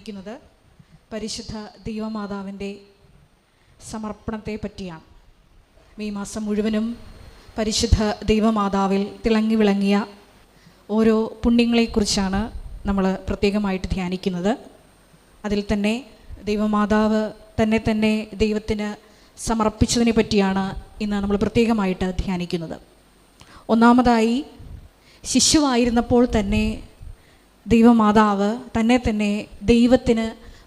ധ്യാനിക്കുന്നത് പരിശുദ്ധ ദൈവമാതാവിൻ്റെ സമർപ്പണത്തെ പറ്റിയാണ്. ഈ മാസം മുഴുവനും പരിശുദ്ധ ദൈവമാതാവിൽ തിളങ്ങി വിളങ്ങിയ ഓരോ പുണ്യങ്ങളെക്കുറിച്ചാണ് നമ്മൾ പ്രത്യേകമായിട്ട് ധ്യാനിക്കുന്നത്. അതിൽ തന്നെ ദൈവമാതാവ് തന്നെ ദൈവത്തിന് സമർപ്പിച്ചതിനെ പറ്റിയാണ് ഇന്ന് നമ്മൾ പ്രത്യേകമായിട്ട് ധ്യാനിക്കുന്നത്. ഒന്നാമതായി, ശിശുവായിരുന്നപ്പോൾ തന്നെ ദൈവമാതാവ് തന്നെ ദൈവത്തിന്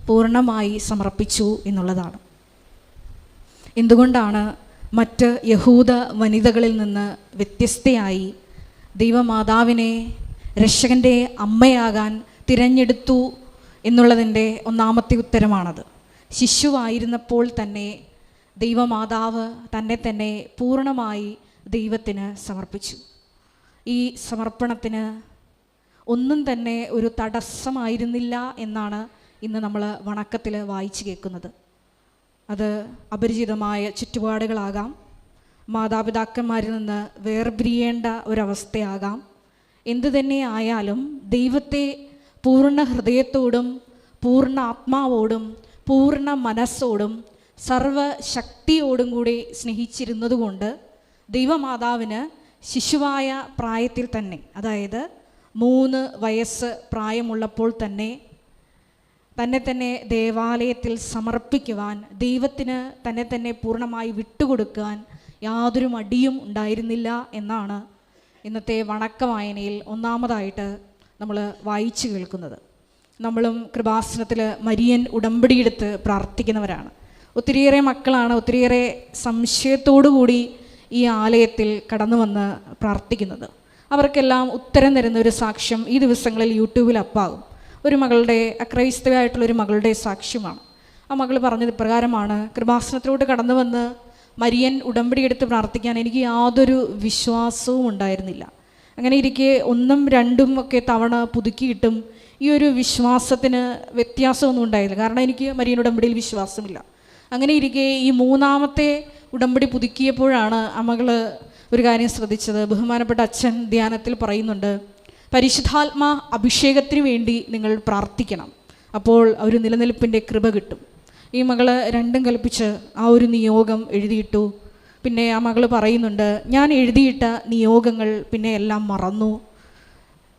പൂർണ്ണമായി സമർപ്പിച്ചു എന്നുള്ളതാണ്. എന്തുകൊണ്ടാണ് മറ്റ് യഹൂദ വനിതകളിൽ നിന്ന് വ്യത്യസ്തയായി ദൈവമാതാവിനെ രക്ഷകൻ്റെ അമ്മയാകാൻ തിരഞ്ഞെടുത്തു എന്നുള്ളതിൻ്റെ ഒന്നാമത്തെ ഉത്തരമാണത്. ശിശുവായിരുന്നപ്പോൾ തന്നെ ദൈവമാതാവ് തന്നെ പൂർണ്ണമായി ദൈവത്തിന് സമർപ്പിച്ചു. ഈ സമർപ്പണത്തിന് ഒന്നും തന്നെ ഒരു തടസ്സമായിരുന്നില്ല എന്നാണ് ഇന്ന് നമ്മൾ വണക്കത്തിൽ വായിച്ചു കേൾക്കുന്നത്. അത് അപരിചിതമായ ചുറ്റുപാടുകളാകാം, മാതാപിതാക്കന്മാരിൽ നിന്ന് വേർപിരിയേണ്ട ഒരവസ്ഥയാകാം. എന്തു തന്നെ ആയാലും ദൈവത്തെ പൂർണ്ണ ഹൃദയത്തോടും പൂർണ്ണ ആത്മാവോടും പൂർണ്ണ മനസ്സോടും സർവശക്തിയോടും കൂടി സ്നേഹിച്ചിരുന്നതുകൊണ്ട് ദൈവമാതാവിന് ശിശുവായ പ്രായത്തിൽ തന്നെ, അതായത് 3 വയസ്സ് പ്രായമുള്ളപ്പോൾ തന്നെ ദേവാലയത്തിൽ സമർപ്പിക്കുവാൻ, ദൈവത്തിന് തന്നെ പൂർണ്ണമായി വിട്ടുകൊടുക്കാൻ യാതൊരു മടിയും ഉണ്ടായിരുന്നില്ല എന്നാണ് ഇന്നത്തെ വണക്ക വായനയിൽ ഒന്നാമതായിട്ട് നമ്മൾ വായിച്ചു കേൾക്കുന്നത്. നമ്മളും കൃപാസനത്തിൽ മരിയൻ ഉടമ്പടിയെടുത്ത് പ്രാർത്ഥിക്കുന്നവരാണ്. ഒത്തിരിയേറെ മക്കളാണ് ഒത്തിരിയേറെ സംശയത്തോടു കൂടി ഈ ആലയത്തിൽ കടന്നു വന്ന് പ്രാർത്ഥിക്കുന്നത്. അവർക്കെല്ലാം ഉത്തരം തരുന്ന ഒരു സാക്ഷ്യം ഈ ദിവസങ്ങളിൽ യൂട്യൂബിൽ അപ്പാകും. ഒരു മകളുടെ, അക്രൈസ്തവയായിട്ടുള്ളൊരു മകളുടെ സാക്ഷ്യമാണ്. ആ മകൾ പറഞ്ഞത് പ്രകാരമാണ്: കൃപാസനത്തിലോട്ട് കടന്നു വന്ന് മരിയൻ ഉടമ്പടി എടുത്ത് പ്രാർത്ഥിക്കാൻ എനിക്ക് യാതൊരു വിശ്വാസവും ഉണ്ടായിരുന്നില്ല. അങ്ങനെ ഇരിക്കെ 1ഉം 2ഉം ഒക്കെ തവണ പുതുക്കിയിട്ടും ഈ ഒരു വിശ്വാസത്തിന് വ്യത്യാസമൊന്നും ഉണ്ടായില്ല. കാരണം എനിക്ക് മരിയൻ ഉടമ്പടിയിൽ വിശ്വാസമില്ല. അങ്ങനെ ഇരിക്കെ ഈ 3ാമത്തെ ഉടമ്പടി പുതുക്കിയപ്പോഴാണ് ആ മകൾ ഒരു കാര്യം ശ്രദ്ധിച്ചത്. ബഹുമാനപ്പെട്ട അച്ഛൻ ധ്യാനത്തിൽ പറയുന്നുണ്ട്, പരിശുദ്ധാത്മാ അഭിഷേകത്തിന് വേണ്ടി നിങ്ങൾ പ്രാർത്ഥിക്കണം, അപ്പോൾ ഒരു നിലനിൽപ്പിൻ്റെ കൃപ കിട്ടും. ഈ മകള് 2ഉം കൽപ്പിച്ച് ആ ഒരു നിയോഗം എഴുതിയിട്ടു. പിന്നെ ആ മകൾ പറയുന്നുണ്ട്, ഞാൻ എഴുതിയിട്ട നിയോഗങ്ങൾ പിന്നെ എല്ലാം മറന്നു.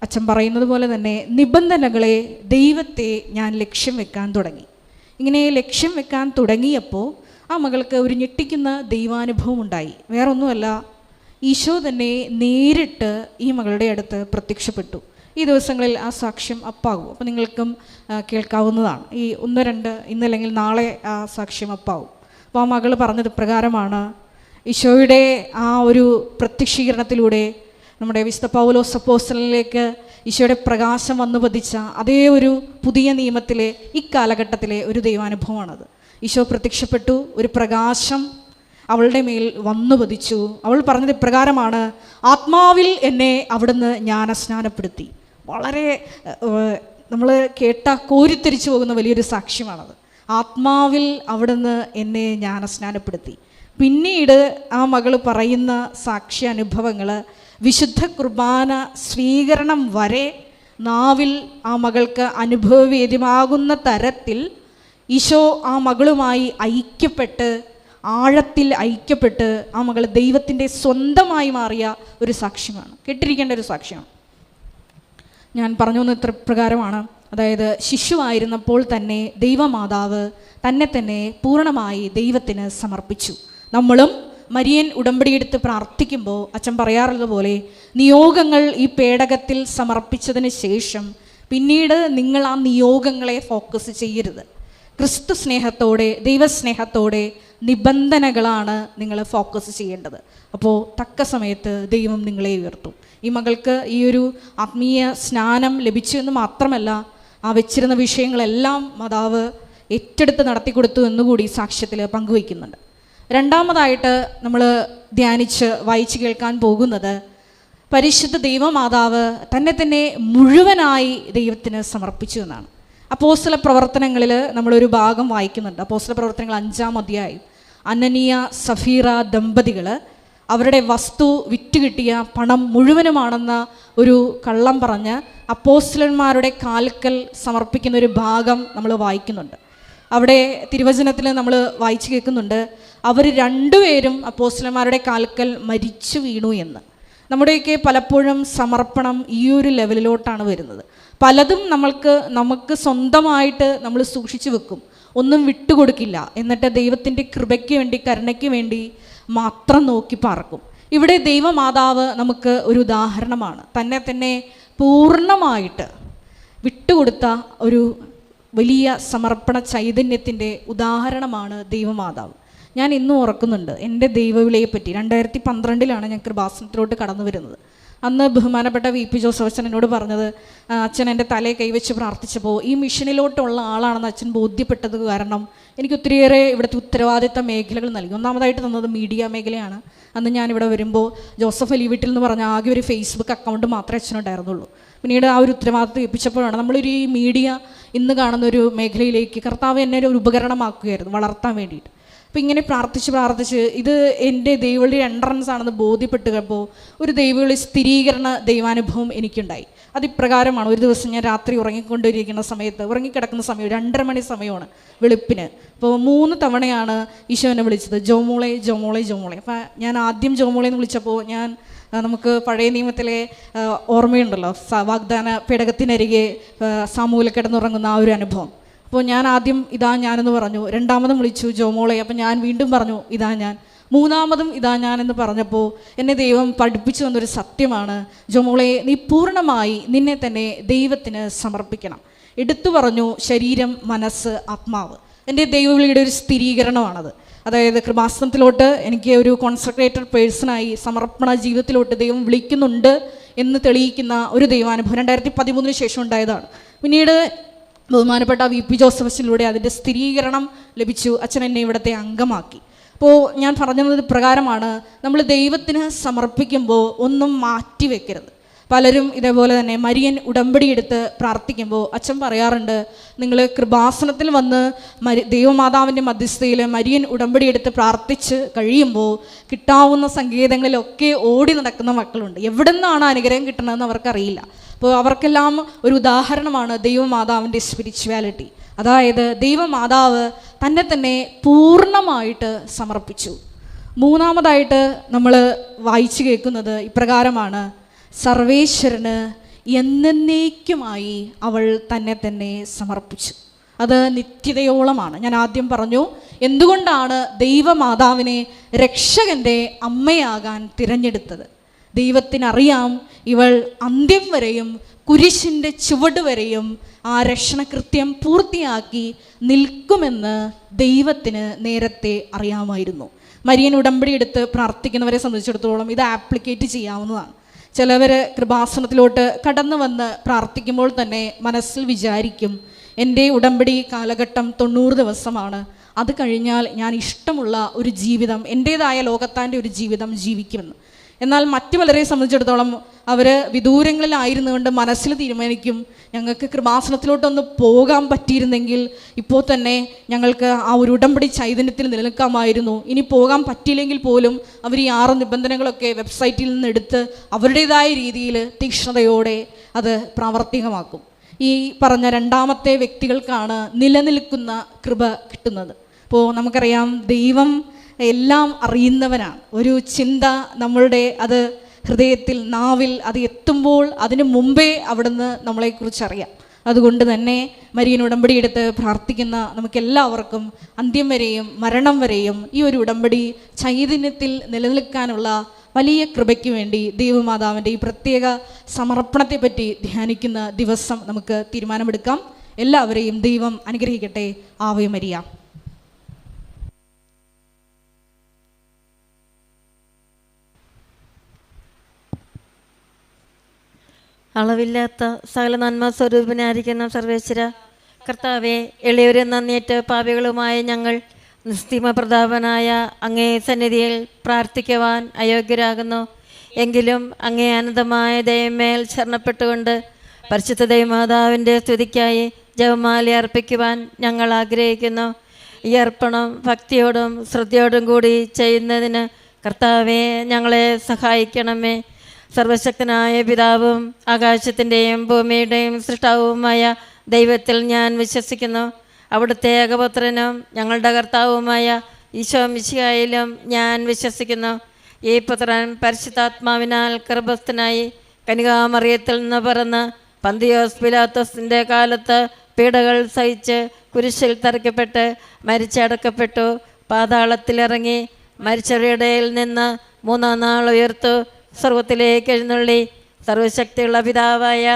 അച്ഛൻ പറയുന്നത് പോലെ തന്നെ നിബന്ധനകളെ, ദൈവത്തെ ഞാൻ ലക്ഷ്യം വെക്കാൻ തുടങ്ങി. ഇങ്ങനെ ലക്ഷ്യം വെക്കാൻ തുടങ്ങിയപ്പോൾ ആ മകൾക്ക് ഒരു ഞെട്ടിക്കുന്ന ദൈവാനുഭവം ഉണ്ടായി. വേറൊന്നുമല്ല, ഈശോ തന്നെ നേരിട്ട് ഈ മകളുടെ അടുത്ത് പ്രത്യക്ഷപ്പെട്ടു. ഈ ദിവസങ്ങളിൽ ആ സാക്ഷ്യം അപ്പാകും. അപ്പോൾ നിങ്ങൾക്കും കേൾക്കാവുന്നതാണ്. ഈ 1-2 ഇന്നല്ലെങ്കിൽ നാളെ ആ സാക്ഷ്യം അപ്പാവും. അപ്പോൾ ആ മകൾ പറഞ്ഞത് പ്രകാരമാണ്, ഈശോയുടെ ആ ഒരു പ്രത്യക്ഷീകരണത്തിലൂടെ നമ്മുടെ വിശുദ്ധ പൗലോസ് അപ്പോസ്തലനിലേക്ക് ഈശോയുടെ പ്രകാശം വന്നു പതിച്ച അതേ ഒരു പുതിയ നിയമത്തിലെ ഇക്കാലഘട്ടത്തിലെ ഒരു ദൈവാനുഭവമാണത്. ഈശോ പ്രത്യക്ഷപ്പെട്ടു, ഒരു പ്രകാശം അവളുടെ മേൽ വന്നു പതിച്ചു. അവൾ പറഞ്ഞത് ഇപ്രകാരമാണ്: ആത്മാവിൽ എന്നെ അവിടുന്ന് ജ്ഞാനസ്നാനപ്പെടുത്തി. വളരെ നമ്മൾ കേട്ടാൽ കോരിത്തെരിച്ചു പോകുന്ന വലിയൊരു സാക്ഷ്യമാണത്. ആത്മാവിൽ അവിടുന്ന് എന്നെ ജ്ഞാനസ്നാനപ്പെടുത്തി. പിന്നീട് ആ മകൾ പറയുന്ന സാക്ഷ്യാനുഭവങ്ങൾ വിശുദ്ധ കുർബാന സ്വീകരണം വരെ നാവിൽ ആ മകൾക്ക് അനുഭവവേദ്യമാകുന്ന തരത്തിൽ ഈശോ ആ മകളുമായി ഐക്യപ്പെട്ട്, ആഴത്തിൽ ഐക്യപ്പെട്ട് ആ മകൾ ദൈവത്തിൻ്റെ സ്വന്തമായി മാറിയ ഒരു സാക്ഷ്യമാണ്. കേട്ടിരിക്കേണ്ട ഒരു സാക്ഷ്യമാണ്. ഞാൻ പറഞ്ഞു വന്ന ഇത്ര പ്രകാരമാണ്. അതായത് ശിശുവായിരുന്നപ്പോൾ തന്നെ ദൈവമാതാവ് തന്നെ പൂർണ്ണമായി ദൈവത്തിന് സമർപ്പിച്ചു. നമ്മളും മരിയൻ ഉടമ്പടിയെടുത്ത് പ്രാർത്ഥിക്കുമ്പോൾ അച്ഛൻ പറയാറുള്ളത് പോലെ നിയോഗങ്ങൾ ഈ പേടകത്തിൽ സമർപ്പിച്ചതിന് ശേഷം പിന്നീട് നിങ്ങൾ ആ നിയോഗങ്ങളെ ഫോക്കസ് ചെയ്യരുത്. ക്രിസ്തു സ്നേഹത്തോടെ, ദൈവസ്നേഹത്തോടെ നിബന്ധനകളാണ് നിങ്ങൾ ഫോക്കസ് ചെയ്യേണ്ടത്. അപ്പോൾ തക്ക സമയത്ത് ദൈവം നിങ്ങളെ ഉയർത്തും. ഈ മകൾക്ക് ഈ ഒരു ആത്മീയ സ്നാനം ലഭിച്ചു എന്ന് മാത്രമല്ല, ആ വെച്ചിരുന്ന വിഷയങ്ങളെല്ലാം മാതാവ് ഏറ്റെടുത്ത് നടത്തിക്കൊടുത്തു എന്നുകൂടി സാക്ഷ്യത്തിൽ പങ്കുവയ്ക്കുന്നുണ്ട്. രണ്ടാമതായിട്ട് നമ്മൾ ധ്യാനിച്ച് വായിച്ച് കേൾക്കാൻ പോകുന്നത് പരിശുദ്ധ ദൈവമാതാവ് തന്നെ മുഴുവനായി ദൈവത്തിന് സമർപ്പിച്ചു എന്നാണ്. അപ്പോസ്തല പ്രവർത്തനങ്ങളിൽ നമ്മളൊരു ഭാഗം വായിക്കുന്നുണ്ട്. അപ്പോസ്തല പ്രവർത്തനങ്ങൾ 5-ാം അധ്യായം. അനനിയ സഫീറ ദമ്പതികൾ അവരുടെ വസ്തു വിറ്റ് കിട്ടിയ പണം മുഴുവനുമാണെന്ന ഒരു കള്ളം പറഞ്ഞ് അപ്പോസ്തലന്മാരുടെ കാൽക്കൽ സമർപ്പിക്കുന്ന ഒരു ഭാഗം നമ്മൾ വായിക്കുന്നുണ്ട്. അവിടെ തിരുവചനത്തിൽ നമ്മൾ വായിച്ചു കേൾക്കുന്നുണ്ട്, അവർ രണ്ടുപേരും അപ്പോസ്തലന്മാരുടെ കാൽക്കൽ മരിച്ചു വീണു എന്ന്. നമ്മുടെയൊക്കെ പലപ്പോഴും സമർപ്പണം ഈ ഒരു ലെവലിലോട്ടാണ് വരുന്നത്. പലതും നമുക്ക് സ്വന്തമായിട്ട് നമ്മൾ സൂക്ഷിച്ചു വെക്കും, ഒന്നും വിട്ടുകൊടുക്കില്ല. എന്നിട്ട് ദൈവത്തിൻ്റെ കൃപയ്ക്ക് വേണ്ടി, കരുണയ്ക്ക് വേണ്ടി മാത്രം നോക്കി പാർക്കും. ഇവിടെ ദൈവമാതാവ് നമുക്ക് ഒരു ഉദാഹരണമാണ്. തന്നെ പൂർണ്ണമായിട്ട് വിട്ടുകൊടുത്ത ഒരു വലിയ സമർപ്പണ ചൈതന്യത്തിൻ്റെ ഉദാഹരണമാണ് ദൈവമാതാവ്. ഞാൻ ഇന്നും ഓർക്കുന്നുണ്ട് എൻ്റെ ദൈവവിളിയെ പറ്റി. 2012 ഞാൻ കൃപാസനത്തിലോട്ട് കടന്നു വരുന്നത്. അന്ന് ബഹുമാനപ്പെട്ട VP ജോസഫ് അച്ഛൻ എന്നോട് പറഞ്ഞത്, അച്ഛൻ എൻ്റെ തലയെ കൈവച്ച് പ്രാർത്ഥിച്ചപ്പോൾ ഈ മിഷനിലോട്ടുള്ള ആളാണെന്ന് അച്ഛൻ ബോധ്യപ്പെട്ടത് കാരണം എനിക്ക് ഒത്തിരിയേറെ ഇവിടുത്തെ ഉത്തരവാദിത്ത മേഖലകൾ നൽകി. ഒന്നാമതായിട്ട് തന്നത് മീഡിയ മേഖലയാണ്. അന്ന് ഞാനിവിടെ വരുമ്പോൾ ജോസഫ് അലിവീട്ടിൽ എന്ന് പറഞ്ഞ ആകെ ഒരു ഫേസ്ബുക്ക് അക്കൗണ്ട് മാത്രമേ അച്ഛനുണ്ടായിരുന്നുള്ളൂ. പിന്നീട് ആ ഒരു ഉത്തരവാദിത്വം ഏൽപ്പിച്ചപ്പോഴാണ് നമ്മളൊരു ഈ മീഡിയ ഇന്ന് കാണുന്ന ഒരു മേഖലയിലേക്ക് കർത്താവ് എന്നെ ഒരു ഉപകരണമാക്കുകയായിരുന്നു വളർത്താൻ വേണ്ടിയിട്ട്. അപ്പോൾ ഇങ്ങനെ പ്രാർത്ഥിച്ച് ഇത് എൻ്റെ ദൈവവിളി എൻട്രൻസ് ആണെന്ന് ബോധ്യപ്പെട്ടുകപ്പോൾ ഒരു ദൈവവിളി സ്ഥിരീകരണ ദൈവാനുഭവം എനിക്കുണ്ടായി. അതിപ്രകാരമാണ്. ഒരു ദിവസം ഞാൻ രാത്രി ഉറങ്ങിക്കൊണ്ടിരിക്കുന്ന സമയത്ത്, ഉറങ്ങിക്കിടക്കുന്ന സമയം 2:30 മണി സമയമാണ് വെളുപ്പിന്. അപ്പോൾ 3 തവണയാണ് ഈശോ എന്നെ വിളിച്ചത്, ജോമോളെ ജോമോളെ ജോമോളെ. അപ്പം ഞാൻ ആദ്യം ജോമോളെ എന്ന് വിളിച്ചപ്പോൾ നമുക്ക് പഴയ നിയമത്തിലെ ഓർമ്മയുണ്ടല്ലോ, വാഗ്ദാന പേടകത്തിനരികെ സാമൂഹ്യം കിടന്നുറങ്ങുന്ന ആ ഒരു അനുഭവം. അപ്പോൾ ഞാൻ ആദ്യം ഇതാ ഞാനെന്ന് പറഞ്ഞു, രണ്ടാമതും വിളിച്ചു ജോമോളെ. അപ്പം ഞാൻ വീണ്ടും പറഞ്ഞു ഇതാ ഞാൻ, മൂന്നാമതും ഇതാ ഞാനെന്ന് പറഞ്ഞപ്പോൾ എന്നെ ദൈവം പഠിപ്പിച്ചു തന്നൊരു സത്യമാണ്, ജോമോളെ നീ പൂർണ്ണമായി നിന്നെ തന്നെ ദൈവത്തിന് സമർപ്പിക്കണം. എടുത്തു പറഞ്ഞു ശരീരം, മനസ്സ്, ആത്മാവ്. എൻ്റെ ദൈവവിളിയുടെ ഒരു സ്ഥിരീകരണമാണത്. അതായത് കൃപാസനത്തിലോട്ട് എനിക്ക് ഒരു കോൺസെൻട്രേറ്റഡ് പേഴ്സണായി സമർപ്പണ ജീവിതത്തിലോട്ട് ദൈവം വിളിക്കുന്നുണ്ട് എന്ന് തെളിയിക്കുന്ന ഒരു ദൈവാനുഭവം 2013 ശേഷം ഉണ്ടായതാണ്. പിന്നീട് ബഹുമാനപ്പെട്ട VP ജോസഫ് അച്ഛനിലൂടെ അതിൻ്റെ സ്ഥിരീകരണം ലഭിച്ചു. അച്ഛൻ എന്നെ ഇവിടുത്തെ അംഗമാക്കി. അപ്പോൾ ഞാൻ പറഞ്ഞത് പ്രകാരമാണ്, നമ്മൾ ദൈവത്തിന് സമർപ്പിക്കുമ്പോൾ ഒന്നും മാറ്റി വെക്കരുത്. പലരും ഇതേപോലെ തന്നെ മരിയൻ ഉടമ്പടി എടുത്ത് പ്രാർത്ഥിക്കുമ്പോൾ അച്ഛൻ പറയാറുണ്ട്, നിങ്ങൾ കൃപാസനത്തിൽ വന്ന് ദൈവമാതാവിൻ്റെ മധ്യസ്ഥയിൽ മരിയൻ ഉടമ്പടി എടുത്ത് പ്രാർത്ഥിച്ച് കഴിയുമ്പോൾ കിട്ടാവുന്ന സങ്കേതങ്ങളിലൊക്കെ ഓടി നടക്കുന്ന മക്കളുണ്ട്. എവിടെ നിന്നാണ് അനുഗ്രഹം കിട്ടണമെന്ന് അവർക്കറിയില്ല. അപ്പോൾ അവർക്കെല്ലാം ഒരു ഉദാഹരണമാണ് ദൈവമാതാവിൻ്റെ സ്പിരിച്വാലിറ്റി. അതായത് ദൈവമാതാവ് തന്നെ പൂർണ്ണമായിട്ട് സമർപ്പിച്ചു. മൂന്നാമതായിട്ട് നമ്മൾ വായിച്ചു കേൾക്കുന്നത് ഇപ്രകാരമാണ്, സർവേശ്വരന് എന്നേക്കുമായി അവൾ തന്നെ സമർപ്പിച്ചു. അത് നിത്യതയോളമാണ്. ഞാൻ ആദ്യം പറഞ്ഞു എന്തുകൊണ്ടാണ് ദൈവമാതാവിനെ രക്ഷകൻ്റെ അമ്മയാകാൻ തിരഞ്ഞെടുത്തത്. ദൈവത്തിനറിയാം ഇവൾ അന്ത്യം വരെയും കുരിശിൻ്റെ ചുവട് വരെയും ആ രക്ഷണകൃത്യം പൂർത്തിയാക്കി നിൽക്കുമെന്ന് ദൈവത്തിന് നേരത്തെ അറിയാമായിരുന്നു. മരിയൻ ഉടമ്പടി എടുത്ത് പ്രാർത്ഥിക്കുന്നവരെ സംബന്ധിച്ചിടത്തോളം ഇത് ആപ്ലിക്കേറ്റ് ചെയ്യാവുന്നതാണ്. ചിലവർ കൃപാസനത്തിലോട്ട് കടന്നു വന്ന് പ്രാർത്ഥിക്കുമ്പോൾ തന്നെ മനസ്സിൽ വിചാരിക്കും, എൻ്റെ ഉടമ്പടി കാലഘട്ടം 90 ദിവസമാണ്, അത് കഴിഞ്ഞാൽ ഞാൻ ഇഷ്ടമുള്ള ഒരു ജീവിതം, എൻ്റേതായ ലോകത്താൻ്റെ ഒരു ജീവിതം ജീവിക്കുമെന്ന്. എന്നാൽ മറ്റു പലരെ സംബന്ധിച്ചിടത്തോളം അവർ വിദൂരങ്ങളിലായിരുന്നുകൊണ്ട് മനസ്സിൽ തീരുമാനിക്കും, ഞങ്ങൾക്ക് കൃപാസനത്തിലോട്ടൊന്ന് പോകാൻ പറ്റിയിരുന്നെങ്കിൽ ഇപ്പോൾ തന്നെ ഞങ്ങൾക്ക് ആ ഒരു ഉടമ്പടി ചൈതന്യത്തിൽ നിലനിൽക്കാമായിരുന്നു. ഇനി പോകാൻ പറ്റിയില്ലെങ്കിൽ പോലും അവർ ഈ 6 നിബന്ധനകളൊക്കെ വെബ്സൈറ്റിൽ നിന്ന് എടുത്ത് അവരുടേതായ രീതിയിൽ തീക്ഷ്ണതയോടെ അത് പ്രാവർത്തികമാക്കും. ഈ പറഞ്ഞ രണ്ടാമത്തെ വ്യക്തികൾക്കാണ് നിലനിൽക്കുന്ന കൃപ കിട്ടുന്നത്. അപ്പോൾ നമുക്കറിയാം ദൈവം എല്ലാം അറിയുന്നവനാണ്. ഒരു ചിന്ത നമ്മളുടെ അത് ഹൃദയത്തിൽ, നാവിൽ അത് എത്തുമ്പോൾ അതിനു മുമ്പേ അവിടുന്ന് നമ്മളെക്കുറിച്ച് അറിയാം. അതുകൊണ്ട് തന്നെ മരിയൻ ഉടമ്പടി എടുത്ത് പ്രാർത്ഥിക്കുന്ന നമുക്കെല്ലാവർക്കും അന്ത്യം വരെയും മരണം വരെയും ഈ ഒരു ഉടമ്പടി ചൈതന്യത്തിൽ നിലനിൽക്കാനുള്ള വലിയ കൃപയ്ക്ക് വേണ്ടി ദൈവമാതാവിൻ്റെ ഈ പ്രത്യേക സമർപ്പണത്തെപ്പറ്റി ധ്യാനിക്കുന്ന ദിവസം നമുക്ക് തീരുമാനമെടുക്കാം. എല്ലാവരെയും ദൈവം അനുഗ്രഹിക്കട്ടെ. Ave Maria. അളവില്ലാത്ത സകല നന്മ സ്വരൂപനായിരിക്കുന്ന സർവേശ്വര കർത്താവെ, എളിയവരും നന്ദിയേറ്റ് പാപികളുമായ ഞങ്ങൾ നിസ്തിമ പ്രതാപനായ അങ്ങേ സന്നിധിയിൽ പ്രാർത്ഥിക്കുവാൻ അയോഗ്യരാകുന്നു. എങ്കിലും അങ്ങേ അനന്തമായ ദയമേൽ ശരണപ്പെട്ടുകൊണ്ട് പരിശുദ്ധ ദൈവമാതാവിൻ്റെ സ്തുതിക്കായി ജപമാല അർപ്പിക്കുവാൻ ഞങ്ങൾ ആഗ്രഹിക്കുന്നു. ഈ അർപ്പണം ഭക്തിയോടും ശ്രദ്ധയോടും കൂടി ചെയ്യുന്നതിന് കർത്താവെ ഞങ്ങളെ സഹായിക്കണമേ. സർവശക്തനായ പിതാവും ആകാശത്തിൻ്റെയും ഭൂമിയുടെയും സൃഷ്ടാവുമായ ദൈവത്തിൽ ഞാൻ വിശ്വസിക്കുന്നു. അവിടുത്തെ ഏകപുത്രനും ഞങ്ങളുടെ കർത്താവുമായ ഈശോ മിശിഹായിലും ഞാൻ വിശ്വസിക്കുന്നു. ഈ പുത്രൻ പരിശുദ്ധാത്മാവിനാൽ ഗർഭസ്ഥനായി കന്യകാമറിയത്തിൽ നിന്ന് പിറന്ന് പന്തിയോസ് പിലാത്തോസിൻ്റെ കാലത്ത് പീഡകൾ സഹിച്ച് കുരിശിൽ തറയ്ക്കപ്പെട്ട് മരിച്ചടക്കപ്പെട്ടു, പാതാളത്തിലിറങ്ങി, മരിച്ചവരുടെ ഇടയിൽ നിന്ന് മൂന്നാം നാൾ ഉയർത്തു, സ്വർഗത്തിലേക്ക് എഴുന്നള്ളി, സർവശക്തിയുള്ള പിതാവായ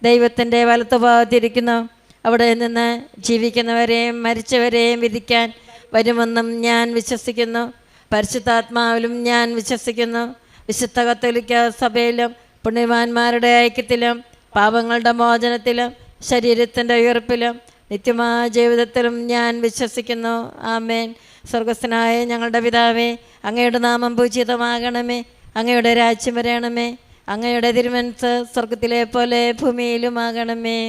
ദൈവത്തിൻ്റെ വലത്തുഭാഗത്തിരിക്കുന്നു. അവിടെ നിന്ന് ജീവിക്കുന്നവരെയും മരിച്ചവരെയും വിധിക്കാൻ വരുമെന്നും ഞാൻ വിശ്വസിക്കുന്നു. പരിശുദ്ധാത്മാവിലും ഞാൻ വിശ്വസിക്കുന്നു. വിശുദ്ധ കത്തോലിക്ക സഭയിലും പുണ്യവാന്മാരുടെ ഐക്യത്തിലും പാപങ്ങളുടെ മോചനത്തിലും ശരീരത്തിൻ്റെ ഉയർപ്പിലും നിത്യമായ ജീവിതത്തിലും ഞാൻ വിശ്വസിക്കുന്നു. ആമേൻ. സ്വർഗസ്ഥനായ ഞങ്ങളുടെ പിതാവേ, അങ്ങയുടെ നാമം പൂജിതമാകണമേ. അങ്ങയുടെ രാജ്യം വരണമേ. അങ്ങയുടെ തിരുമനസ്സ് സ്വർഗത്തിലെ പോലെ ഭൂമിയിലുമാകണമേ.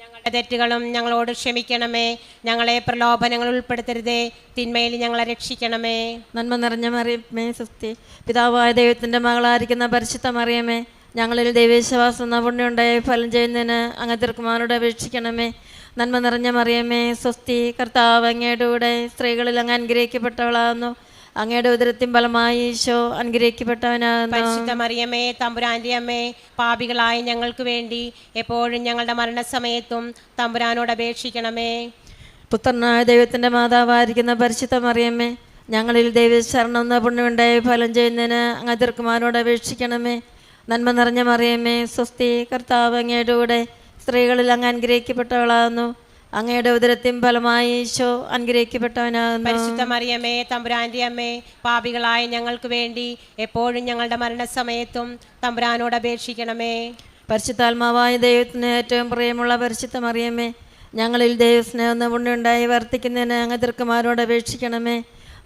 ഞങ്ങളുടെ തെറ്റുകളും ഞങ്ങളോട് ക്ഷമിക്കണമേ. ഞങ്ങളെ പ്രലോഭനങ്ങൾ ഉൾപ്പെടുത്തരുതേ, തിന്മയിൽ ഞങ്ങളെ രക്ഷിക്കണമേ. നന്മ നിറഞ്ഞ മറിയമേ സ്വസ്തി, പിതാവായ ദൈവത്തിൻ്റെ മകളായിരിക്കുന്ന പരിശുദ്ധ മറിയമേ, ഞങ്ങളിൽ ദൈവവിശ്വാസം എന്ന പുണ്യമുണ്ടായി ഫലം ചെയ്യുന്നതിന് അങ്ങ് തിരുക്കുമാരോട് അപേക്ഷിക്കണമേ. നന്മ നിറഞ്ഞ മറിയമേ സ്വസ്തി, കർത്താവ് അങ്ങയുടെ കൂടെ സ്ത്രീകളിൽ അങ്ങ് അനുഗ്രഹിക്കപ്പെട്ടവളാകുന്നു. അങ്ങയുടെ ഉദരത്തിൻ ഫലമായി ഈശോ അനുഗ്രഹിക്കപ്പെട്ടവനാകുന്നു. പരിശുദ്ധ മറിയമേ, തമ്പുരാന്റെ അമ്മേ, പാപികളായ ഞങ്ങൾക്ക് വേണ്ടി എപ്പോഴും ഞങ്ങളുടെ മരണസമയത്തും തമ്പുരാനോട് അപേക്ഷിക്കണമേ. പുത്രനായ ദൈവത്തിൻ്റെ മാതാവായിരിക്കുന്ന പരിശുദ്ധ മറിയമ്മേ, ഞങ്ങളിൽ ദൈവശരണം എന്ന പുണ്യമുണ്ടായി ഫലം ചെയ്യുന്നതിന് അങ്ങ് തിരുക്കുമാരോട് അപേക്ഷിക്കണമേ. നന്മ നിറഞ്ഞ മറിയമ്മേ സ്വസ്തി, കർത്താവ് അങ്ങയുടെ കൂടെ സ്ത്രീകളിൽ അങ്ങ് അനുഗ്രഹിക്കപ്പെട്ടവളാകുന്നു. അങ്ങയുടെ ഉദരത്തിൻ ഫലമായി ഈശോ അനുഗ്രഹിക്കപ്പെട്ടവനാകുന്നു. പരിശുദ്ധ മറിയമേ, തമ്പുരാന്റെ അമ്മേ, പാപികളായ ഞങ്ങൾക്ക് വേണ്ടി എപ്പോഴും ഞങ്ങളുടെ മരണസമയത്തും തമ്പുരാനോട് അപേക്ഷിക്കണമേ. പരിശുദ്ധാത്മാവായ ദൈവത്തിന് ഏറ്റവും പ്രിയമുള്ള പരിശുദ്ധ മറിയമ്മേ, ഞങ്ങളിൽ ദൈവസ്നേഹം എന്ന പുണ്യമുണ്ടായി വർദ്ധിക്കുന്നതിന് അങ്ങ് തിരുക്കുമാരോട് അപേക്ഷിക്കണമേ.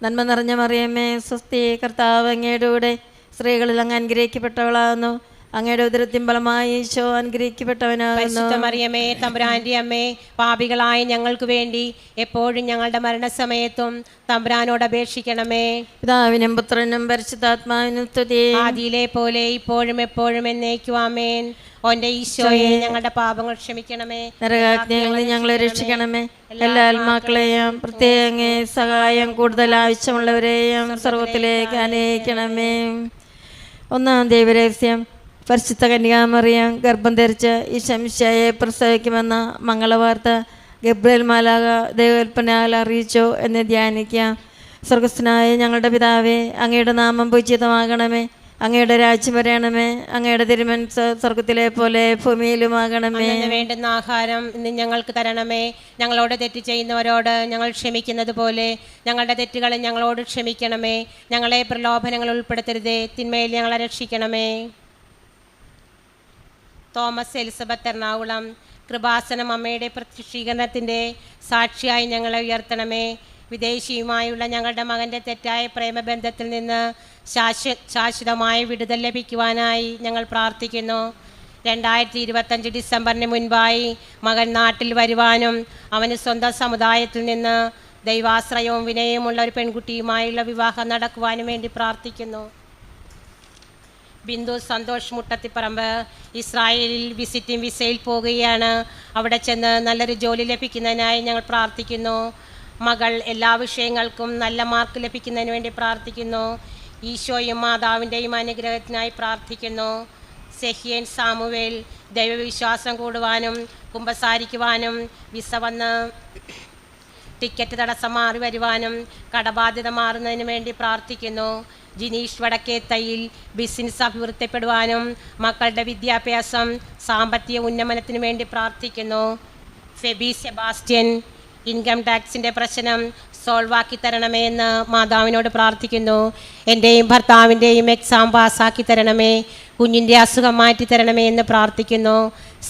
നന്മ നിറഞ്ഞ മറിയമ്മേ സ്വസ്തി, കർത്താവ് അങ്ങയുടെ കൂടെ സ്ത്രീകളിൽ അങ്ങ് അനുഗ്രഹിക്കപ്പെട്ടവളാകുന്നു. അങ്ങയുടെ ഉദരത്തിൻ ഫലമായി ഈശോ അനുഗ്രഹിക്കപ്പെട്ടവനാകുന്നു. പരിശുദ്ധ മറിയമേ, തമ്പുരാന്റെ അമ്മേ, പാപികളായ ഞങ്ങൾക്ക് വേണ്ടി എപ്പോഴും ഞങ്ങളുടെ മരണസമയത്തും തമ്പുരാനോട് അപേക്ഷിക്കണമേ. പിതാവിനും പുത്രനും പരിശുദ്ധാത്മാവിനും സ്തുതി, ആദിയിലെ പോലെ ഇപ്പോഴും എപ്പോഴും എന്നേക്കും ആമേൻ. ഓന്റെ ഈശോയെ, ഞങ്ങളുടെ പാപങ്ങൾ ക്ഷമിക്കണമേ. നരകാഗ്നിയിൽ ഞങ്ങളെ രക്ഷിക്കണമേ. എല്ലാ ആത്മാക്കളെയും പ്രത്യേക സഹായം കൂടുതൽ ആവശ്യമുള്ളവരെയും സർവ്വത്തിലേക്ക് അനയിക്കണമേ. ഒന്നാം ദൈവരഹസ്യം, പരിശുദ്ധ കന്യകാമറിയം ഗർഭം ധരിച്ച് ഈശോ മിശിഹായെ പ്രസവിക്കുമെന്ന മംഗളവാർത്ത ഗബ്രിയേൽ മാലാഖ ദൈവകൽപ്പനയാൽ അറിയിച്ചു എന്ന് ധ്യാനിക്കാം. സ്വർഗസ്ഥനായ ഞങ്ങളുടെ പിതാവേ, അങ്ങയുടെ നാമം പൂജിതമാകണമേ. അങ്ങയുടെ രാജ്യം വരണമേ. അങ്ങയുടെ തിരുമനസ്സ് സ്വർഗത്തിലെ പോലെ ഭൂമിയിലുമാകണമേ. വേണ്ടുന്ന ആഹാരം ഇന്ന് ഞങ്ങൾക്ക് തരണമേ. ഞങ്ങളോട് തെറ്റ് ചെയ്യുന്നവരോട് ഞങ്ങൾ ക്ഷമിക്കുന്നത് പോലെ ഞങ്ങളുടെ തെറ്റുകൾ ഞങ്ങളോട് ക്ഷമിക്കണമേ. ഞങ്ങളെ പ്രലോഭനങ്ങൾ ഉൾപ്പെടുത്തരുതേ, തിന്മയിൽ ഞങ്ങളെ രക്ഷിക്കണമേ. തോമസ് എലിസബത്ത് എറണാകുളം, കൃപാസനം അമ്മയുടെ പ്രത്യക്ഷീകരണത്തിൻ്റെ സാക്ഷിയായി ഞങ്ങളെ ഉയർത്തണമേ. വിദേശിയുമായുള്ള ഞങ്ങളുടെ മകൻ്റെ തെറ്റായ പ്രേമബന്ധത്തിൽ നിന്ന് ശാശ്വതമായ വിടുതൽ ലഭിക്കുവാനായി ഞങ്ങൾ പ്രാർത്ഥിക്കുന്നു. 2025 ഡിസംബറിന് മുൻപായി മകൻ നാട്ടിൽ വരുവാനും അവന് സ്വന്തം സമുദായത്തിൽ നിന്ന് ദൈവാശ്രയവും വിനയമുള്ള ഒരു പെൺകുട്ടിയുമായുള്ള വിവാഹം നടക്കുവാനും വേണ്ടി പ്രാർത്ഥിക്കുന്നു. ബിന്ദു സന്തോഷ് മുട്ടത്തിപ്പറമ്പ് ഇസ്രായേലിൽ വിസിറ്റിംഗ് വിസയിൽ പോകുകയാണ്. അവിടെ ചെന്ന് നല്ലൊരു ജോലി ലഭിക്കുന്നതിനായി ഞങ്ങൾ പ്രാർത്ഥിക്കുന്നു. മകൾ എല്ലാ വിഷയങ്ങൾക്കും നല്ല മാർക്ക് ലഭിക്കുന്നതിന് വേണ്ടി പ്രാർത്ഥിക്കുന്നു. ഈശോയും മാതാവിൻ്റെയും അനുഗ്രഹത്തിനായി പ്രാർത്ഥിക്കുന്നു. സെഹിയൻ സാമുവേൽ ദൈവവിശ്വാസം കൂടുവാനും കുമ്പസാരിക്കുവാനും വിസ വന്ന് ടിക്കറ്റ് തടസ്സം മാറി വരുവാനും കടബാധ്യത മാറുന്നതിന് വേണ്ടി പ്രാർത്ഥിക്കുന്നു. ജിനീഷ് വടക്കേത്തയിൽ ബിസിനസ് അഭിവൃദ്ധിപ്പെടുവാനും മക്കളുടെ വിദ്യാഭ്യാസം സാമ്പത്തിക ഉന്നമനത്തിനു വേണ്ടി പ്രാർത്ഥിക്കുന്നു. ഫെബി സെബാസ്റ്റ്യൻ ഇൻകം ടാക്സിൻ്റെ പ്രശ്നം സോൾവാക്കി തരണമേ എന്ന് മാതാവിനോട് പ്രാർത്ഥിക്കുന്നു. എൻ്റെയും ഭർത്താവിൻ്റെയും എക്സാം പാസ്സാക്കി തരണമേ. കുഞ്ഞിൻ്റെ അസുഖം മാറ്റി തരണമേ എന്ന് പ്രാർത്ഥിക്കുന്നു.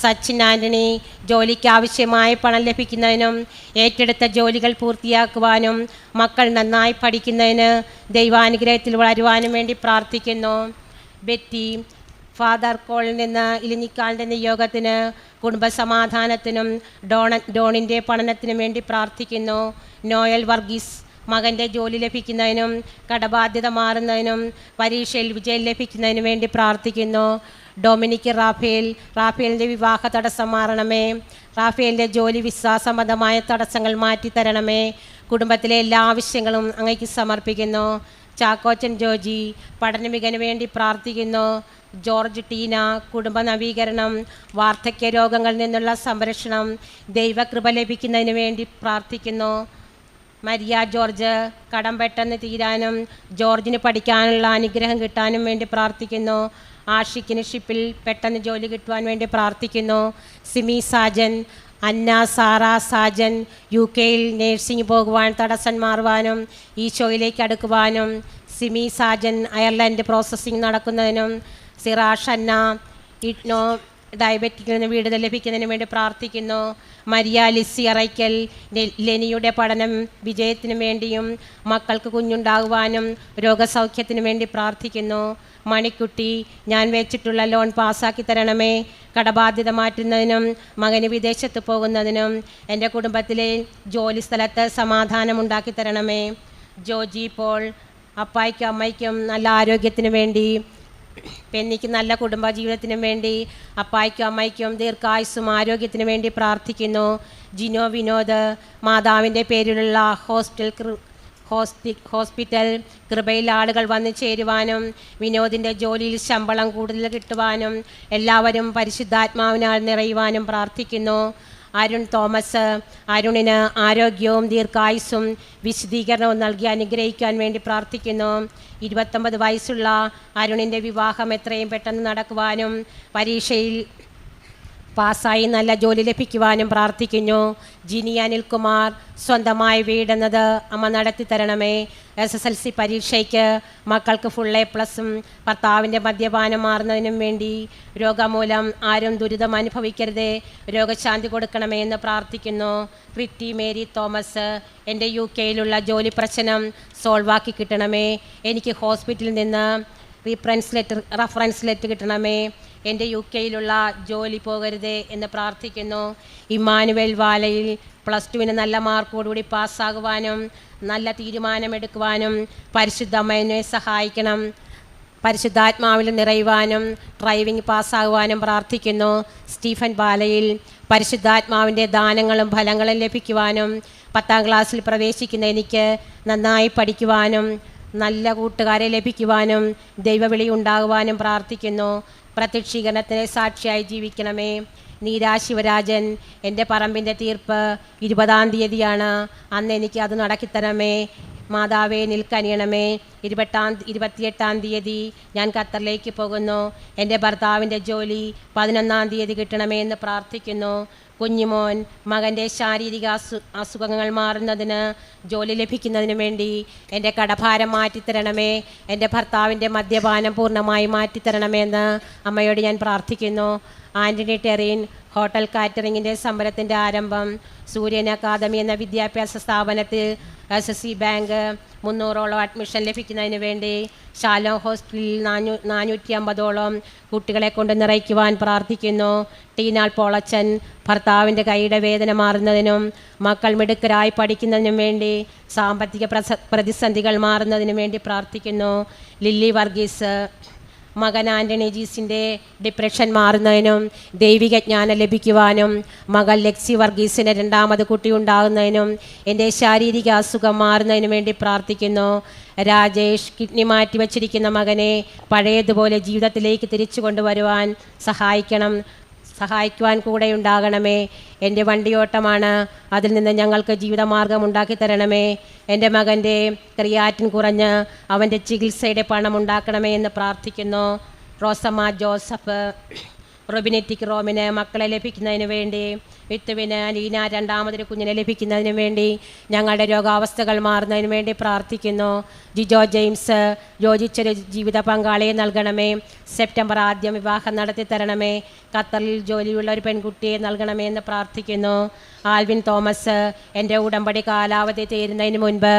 സച്ചിൻ ആൻ്റണി ജോലിക്ക് ആവശ്യമായ പണം ലഭിക്കുന്നതിനും ഏറ്റെടുത്ത ജോലികൾ പൂർത്തിയാക്കുവാനും മക്കൾ നന്നായി പഠിക്കുന്നതിന് ദൈവാനുഗ്രഹത്തിൽ വളരുവാനും വേണ്ടി പ്രാർത്ഥിക്കുന്നു. ബെറ്റി ഫാദർ കോളിൽ നിന്ന് ഇലിഞ്ഞിക്കാലിൻ്റെ നിയോഗത്തിന്, കുടുംബസമാധാനത്തിനും ഡോണിൻ്റെ പഠനത്തിനും വേണ്ടി പ്രാർത്ഥിക്കുന്നു. നോയൽ വർഗീസ് മകൻ്റെ ജോലി ലഭിക്കുന്നതിനും കടബാധ്യത മാറുന്നതിനും പരീക്ഷയിൽ വിജയം ലഭിക്കുന്നതിനും വേണ്ടി പ്രാർത്ഥിക്കുന്നു. ഡൊമിനിക് റാഫേലിൻ്റെ വിവാഹ തടസ്സം മാറണമേ. റാഫേലിൻ്റെ ജോലി വിശ്വാസബദ്ധമായ തടസ്സങ്ങൾ മാറ്റിത്തരണമേ. കുടുംബത്തിലെ എല്ലാ ആവശ്യങ്ങളും അങ്ങേക്ക് സമർപ്പിക്കുന്നു. ചാക്കോച്ചൻ ജോജി പഠന മികവിന് വേണ്ടി പ്രാർത്ഥിക്കുന്നു. ജോർജ് ടീന കുടുംബ നവീകരണം, വാർദ്ധക്യ രോഗങ്ങളിൽ നിന്നുള്ള സംരക്ഷണം, ദൈവകൃപ ലഭിക്കുന്നതിന് വേണ്ടി പ്രാർത്ഥിക്കുന്നു. മരിയ ജോർജ് കടം പെട്ടെന്ന് തീരാനും ജോർജിന് പഠിക്കാനുള്ള അനുഗ്രഹം കിട്ടാനും വേണ്ടി പ്രാർത്ഥിക്കുന്നു. ആഷിക്കിന് ഷിപ്പിൽ പെട്ടെന്ന് ജോലി കിട്ടുവാൻ വേണ്ടി പ്രാർത്ഥിക്കുന്നു. സിമി സാജൻ, അന്ന സാറ സാജൻ UK-യിൽ നേഴ്സിംഗ് പോകുവാൻ തടസ്സം മാറുവാനും ഈശോയിലേക്ക് അടുക്കുവാനും, സിമി സാജൻ അയർലൻഡ് പ്രോസസ്സിംഗ് നടക്കുന്നതിനും, സിറാഷ് അന്ന ഇഗ്നോ ഡയബറ്റിക്കിൽ നിന്ന് വിടുതൽ ലഭിക്കുന്നതിന് വേണ്ടി പ്രാർത്ഥിക്കുന്നു. മരിയ ലിസി അറയ്ക്കൽ ലെനിയുടെ പഠനം വിജയത്തിനു വേണ്ടിയും മക്കൾക്ക് കുഞ്ഞുണ്ടാകുവാനും രോഗസൗഖ്യത്തിനു വേണ്ടി പ്രാർത്ഥിക്കുന്നു. മണിക്കുട്ടി ഞാൻ വെച്ചിട്ടുള്ള ലോൺ പാസ്സാക്കി തരണമേ. കടബാധ്യത മാറ്റുന്നതിനും മകന് വിദേശത്ത് പോകുന്നതിനും എൻ്റെ കുടുംബത്തിലെ ജോലി സ്ഥലത്ത് സമാധാനമുണ്ടാക്കി തരണമേ. ജോജി പോൾ അപ്പായ്ക്കും അമ്മയ്ക്കും നല്ല ആരോഗ്യത്തിനു വേണ്ടി, പെന്നിക്ക് നല്ല കുടുംബജീവിതത്തിനും വേണ്ടി, അപ്പായ്ക്കും അമ്മയ്ക്കും ദീർഘായുസ്സും ആരോഗ്യത്തിനു വേണ്ടി പ്രാർത്ഥിക്കുന്നു. ജിനോ വിനോദ് മാതാവിൻ്റെ പേരിലുള്ള ഹോസ്പിറ്റൽ കൃപയിൽ ആളുകൾ വന്നു ചേരുവാനും വിനോദിൻ്റെ ജോലിയിൽ ശമ്പളം കൂടുതൽ കിട്ടുവാനും എല്ലാവരും പരിശുദ്ധാത്മാവിനാൽ നിറയുവാനും പ്രാർത്ഥിക്കുന്നു. അരുൺ തോമസ് അരുണിന് ആരോഗ്യവും ദീർഘായുസ്സും വിശദീകരണവും നൽകി അനുഗ്രഹിക്കാൻ വേണ്ടി പ്രാർത്ഥിക്കുന്നു. 29 വയസ്സുള്ള അരുണിൻ്റെ വിവാഹം എത്രയും പെട്ടെന്ന് നടക്കുവാനും പരീക്ഷയിൽ പാസ്സായി നല്ല ജോലി ലഭിക്കുവാനും പ്രാർത്ഥിക്കുന്നു. ജിനി അനിൽകുമാർ സ്വന്തമായി വീടെന്നത് അമ്മ നടത്തി തരണമേ. SSLC പരീക്ഷയ്ക്ക് മക്കൾക്ക് ഫുൾ A+ഉം ഭർത്താവിൻ്റെ മദ്യപാനം മാറുന്നതിനും വേണ്ടി രോഗമൂലം ആരും ദുരിതം അനുഭവിക്കരുതേ, രോഗശാന്തി കൊടുക്കണമേ എന്ന് പ്രാർത്ഥിക്കുന്നു. ക്രിറ്റി മേരി തോമസ് എൻ്റെ UK-യിലുള്ള ജോലി പ്രശ്നം സോൾവാക്കി കിട്ടണമേ. എനിക്ക് ഹോസ്പിറ്റലിൽ നിന്ന് റഫറൻസ് ലെറ്റർ കിട്ടണമേ. എൻ്റെ UK-യിലുള്ള ജോലി പോകരുതേ എന്ന് പ്രാർത്ഥിക്കുന്നു. ഇമ്മാനുവൽ വാലയിൽ +2 നല്ല മാർക്കോടുകൂടി പാസ്സാകുവാനും നല്ല തീരുമാനമെടുക്കുവാനും പരിശുദ്ധ അമ്മയെ സഹായിക്കണം. പരിശുദ്ധാത്മാവിൽ നിറയുവാനും ഡ്രൈവിംഗ് പാസ്സാകുവാനും പ്രാർത്ഥിക്കുന്നു. സ്റ്റീഫൻ ബാലയിൽ പരിശുദ്ധാത്മാവിൻ്റെ ദാനങ്ങളും ഫലങ്ങളും ലഭിക്കുവാനും 10ാം ക്ലാസ്സിൽ പ്രവേശിക്കുന്ന എനിക്ക് നന്നായി പഠിക്കുവാനും നല്ല കൂട്ടുകാരെ ലഭിക്കുവാനും ദൈവവിളി ഉണ്ടാകുവാനും പ്രാർത്ഥിക്കുന്നു. പ്രത്യക്ഷീകരണത്തിന് സാക്ഷിയായി ജീവിക്കണമേ. നീരാ ശിവരാജൻ എൻ്റെ പറമ്പിൻ്റെ തീർപ്പ് 20-ാം തീയതിയാണ്. അന്ന് എനിക്ക് അത് നടക്കിത്തരണമേ. മാതാവേ നിൽക്കനിയണമേ. 28-ാം തീയതി ഞാൻ ഖത്തറിലേക്ക് പോകുന്നു. എൻ്റെ ഭർത്താവിൻ്റെ ജോലി 11-ാം തീയതി കിട്ടണമേ എന്ന് പ്രാർത്ഥിക്കുന്നു. കുഞ്ഞുമോൻ മകൻ്റെ ശാരീരിക അസുഖങ്ങൾ മാറുന്നതിന് ജോലി ലഭിക്കുന്നതിന് വേണ്ടി എൻ്റെ കടഭാരം മാറ്റിത്തരണമേ. എൻ്റെ ഭർത്താവിൻ്റെ മദ്യപാനം പൂർണ്ണമായി മാറ്റിത്തരണമെന്ന് അമ്മയോട് ഞാൻ പ്രാർത്ഥിക്കുന്നു. ആൻ്റണി ടെറീൻ ഹോട്ടൽ കാറ്ററിങ്ങിൻ്റെ സമരത്തിൻ്റെ ആരംഭം. സൂര്യൻ അക്കാദമി എന്ന വിദ്യാഭ്യാസ സ്ഥാപനത്തിൽ SSC ബാങ്ക് 300ഓളം അഡ്മിഷൻ ലഭിക്കുന്നതിന് വേണ്ടി ശാലോം ഹോസ്റ്റലിൽ 450ഓളം കുട്ടികളെ കൊണ്ട് നിറയ്ക്കുവാൻ പ്രാർത്ഥിക്കുന്നു. ടീനാൾ പോളച്ചൻ ഭർത്താവിൻ്റെ കൈയുടെ വേദന മാറുന്നതിനും മക്കൾ മിടുക്കരായി പഠിക്കുന്നതിനും വേണ്ടി സാമ്പത്തിക പ്രതിസന്ധികൾ മാറുന്നതിനും വേണ്ടി പ്രാർത്ഥിക്കുന്നു. ലില്ലി വർഗീസ് മകൻ ആൻ്റണി ജീസിൻ്റെ ഡിപ്രഷൻ മാറുന്നതിനും ദൈവിക ജ്ഞാനം ലഭിക്കുവാനും മകൾ ലെക്സി വർഗീസിന് 2ാമത് കുട്ടി ഉണ്ടാകുന്നതിനും എൻ്റെ ശാരീരിക അസുഖം മാറുന്നതിനും വേണ്ടി പ്രാർത്ഥിക്കുന്നു. രാജേഷ് കിഡ്നി മാറ്റി വച്ചിരിക്കുന്ന മകനെ പഴയതുപോലെ ജീവിതത്തിലേക്ക് തിരിച്ചു കൊണ്ടുവരുവാൻ സഹായിക്കുവാൻ കൂടെ ഉണ്ടാകണമേ. എൻ്റെ വണ്ടിയോട്ടമാണ്, അതിൽ നിന്ന് ഞങ്ങൾക്ക് ജീവിതമാർഗം ഉണ്ടാക്കി തരണമേ. എൻ്റെ മകൻ്റെ ക്രിയാറ്റിൻ കുറഞ്ഞ് അവൻ്റെ ചികിത്സയുടെ പണം ഉണ്ടാക്കണമേ എന്ന് പ്രാർത്ഥിക്കുന്നു. റോസമ്മ ജോസഫ് റൊബിനെറ്റിക് റോമിന് മക്കളെ ലഭിക്കുന്നതിന് വേണ്ടി, വിത്തുവിന് അലീന 2ാമതൊരു കുഞ്ഞിനെ ലഭിക്കുന്നതിന് വേണ്ടി, ഞങ്ങളുടെ രോഗാവസ്ഥകൾ മാറുന്നതിന് വേണ്ടി പ്രാർത്ഥിക്കുന്നു. ജിജോ ജെയിംസ് യോജിച്ചൊരു ജീവിത പങ്കാളിയെ നൽകണമേ. സെപ്റ്റംബർ 1 വിവാഹം നടത്തി തരണമേ. ഖത്തറിൽ ജോലിയുള്ള ഒരു പെൺകുട്ടിയെ നൽകണമേ എന്ന് പ്രാർത്ഥിക്കുന്നു. ആൽവിൻ തോമസ് എൻ്റെ ഉടമ്പടി കാലാവധി തീരുന്നതിന് മുൻപ്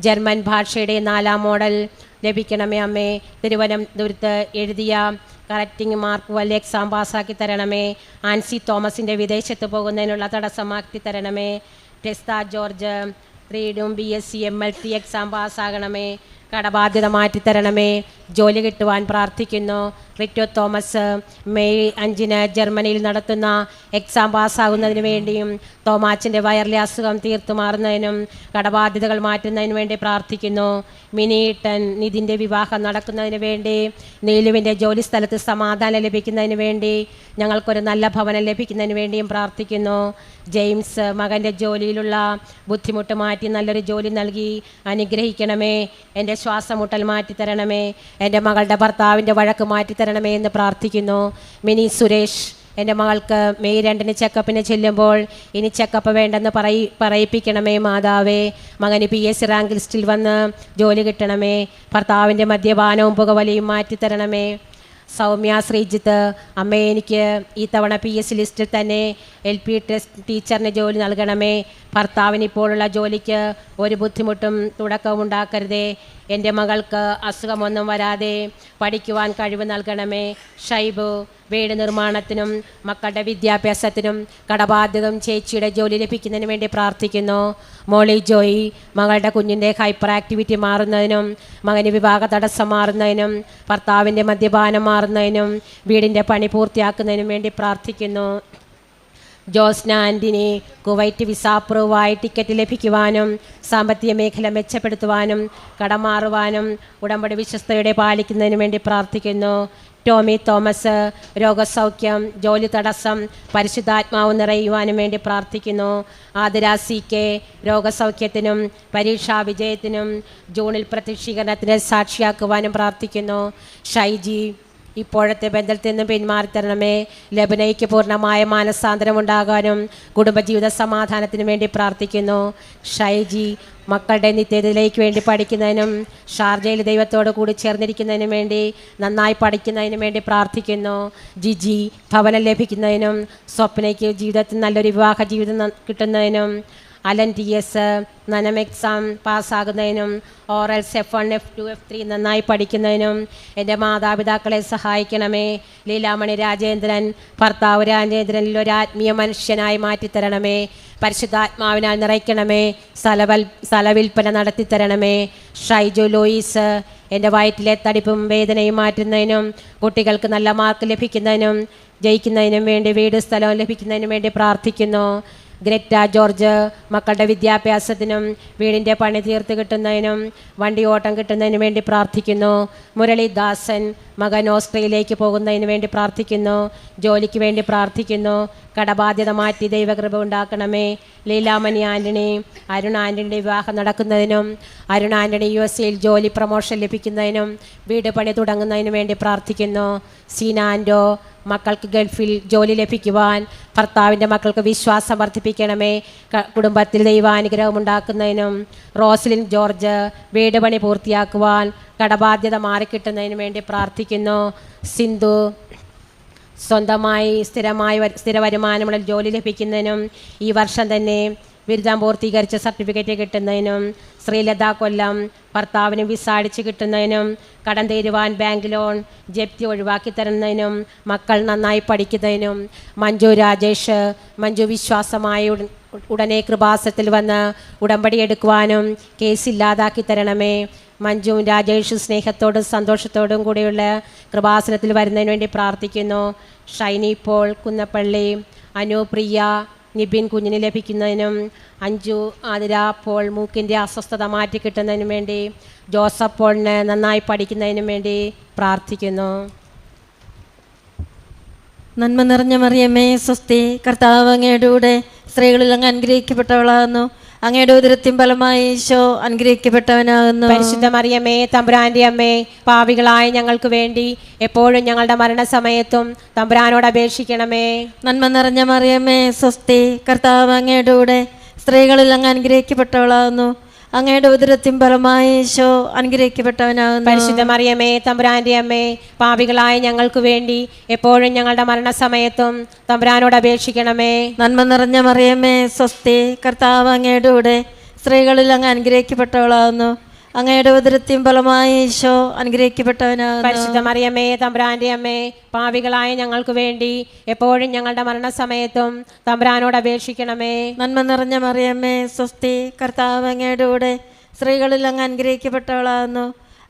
ജർമ്മൻ ഭാഷയുടെ 4ാം മോഡൽ ലഭിക്കണമേ അമ്മേ. തിരുവനന്തപുരത്ത് എഴുതിയ കറക്റ്റിംഗ് മാർക്ക് വലിയ എക്സാം പാസ്സാക്കി തരണമേ. ആൻസി തോമസിൻ്റെ വിദേശത്ത് പോകുന്നതിനുള്ള തടസ്സമാക്കി തരണമേ. ടെസ്ത ജോർജ് റീഡും BSc MLT എക്സാം പാസ്സാകണമേ. കടബാധ്യത മാറ്റിത്തരണമേ. ജോലി കിട്ടുവാൻ പ്രാർത്ഥിക്കുന്നു. റിറ്റോ തോമസ് മെയ് 5 ജർമ്മനിയിൽ നടത്തുന്ന എക്സാം പാസ്സാകുന്നതിന് വേണ്ടിയും തോമാച്ചൻ്റെ വയറിലെ അസുഖം തീർത്തു മാറുന്നതിനും കടബാധ്യതകൾ മാറ്റുന്നതിന് വേണ്ടി പ്രാർത്ഥിക്കുന്നു. മിനിട്ടൻ നിതിൻ്റെ വിവാഹം നടക്കുന്നതിന് വേണ്ടി, നീലുവിൻ്റെ ജോലി സ്ഥലത്ത് സമാധാനം ലഭിക്കുന്നതിന് വേണ്ടി, ഞങ്ങൾക്കൊരു നല്ല ഭവനം ലഭിക്കുന്നതിന് വേണ്ടിയും പ്രാർത്ഥിക്കുന്നു. ജെയിംസ് മകൻ്റെ ജോലിയിലുള്ള ബുദ്ധിമുട്ട് മാറ്റി നല്ലൊരു ജോലി നൽകി അനുഗ്രഹിക്കണമേ. എൻ്റെ ശ്വാസമുട്ടൽ മാറ്റിത്തരണമേ. എൻ്റെ മകളുടെ ഭർത്താവിൻ്റെ വഴക്ക് മാറ്റിത്തരണമേ എന്ന് പ്രാർത്ഥിക്കുന്നു. മിനി സുരേഷ് എൻ്റെ മകൾക്ക് മെയ് 2 ചെക്കപ്പിന് ചെല്ലുമ്പോൾ ഇനി ചെക്കപ്പ് വേണ്ടെന്ന് പറയിപ്പിക്കണമേ മാതാവേ. മകന് PSc റാങ്ക് ലിസ്റ്റിൽ വന്ന് ജോലി കിട്ടണമേ. ഭർത്താവിൻ്റെ മദ്യപാനവും പുകവലിയും മാറ്റിത്തരണമേ. സൗമ്യ ശ്രീജിത്ത് അമ്മേ, എനിക്ക് ഈ തവണ PSc ലിസ്റ്റിൽ തന്നെ LP ടീച്ചറിന് ജോലി നൽകണമേ. ഭർത്താവിന് ഇപ്പോഴുള്ള ജോലിക്ക് ഒരു ബുദ്ധിമുട്ടും തുടക്കവും ഉണ്ടാക്കരുതേ. എൻ്റെ മകൾക്ക് അസുഖമൊന്നും വരാതെ പഠിക്കുവാൻ കഴിവ് നൽകണമേ. ഷൈബു വീട് നിർമ്മാണത്തിനും മക്കളുടെ വിദ്യാഭ്യാസത്തിനും കടബാധ്യതയും ചേച്ചിയുടെ ജോലി ലഭിക്കുന്നതിന് വേണ്ടി പ്രാർത്ഥിക്കുന്നു. മോളി ജോയി മകളുടെ കുഞ്ഞിൻ്റെ ഹൈപ്പർ ആക്ടിവിറ്റി മാറുന്നതിനും മകന് വിവാഹ തടസ്സം മാറുന്നതിനും ഭർത്താവിൻ്റെ മദ്യപാനം മാറുന്നതിനും വീടിൻ്റെ പണി പൂർത്തിയാക്കുന്നതിനും വേണ്ടി പ്രാർത്ഥിക്കുന്നു. ജോസ്ന ആൻ്റണി കുവൈറ്റ് വിസ അപ്രൂവായി ടിക്കറ്റ് ലഭിക്കുവാനും സാമ്പത്തിക മേഖല മെച്ചപ്പെടുത്തുവാനും കടം മാറുവാനും ഉടമ്പടി വിശ്വസ്തയുടെ പാലിക്കുന്നതിന് വേണ്ടി പ്രാർത്ഥിക്കുന്നു. ടോമി തോമസ് രോഗസൗഖ്യം, ജോലി തടസ്സം, പരിശുദ്ധാത്മാവ് നിറയുവാനും വേണ്ടി പ്രാർത്ഥിക്കുന്നു. ആതിര CK രോഗസൗഖ്യത്തിനും പരീക്ഷാ വിജയത്തിനും ജൂണിൽ പ്രത്യക്ഷീകരണത്തിന് സാക്ഷിയാക്കുവാനും പ്രാർത്ഥിക്കുന്നു. ഷൈജി ഇപ്പോഴത്തെ ബന്ധത്തിൽ നിന്ന് പിന്മാറിത്തരണമേ. ലബനയ്ക്ക് പൂർണ്ണമായ മാനസാന്തരം ഉണ്ടാകാനും കുടുംബജീവിത സമാധാനത്തിനു വേണ്ടി പ്രാർത്ഥിക്കുന്നു. ഷൈജി മക്കളുടെ നിത്യതയിലേക്ക് വേണ്ടി പഠിക്കുന്നതിനും ഷാർജയിൽ ദൈവത്തോട് കൂടി ചേർന്നിരിക്കുന്നതിനും വേണ്ടി നന്നായി പഠിക്കുന്നതിനും വേണ്ടി പ്രാർത്ഥിക്കുന്നു. ജിജി ഭവനം ലഭിക്കുന്നതിനും സ്വപ്നയ്ക്ക് ജീവിതത്തിൽ നല്ലൊരു വിവാഹ ജീവിതം കിട്ടുന്നതിനും Allen TS നനം exam പാസ്സാകുന്നതിനും ഓറൽസ് F1 F2 F3 നന്നായി പഠിക്കുന്നതിനും എൻ്റെ മാതാപിതാക്കളെ സഹായിക്കണമേ. ലീലാമണി രാജേന്ദ്രൻ ഭർത്താവ് രാജേന്ദ്രനിൽ ഒരു ആത്മീയ മനുഷ്യനായി മാറ്റിത്തരണമേ. പരിശുദ്ധാത്മാവിനാൽ നിറയ്ക്കണമേ. സ്ഥലവിൽപ്പന നടത്തിത്തരണമേ. ഷൈജു ലൂയിസ് എൻ്റെ വയറ്റിലെ തടിപ്പും വേദനയും മാറ്റുന്നതിനും കുട്ടികൾക്ക് നല്ല മാർക്ക് ലഭിക്കുന്നതിനും ജയിക്കുന്നതിനും വേണ്ടി വീട് സ്ഥലവും ലഭിക്കുന്നതിനും വേണ്ടി പ്രാർത്ഥിക്കുന്നു. ഗ്രറ്റ ജോർജ് മക്കളുടെ വിദ്യാഭ്യാസത്തിനും വീടിൻ്റെ പണി തീർത്ത് കിട്ടുന്നതിനും വണ്ടി ഓട്ടം കിട്ടുന്നതിന് വേണ്ടി പ്രാർത്ഥിക്കുന്നു. മുരളീദാസൻ മകൻ ഓസ്ട്രേലിയയിലേക്ക് പോകുന്നതിന് വേണ്ടി പ്രാർത്ഥിക്കുന്നു. ജോലിക്ക് വേണ്ടി പ്രാർത്ഥിക്കുന്നു. കടബാധ്യത മാറ്റി ദൈവകൃപ ഉണ്ടാക്കണമേ. ലീലാമണി ആൻ്റണി അരുൺ ആൻ്റണിയുടെ വിവാഹം നടക്കുന്നതിനും അരുൺ ആൻ്റണി USA ജോലി പ്രമോഷൻ ലഭിക്കുന്നതിനും വീട് പണി തുടങ്ങുന്നതിനും വേണ്ടി പ്രാർത്ഥിക്കുന്നു. സീന ആൻഡോ മക്കൾക്ക് ഗൾഫിൽ ജോലി ലഭിക്കുവാൻ ഭർത്താവിൻ്റെ മക്കൾക്ക് വിശ്വാസം വർദ്ധിപ്പിക്കണമേ. കുടുംബത്തിൽ ദൈവാനുഗ്രഹം ഉണ്ടാക്കുന്നതിനും റോസ്ലിൻ ജോർജ് വീട് പണി പൂർത്തിയാക്കുവാൻ കടബാധ്യത മാറിക്കിട്ടുന്നതിന് വേണ്ടി പ്രാർത്ഥിക്കുന്നു. സിന്ധു സ്വന്തമായി സ്ഥിര വരുമാനമുള്ള ജോലി ലഭിക്കുന്നതിനും ഈ വർഷം തന്നെ ബിരുദം പൂർത്തീകരിച്ച സർട്ടിഫിക്കറ്റ് കിട്ടുന്നതിനും ശ്രീലത കൊല്ലം ഭർത്താവിന് വിസ അടിച്ച് കിട്ടുന്നതിനും കടം തീരുവാൻ ബാങ്ക് ലോൺ ജപ്തി ഒഴിവാക്കി തരുന്നതിനും മക്കൾ നന്നായി പഠിക്കുന്നതിനും മഞ്ജു രാജേഷ് വിശ്വാസമായി ഉടനെ കൃപാസനത്തിൽ വന്ന് ഉടമ്പടി എടുക്കുവാനും കേസ് ഇല്ലാതാക്കി തരണമേ. മഞ്ജുവും രാജേഷും സ്നേഹത്തോടും സന്തോഷത്തോടും കൂടിയുള്ള കൃപാസനത്തിൽ വരുന്നതിന് വേണ്ടി പ്രാർത്ഥിക്കുന്നു. ഷൈനി പോൾ കുന്നപ്പള്ളി അനുപ്രിയ നിബിൻ കുഞ്ഞിന് ലഭിക്കുന്നതിനും അഞ്ജു ആതിര പോൾ മൂക്കിൻ്റെ അസ്വസ്ഥത മാറ്റി കിട്ടുന്നതിനും വേണ്ടി ജോസഫ് പോളിന് നന്നായി പഠിക്കുന്നതിനും വേണ്ടി പ്രാർത്ഥിക്കുന്നു. നന്മ നിറഞ്ഞ മറിയമേ സ്വസ്തി, കർത്താവ് അങ്ങയുടെ കൂടെ സ്ത്രീകളിൽ അങ്ങ് അനുഗ്രഹിക്കപ്പെട്ടവളാകുന്നു. അങ്ങയുടെ ഉദരത്തിൻ ഫലമായി ഈശോ അനുഗ്രഹിക്കപ്പെട്ടവനാകുന്നു. പരിശുദ്ധ മറിയമേ തമ്പുരാന്റെ അമ്മേ, പാപികളായ ഞങ്ങൾക്ക് വേണ്ടി എപ്പോഴും ഞങ്ങളുടെ മരണസമയത്തും തമ്പുരാനോട് അപേക്ഷിക്കണമേ. നന്മ നിറഞ്ഞ മറിയമേ സ്വസ്തി, കർത്താവ് അങ്ങയുടെ കൂടെ സ്ത്രീകളിൽ അങ്ങ് അനുഗ്രഹിക്കപ്പെട്ടവളാകുന്നു. അങ്ങയുടെ ഉദരത്തിൻ ഫലമായി ഈശോ അനുഗ്രഹിക്കപ്പെട്ടവനാകുന്നു. പരിശുദ്ധ മറിയമേ തമ്പുരാന്റെ അമ്മേ, പാപികളായ ഞങ്ങൾക്ക് വേണ്ടി എപ്പോഴും ഞങ്ങളുടെ മരണസമയത്തും തമ്പുരാനോട് അപേക്ഷിക്കണമേ. നന്മ നിറഞ്ഞ മറിയമേ സ്വസ്തി, കർത്താവ് അങ്ങയുടെ കൂടെ സ്ത്രീകളിൽ അങ്ങ് അനുഗ്രഹിക്കപ്പെട്ടവളാകുന്നു. അങ്ങയുടെ ഉദരത്തിൻ ഫലമായ ഈശോ അനുഗ്രഹിക്കപ്പെട്ടവനാകുന്നു. പരിശുദ്ധ മറിയമേ തമ്പുരാന്റെ അമ്മേ, പാപികളായ ഞങ്ങൾക്ക് വേണ്ടി എപ്പോഴും ഞങ്ങളുടെ മരണസമയത്തും തമ്പുരാനോട് അപേക്ഷിക്കണമേ. നന്മ നിറഞ്ഞ മറിയമ്മേ സ്വസ്തി, കർത്താവ് അങ്ങയുടെ കൂടെ സ്ത്രീകളിൽ അങ്ങ് അനുഗ്രഹിക്കപ്പെട്ടവളാകുന്നു.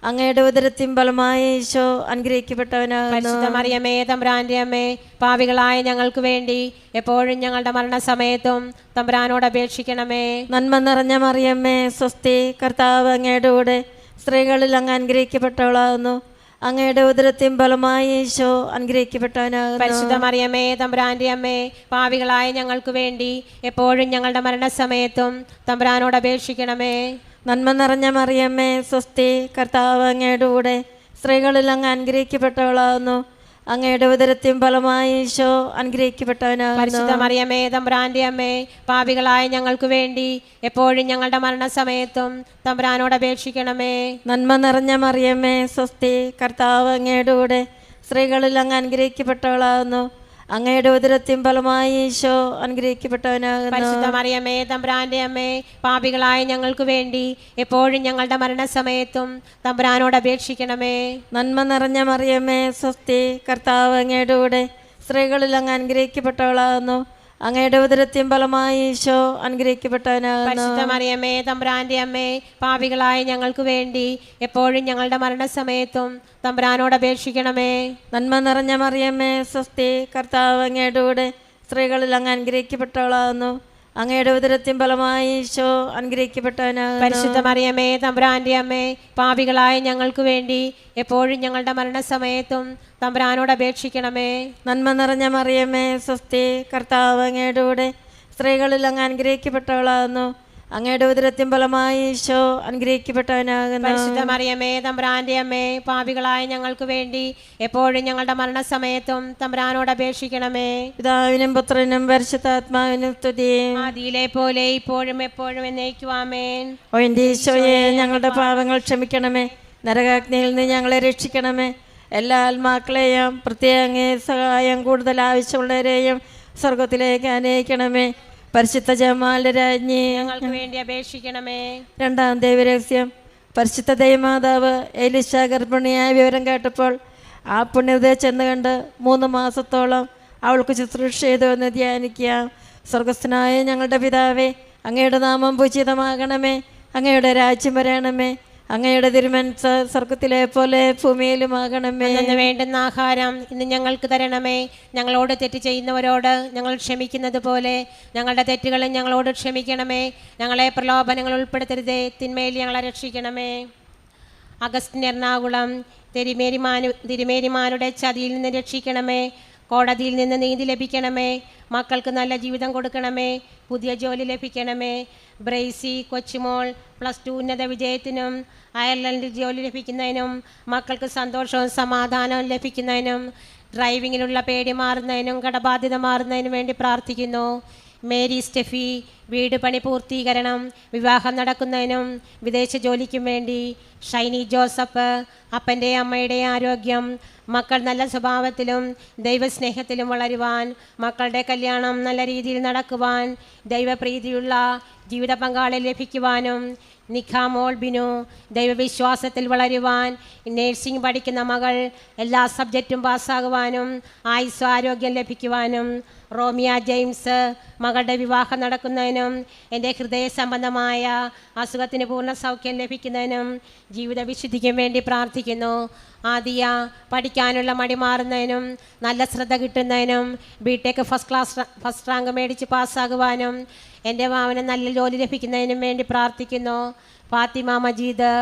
അങ്ങയുടെ ഉദരത്തിൻ ഫലമായ ഈശോ അനുഗ്രഹിക്കപ്പെട്ടവനാകുന്നു. പരിശുദ്ധ മറിയമേ തമ്പുരാന്റെ അമ്മേ, പാപികളായ ഞങ്ങൾക്ക് വേണ്ടി എപ്പോഴും ഞങ്ങളുടെ മരണസമയത്തും തമ്പുരാനോട് അപേക്ഷിക്കണമേ. നന്മ നിറഞ്ഞ മറിയമ്മേ സ്വസ്തി, കർത്താവ് അങ്ങയുടെ കൂടെ സ്ത്രീകളിൽ അങ്ങ് അനുഗ്രഹിക്കപ്പെട്ടവളാകുന്നു. അങ്ങയുടെ ഉദരത്തിൻ ഫലമായ ഈശോ അനുഗ്രഹിക്കപ്പെട്ടവനാകുന്നു. പരിശുദ്ധ മറിയമേ തമ്പുരാന്റെ അമ്മേ, പാപികളായ ഞങ്ങൾക്ക് വേണ്ടി എപ്പോഴും ഞങ്ങളുടെ മരണസമയത്തും തമ്പുരാനോട് അപേക്ഷിക്കണമേ. നന്മ നിറഞ്ഞ മറിയമ്മേ സ്വസ്തി, കർത്താവ് അങ്ങയുടെ കൂടെ സ്ത്രീകളിൽ അങ്ങ് അനുഗ്രഹിക്കപ്പെട്ടവളാകുന്നു. അങ്ങയുടെ ഉദരത്തിൻ ഫലമായ ഈശോ അനുഗ്രഹിക്കപ്പെട്ടവനാകുന്നു. പരിശുദ്ധ മറിയമേ തമ്പുരാന്റെ അമ്മേ, പാപികളായ ഞങ്ങൾക്ക് വേണ്ടി എപ്പോഴും ഞങ്ങളുടെ മരണസമയത്തും തമ്പുരാനോട് അപേക്ഷിക്കണമേ. നന്മ നിറഞ്ഞ മറിയമ്മേ സ്വസ്തി, കർത്താവ് അങ്ങയുടെ കൂടെ സ്ത്രീകളിൽ അങ്ങ് അനുഗ്രഹിക്കപ്പെട്ടവളാകുന്നു. അങ്ങയുടെ ഉദരത്തിൻ ഫലമായ ഈശോ അനുഗ്രഹിക്കപ്പെട്ടവനാകുന്നു. പരിശുദ്ധ മറിയമേ തമ്പുരാന്റെ അമ്മേ, പാപികളായ ഞങ്ങൾക്ക് വേണ്ടി എപ്പോഴും ഞങ്ങളുടെ മരണസമയത്തും തമ്പുരാനോട് അപേക്ഷിക്കണമേ. നന്മ നിറഞ്ഞ മറിയമ്മേ സ്വസ്തി, കർത്താവ് അങ്ങയുടെ കൂടെ സ്ത്രീകളിൽ അങ്ങ് അനുഗ്രഹിക്കപ്പെട്ടവളാകുന്നു. അങ്ങയുടെ ഉദരത്തിൻ ഫലമായ ഈശോ അനുഗ്രഹിക്കപ്പെട്ടവനാകുന്നു. പരിശുദ്ധ മറിയമേ തമ്പുരാന്റെ അമ്മേ, പാപികളായ ഞങ്ങൾക്ക് വേണ്ടി എപ്പോഴും ഞങ്ങളുടെ മരണസമയത്തും തമ്പുരാനോട് അപേക്ഷിക്കണമേ. നന്മ നിറഞ്ഞ മറിയമ്മേ സ്വസ്തി, കർത്താവ് അങ്ങയുടെ കൂടെ സ്ത്രീകളിൽ അങ്ങ് അനുഗ്രഹിക്കപ്പെട്ടവളാകുന്നു. അങ്ങയുടെ ഉദരത്തിൻ ഫലമായ ഈശോ അനുഗ്രഹിക്കപ്പെട്ടവനാകുന്നു. പരിശുദ്ധ മറിയമേ തമ്പുരാന്റെ അമ്മേ, പാപികളായ ഞങ്ങൾക്ക് വേണ്ടി എപ്പോഴും ഞങ്ങളുടെ മരണസമയത്തും തമ്പുരാനോട് അപേക്ഷിക്കണമേ. നന്മ നിറഞ്ഞ മറിയമ്മേ സ്വസ്തി, കർത്താവ് അങ്ങയുടെ കൂടെ സ്ത്രീകളിൽ അങ്ങ് അനുഗ്രഹിക്കപ്പെട്ടവളാകുന്നു. അങ്ങയുടെ ഉദരത്തിൻ ഫലമായ ഈശോ അനുഗ്രഹിക്കപ്പെട്ടവനാകുന്നു. പരിശുദ്ധ മറിയമേ തമ്പുരാന്റെ അമ്മേ, പാപികളായ ഞങ്ങൾക്ക് വേണ്ടി എപ്പോഴും ഞങ്ങളുടെ മരണസമയത്തും തമ്പുരാനോട് അപേക്ഷിക്കണമേ. പിതാവിനും പുത്രനും പരിശുദ്ധാത്മാവിനും സ്തുതി. ആദിയിലെ പോലെ ഇപ്പോഴും എപ്പോഴും എന്നേക്കും ആമേൻ. ഓ എൻ്റെ ഈശോയെ, ഞങ്ങളുടെ പാപങ്ങൾ ക്ഷമിക്കണമേ. നരകാഗ്നിയിൽ നിന്ന് ഞങ്ങളെ രക്ഷിക്കണമേ. എല്ലാ ആത്മാക്കളെയും പ്രത്യേക അങ്ങേ സഹായം കൂടുതൽ ആവശ്യമുള്ളവരെയും സ്വർഗത്തിലേക്ക് അനയിക്കണമേ. പരിശുദ്ധ ജമാലിന്റെ രാജ്ഞി, ഞങ്ങൾക്ക് വേണ്ടി അപേക്ഷിക്കണമേ. രണ്ടാം ദൈവരഹസ്യം. പരിശുദ്ധ ദൈവമാതാവ് എലീശ ഗർഭിണിയായ വിവരം കേട്ടപ്പോൾ ആ പുണ്യതയെ ചെന്ന് കണ്ട് 3 മാസത്തോളം അവൾക്ക് ശുശ്രൂഷ ചെയ്തു എന്ന് ധ്യാനിക്കുക. സ്വർഗസ്ഥനായ ഞങ്ങളുടെ പിതാവേ, അങ്ങയുടെ നാമം പൂജിതമാകണമേ. അങ്ങയുടെ രാജ്യം വരണമേ. അങ്ങയുടെ തിരുമനസ്സ് സ്വർഗത്തിലെ പോലെ ഭൂമിയിലുമാകണമേ. അന്നു വേണ്ടുന്ന ആഹാരം ഇന്ന് ഞങ്ങൾക്ക് തരണമേ. ഞങ്ങളോട് തെറ്റ് ചെയ്യുന്നവരോട് ഞങ്ങൾ ക്ഷമിക്കുന്നത് പോലെ ഞങ്ങളുടെ തെറ്റുകളും ഞങ്ങളോട് ക്ഷമിക്കണമേ. ഞങ്ങളെ പ്രലോഭനങ്ങൾ ഉൾപ്പെടുത്തരുതേ, തിന്മയിൽ ഞങ്ങളെ രക്ഷിക്കണമേ. അഗസ്റ്റിൻ എറണാകുളം, തിരുമേനിമാരുടെ ചതിയിൽ നിന്ന് രക്ഷിക്കണമേ. കോടതിയിൽ നിന്ന് നീതി ലഭിക്കണമേ. മക്കൾക്ക് നല്ല ജീവിതം കൊടുക്കണമേ. പുതിയ ജോലി ലഭിക്കണമേ. ബ്രൈസി കൊച്ചുമോൾ +2 ഉന്നത വിജയത്തിനും അയർലൻഡിൽ ജോലി ലഭിക്കുന്നതിനും മക്കൾക്ക് സന്തോഷവും സമാധാനവും ലഭിക്കുന്നതിനും ഡ്രൈവിങ്ങിലുള്ള പേടി മാറുന്നതിനും കടബാധ്യത മാറുന്നതിനും വേണ്ടി പ്രാർത്ഥിക്കുന്നു. മേരി സ്റ്റെഫി വീട് പണി പൂർത്തീകരണം, വിവാഹം നടക്കുന്നതിനും വിദേശ ജോലിക്കും വേണ്ടി. ഷൈനി ജോസഫ് അപ്പൻ്റെ അമ്മയുടെ ആരോഗ്യം, മക്കൾ നല്ല സ്വഭാവത്തിലും ദൈവസ്നേഹത്തിലും വളരുവാൻ, മക്കളുടെ കല്യാണം നല്ല രീതിയിൽ നടക്കുവാൻ, ദൈവപ്രീതിയുള്ള ജീവിത പങ്കാളി ലഭിക്കുവാനും. നിഖാമോൾ ബിനു ദൈവവിശ്വാസത്തിൽ വളരുവാൻ, നേഴ്സിംഗ് പഠിക്കുന്ന മകൾ എല്ലാ സബ്ജക്റ്റും പാസ്സാകുവാനും ആയുസ്സും ആരോഗ്യം ലഭിക്കുവാനും. റോമിയ ജെയിംസ് മകളുടെ വിവാഹം നടക്കുന്നതിനും എൻ്റെ ഹൃദയ സംബന്ധമായ അസുഖത്തിന് പൂർണ്ണ സൗഖ്യം ലഭിക്കുന്നതിനും ജീവിത വിശുദ്ധിക്കും വേണ്ടി പ്രാർത്ഥിക്കുന്നു. ആദിയ പഠിക്കാനുള്ള മടി മാറുന്നതിനും നല്ല ശ്രദ്ധ കിട്ടുന്നതിനും ബിടെക് ഫസ്റ്റ് റാങ്ക് മേടിച്ച് പാസ്സാകുവാനും എൻ്റെ മാവന് നല്ല ജോലി ലഭിക്കുന്നതിനും വേണ്ടി പ്രാർത്ഥിക്കുന്നു. ഫാത്തിമ മജീദ്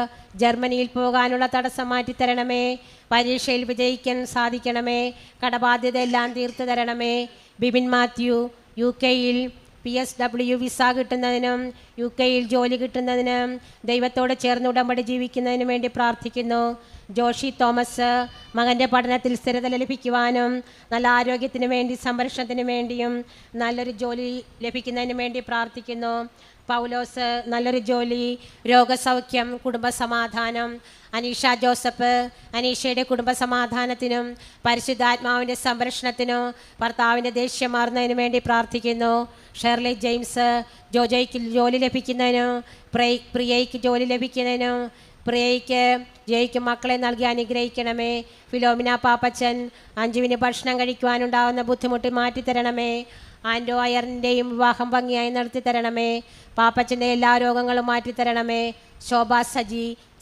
ജർമ്മനിയിൽ പോകാനുള്ള തടസ്സം മാറ്റിത്തരണമേ. പരീക്ഷയിൽ വിജയിക്കാൻ സാധിക്കണമേ. കടബാധ്യത എല്ലാം തീർത്തു തരണമേ. ബിബിൻ മാത്യു UK-യിൽ PSW വിസ കിട്ടുന്നതിനും UK-യിൽ ജോലി കിട്ടുന്നതിനും ദൈവത്തോട് ചേർന്ന് ഉടമ്പടി ജീവിക്കുന്നതിനും വേണ്ടി പ്രാർത്ഥിക്കുന്നു. ജോഷി തോമസ് മകൻ്റെ പഠനത്തിൽ സ്ഥിരത ലഭിക്കുവാനും നല്ല ആരോഗ്യത്തിന് വേണ്ടി സംരക്ഷണത്തിന് വേണ്ടിയും നല്ലൊരു ജോലി ലഭിക്കുന്നതിന് വേണ്ടി പ്രാർത്ഥിക്കുന്നു. പൗലോസ് നല്ലൊരു ജോലി, രോഗസൗഖ്യം, കുടുംബസമാധാനം. അനീഷ ജോസഫ് അനീഷയുടെ കുടുംബസമാധാനത്തിനും പരിശുദ്ധാത്മാവിൻ്റെ സംരക്ഷണത്തിനും ഭർത്താവിൻ്റെ ദേഷ്യം മാറുന്നതിനു വേണ്ടി പ്രാർത്ഥിക്കുന്നു. ഷെർലി ജെയിംസ് ജോജോയ്ക്ക് ജോലി ലഭിക്കുന്നതിനും പ്രിയയ്ക്ക് ജോലി ലഭിക്കുന്നതിനും പ്രിയയ്ക്ക് ജയിക്കും മക്കളെ നൽകി അനുഗ്രഹിക്കണമേ. ഫിലോമിന പാപ്പച്ചൻ അഞ്ജുവിന് ഭക്ഷണം കഴിക്കുവാനുണ്ടാകുന്ന ബുദ്ധിമുട്ട് മാറ്റിത്തരണമേ. ആൻഡോ അയറിൻ്റെയും വിവാഹം ഭംഗിയായി നടത്തി തരണമേ. പാപ്പച്ചൻ്റെ എല്ലാ രോഗങ്ങളും മാറ്റിത്തരണമേ. ശോഭ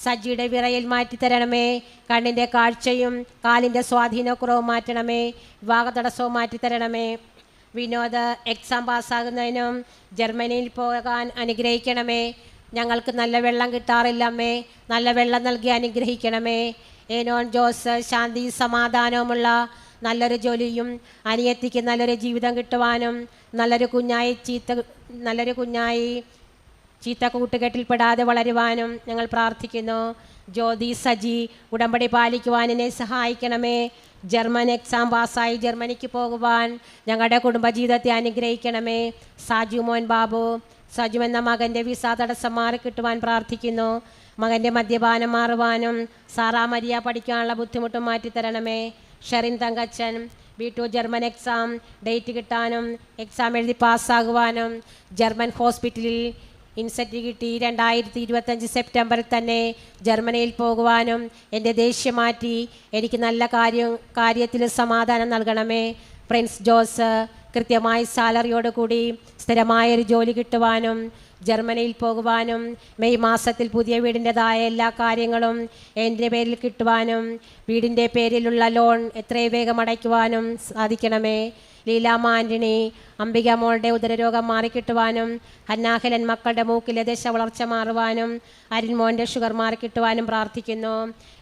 സജിയുടെ വിറയിൽ മാറ്റിത്തരണമേ. കണ്ണിൻ്റെ കാഴ്ചയും കാലിൻ്റെ സ്വാധീനക്കുറവും മാറ്റണമേ. വിവാഹ തടസ്സവും മാറ്റിത്തരണമേ. വിനോദ് എക്സാം പാസ്സാകുന്നതിനും ജർമ്മനിയിൽ പോകാൻ അനുഗ്രഹിക്കണമേ. ഞങ്ങൾക്ക് നല്ല വെള്ളം കിട്ടാറില്ലമ്മേ, നല്ല വെള്ളം നൽകി അനുഗ്രഹിക്കണമേ. ഏനോൻ ജോസ് ശാന്തി സമാധാനവുമുള്ള നല്ലൊരു ജോലിയും അനിയത്തിക്ക് നല്ലൊരു ജീവിതം കിട്ടുവാനും നല്ലൊരു കുഞ്ഞായി ചീത്ത കൂട്ടുകെട്ടിൽപ്പെടാതെ വളരുവാനും ഞങ്ങൾ പ്രാർത്ഥിക്കുന്നു. ജ്യോതി സജി ഉടമ്പടി പാലിക്കുവാൻ എന്നെ സഹായിക്കണമേ. ജർമ്മൻ എക്സാം പാസ്സായി ജർമ്മനിക്ക് പോകുവാൻ ഞങ്ങളുടെ കുടുംബജീവിതത്തെ അനുഗ്രഹിക്കണമേ. സാജു മോൻ ബാബു എന്ന മകൻ്റെ വിസ തടസ്സം മാറിക്കിട്ടുവാൻ പ്രാർത്ഥിക്കുന്നു. മകൻ്റെ മദ്യപാനം മാറുവാനും സാറാ മരിയ പഠിക്കാനുള്ള ബുദ്ധിമുട്ടും മാറ്റിത്തരണമേ. Sherin Thankachan B2 German exam date കിട്ടാനും എക്സാം എഴുതി പാസ്സാകുവാനും ജർമ്മൻ ഹോസ്പിറ്റലിൽ ഇൻസെറ്റ് കിട്ടി 2025 സെപ്റ്റംബറിൽ തന്നെ ജർമ്മനിയിൽ പോകുവാനും എൻ്റെ ദേഷ്യം മാറ്റി എനിക്ക് നല്ല കാര്യത്തിൽ സമാധാനം നൽകണമേ. പ്രിൻസ് ജോസ് കൃത്യമായി സാലറിയോടുകൂടി സ്ഥിരമായൊരു ജോലി കിട്ടുവാനും ജർമ്മനിയിൽ പോകുവാനും മെയ് മാസത്തിൽ പുതിയ വീടിൻ്റെതായ എല്ലാ കാര്യങ്ങളും എൻ്റെ പേരിൽ കിട്ടുവാനും വീടിൻ്റെ പേരിലുള്ള ലോൺ എത്രയും വേഗം അടയ്ക്കുവാനും സാധിക്കണമേ. ലീലാമ്മ ആൻ്റണി അംബിക മോളുടെ ഉദരരോഗം മാറിക്കിട്ടുവാനും ഹന്നാഹലൻ മക്കളുടെ മൂക്കിലെ ദശ വളർച്ച മാറുവാനും അരുൺ മോൻ്റെ ഷുഗർ മാറിക്കിട്ടുവാനും പ്രാർത്ഥിക്കുന്നു.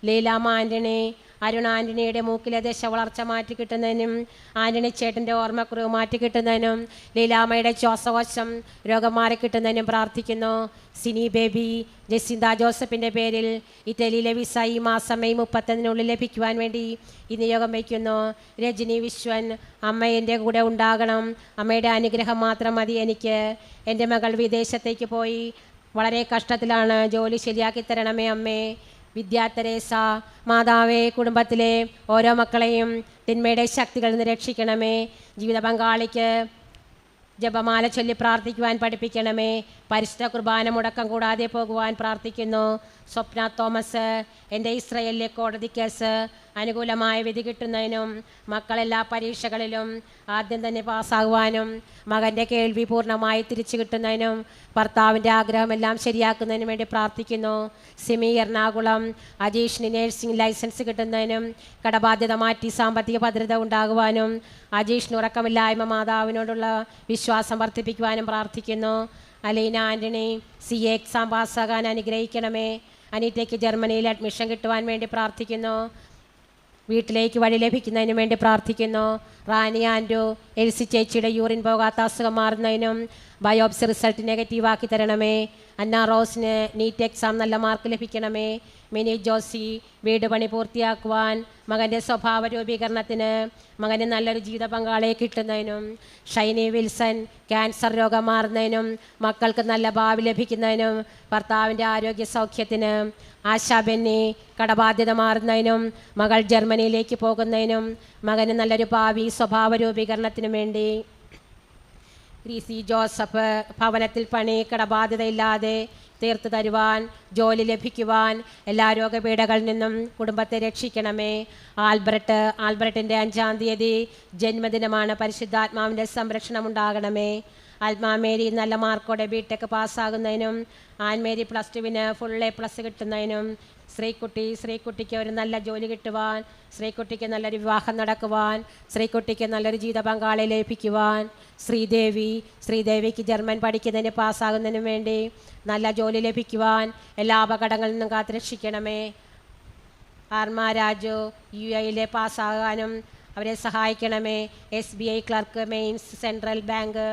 ലീലാമ്മ ആൻ്റണി അരുൺ ആൻ്റണിയുടെ മൂക്കിലെ ദശ വളർച്ച മാറ്റിക്കിട്ടുന്നതിനും ആൻ്റണി ചേട്ടൻ്റെ ഓർമ്മക്കുറവ് മാറ്റിക്കിട്ടുന്നതിനും ലീലാമ്മയുടെ ശ്വാസകോശം രോഗം മാറിക്കിട്ടുന്നതിനും പ്രാർത്ഥിക്കുന്നു. സിനി ബേബി ജസിന്ത ജോസഫിൻ്റെ പേരിൽ ഇറ്റലിയിലെ വിസ ഈ മാസം മെയ് 30 ലഭിക്കുവാൻ വേണ്ടി ഈ നിയോഗം വയ്ക്കുന്നു. രജനി വിശ്വൻ അമ്മ എൻ്റെ കൂടെ ഉണ്ടാകണം, അമ്മയുടെ അനുഗ്രഹം മാത്രം മതി എനിക്ക്. എൻ്റെ മകൾ വിദേശത്തേക്ക് പോയി വളരെ കഷ്ടത്തിലാണ്, ജോലി ശരിയാക്കി തരണമേ അമ്മേ. വിദ്യാ തെരേസ മാതാവേ കുടുംബത്തിലെ ഓരോ മക്കളെയും തിന്മയുടെ ശക്തികളിൽ നിന്ന് രക്ഷിക്കണമേ. ജീവിത പങ്കാളിക്ക് ജപമാല ചൊല്ലി പ്രാർത്ഥിക്കുവാൻ പഠിപ്പിക്കണമേ. പരിശുദ്ധ കുർബാന മുടക്കം കൂടാതെ പോകുവാൻ പ്രാർത്ഥിക്കുന്നു. സ്വപ്ന തോമസ് എൻ്റെ ഇസ്രയേലിലെ കോടതി കേസ് അനുകൂലമായ വിധി കിട്ടുന്നതിനും മക്കളെല്ലാ പരീക്ഷകളിലും ആദ്യം തന്നെ പാസ്സാകുവാനും മകൻ്റെ കേൾവി പൂർണ്ണമായി തിരിച്ചു കിട്ടുന്നതിനും ഭർത്താവിൻ്റെ ആഗ്രഹമെല്ലാം ശരിയാക്കുന്നതിനും വേണ്ടി പ്രാർത്ഥിക്കുന്നു. സിമി എറണാകുളം അജീഷിന് നേഴ്സിംഗ് ലൈസൻസ് കിട്ടുന്നതിനും കടബാധ്യത മാറ്റി സാമ്പത്തിക ഭദ്രത ഉണ്ടാകുവാനും അജീഷിന് ഉറക്കമില്ലായ്മ മാതാവിനോടുള്ള വിശ്വാസം വർദ്ധിപ്പിക്കുവാനും പ്രാർത്ഥിക്കുന്നു. അലീന ആൻ്റണി CA എക്സാം പാസ്സാകാൻ അനുഗ്രഹിക്കണമേ. അനീറ്റയ്ക്ക് ജർമ്മനിയിൽ അഡ്മിഷൻ കിട്ടുവാൻ വേണ്ടി പ്രാർത്ഥിക്കുന്നു. വീട്ടിലേക്ക് വഴി ലഭിക്കുന്നതിന് വേണ്ടി പ്രാർത്ഥിക്കുന്നു. റാനി ആൻഡു എൽസി ചേച്ചിയുടെ യൂറിൻ പോകാത്ത അസുഖം മാറുന്നതിനും ബയോപ്സി റിസൾട്ട് നെഗറ്റീവാക്കി തരണമേ. അന്ന റോസിന് നീറ്റ് എക്സാം നല്ല മാർക്ക് ലഭിക്കണമേ. മിനി ജോസി വീട് പണി പൂർത്തിയാക്കുവാൻ മകൻ്റെ സ്വഭാവ രൂപീകരണത്തിന് മകന് നല്ലൊരു ജീവിത പങ്കാളിയെ കിട്ടുന്നതിനും ഷൈനി വിൽസൺ ക്യാൻസർ രോഗം മാറുന്നതിനും മക്കൾക്ക് നല്ല ഭാവി ലഭിക്കുന്നതിനും ഭർത്താവിൻ്റെ ആരോഗ്യ സൗഖ്യത്തിന് ആശാ ബെന്നി കടബാധ്യത മാറുന്നതിനും മകൾ ജർമ്മനിയിലേക്ക് പോകുന്നതിനും മകന് നല്ലൊരു ഭാവി സ്വഭാവ രൂപീകരണത്തിനും വേണ്ടി ഗ്രീസി ജോസഫ് ഭവനത്തിൽ പണി കടബാധ്യതയില്ലാതെ തീർത്തു തരുവാൻ ജോലി ലഭിക്കുവാൻ എല്ലാ രോഗപീഠകളിൽ നിന്നും കുടുംബത്തെ രക്ഷിക്കണമേ. ആൽബർട്ടിൻ്റെ 5-ാം തീയതി ജന്മദിനമാണ്. പരിശുദ്ധാത്മാവിൻ്റെ സംരക്ഷണം ഉണ്ടാകണമേ. ആത്മാമേരി നല്ല മാർക്കോടെ BTech പാസ്സാകുന്നതിനും ആൻമേരി +2 ഫുൾ A+ കിട്ടുന്നതിനും ശ്രീകുട്ടിക്ക് ഒരു നല്ല ജോലി കിട്ടുവാൻ, ശ്രീകുട്ടിക്ക് നല്ലൊരു വിവാഹം നടക്കുവാൻ, ശ്രീകുട്ടിക്ക് നല്ലൊരു ജീവിത പങ്കാളി ലഭിക്കുവാൻ, ശ്രീദേവിക്ക് ജർമ്മൻ പഠിക്കുന്നതിന് പാസ്സാകുന്നതിനും വേണ്ടി നല്ല ജോലി ലഭിക്കുവാൻ എല്ലാ അപകടങ്ങളിൽ നിന്നും കാത്തുരക്ഷിക്കണമേ. ആർമ രാജു UAE പാസ്സാകാനും അവരെ സഹായിക്കണമേ. SBI clerk, mains, central bank,